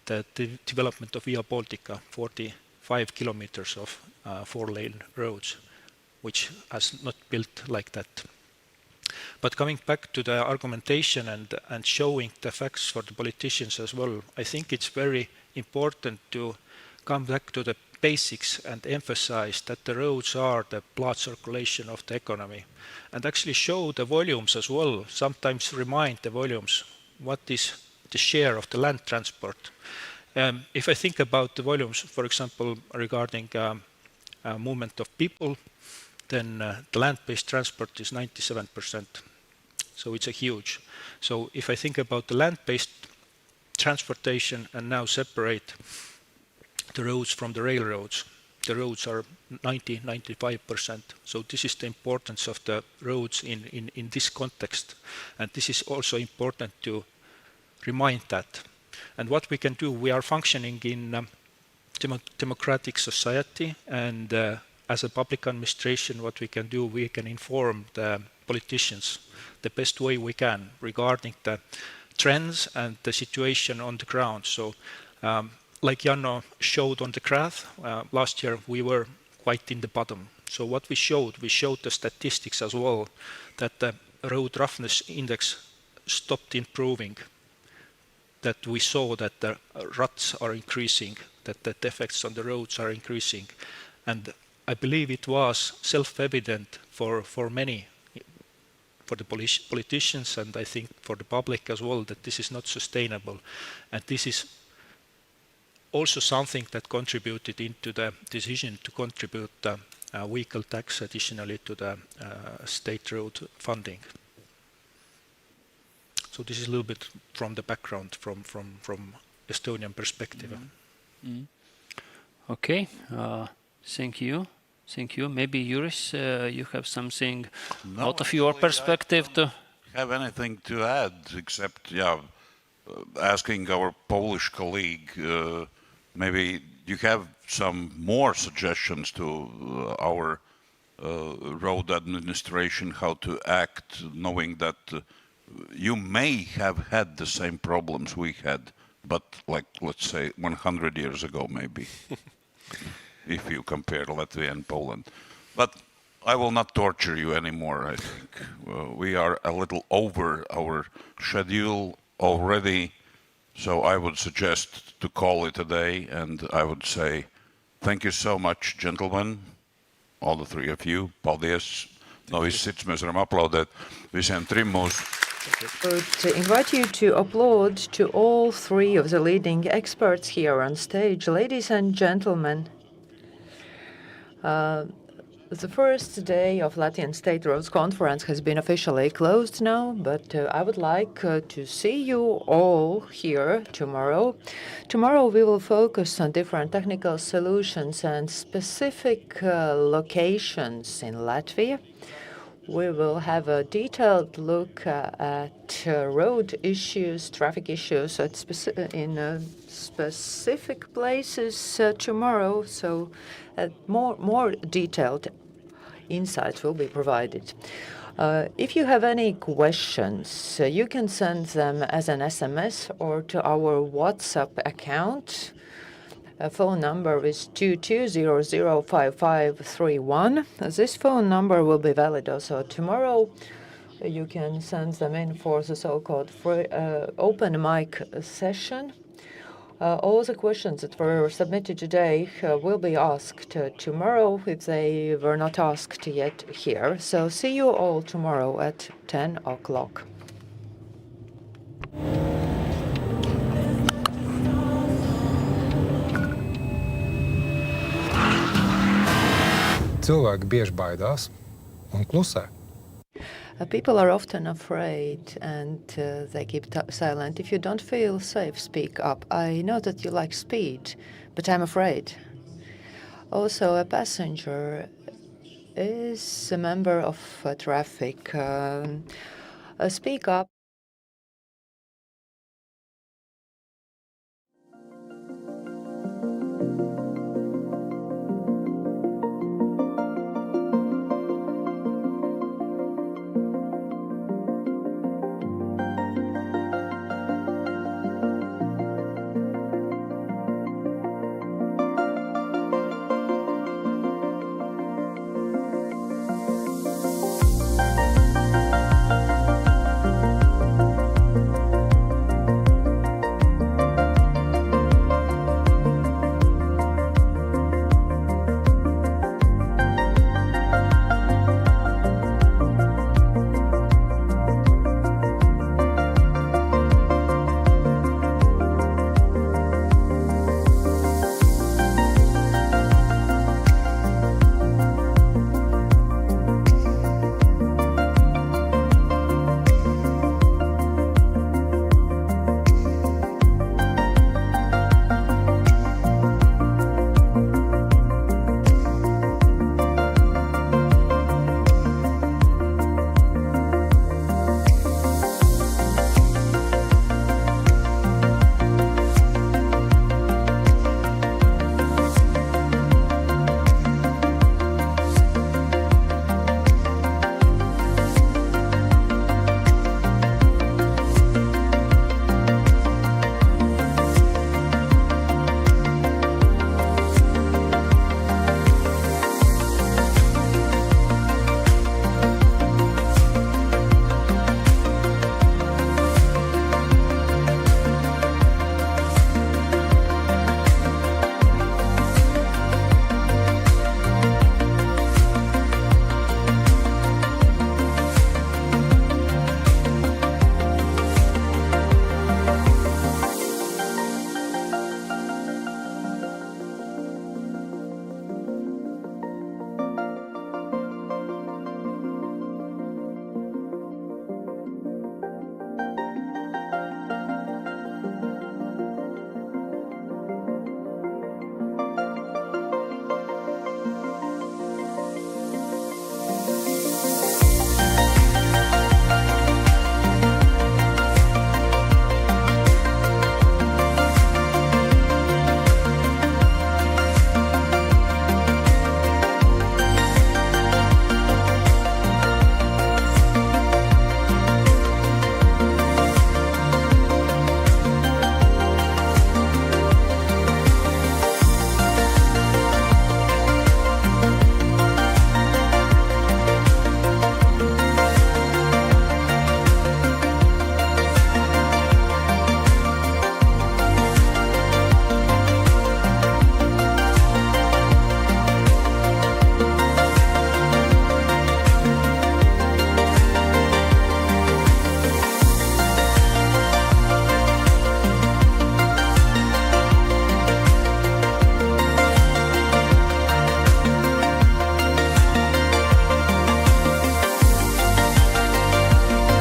the development of Via Baltica, 45 kilometers of 4-lane roads, which has not built like that. But coming back to the argumentation and showing the facts for the politicians as well, I think it's very important to come back to the basics and emphasize that the roads are the blood circulation of the economy, and actually show the volumes as well, sometimes remind the volumes, what is the share of the land transport. If I think about the volumes, for example, regarding movement of people, then the land-based transport is 97%. So it's a huge. So if I think about the land-based transportation and now separate the roads from the railroads, the roads are 95%. So this is the importance of the roads in this context. And this is also important to remind that. And what we can do, we are functioning in democratic society, and as a public administration, what we can do, we can inform the politicians the best way we can regarding the trends and the situation on the ground. So like Janno showed on the graph, last year we were quite in the bottom. So what we showed the statistics as well, that the road roughness index stopped improving, that we saw that the ruts are increasing, that the defects on the roads are increasing. And I believe it was self-evident for many, for the politicians, and I think for the public as well, that this is not sustainable. And this is also something that contributed into the decision to contribute the vehicle tax additionally to the state road funding. So this is a little bit from the background, from Estonian perspective. Mm-hmm. Okay, thank you. Thank you. Maybe Juris, you have something out of your perspective to have anything to add, except asking our Polish colleague, maybe you have some more suggestions to our road administration how to act, knowing that you may have had the same problems we had, but like, let's say 100 years ago maybe. If you compare Latvia and Poland. But I will not torture you anymore, I think. We are a little over our schedule already, so I would suggest to call it a day, and I would say thank you so much, gentlemen, all the three of you. Paldies. No viss cits mēs varam aplaudēt visiem trim mūsu. To invite you to applaud to all three of the leading experts here on stage. Ladies and gentlemen, the first day of Latvian State Roads Conference has been officially closed now, but I would like to see you all here tomorrow. Tomorrow we will focus on different technical solutions and specific locations in Latvia. We will have a detailed look at road issues, traffic issues in specific places tomorrow, so more detailed insights will be provided. If you have any questions, you can send them as an SMS or to our WhatsApp account. Phone number is 22005531. This phone number will be valid also tomorrow. You can send them in for the so-called open mic session. All the questions that were submitted today will be asked tomorrow if they were not asked yet here. So see you all tomorrow at 10 o'clock. Cilvēki bieži baidās un klusē. People are often afraid and they keep silent. If you don't feel safe, speak up. I know that you like speed, but I'm afraid. Also, a passenger is a member of traffic. Speak up.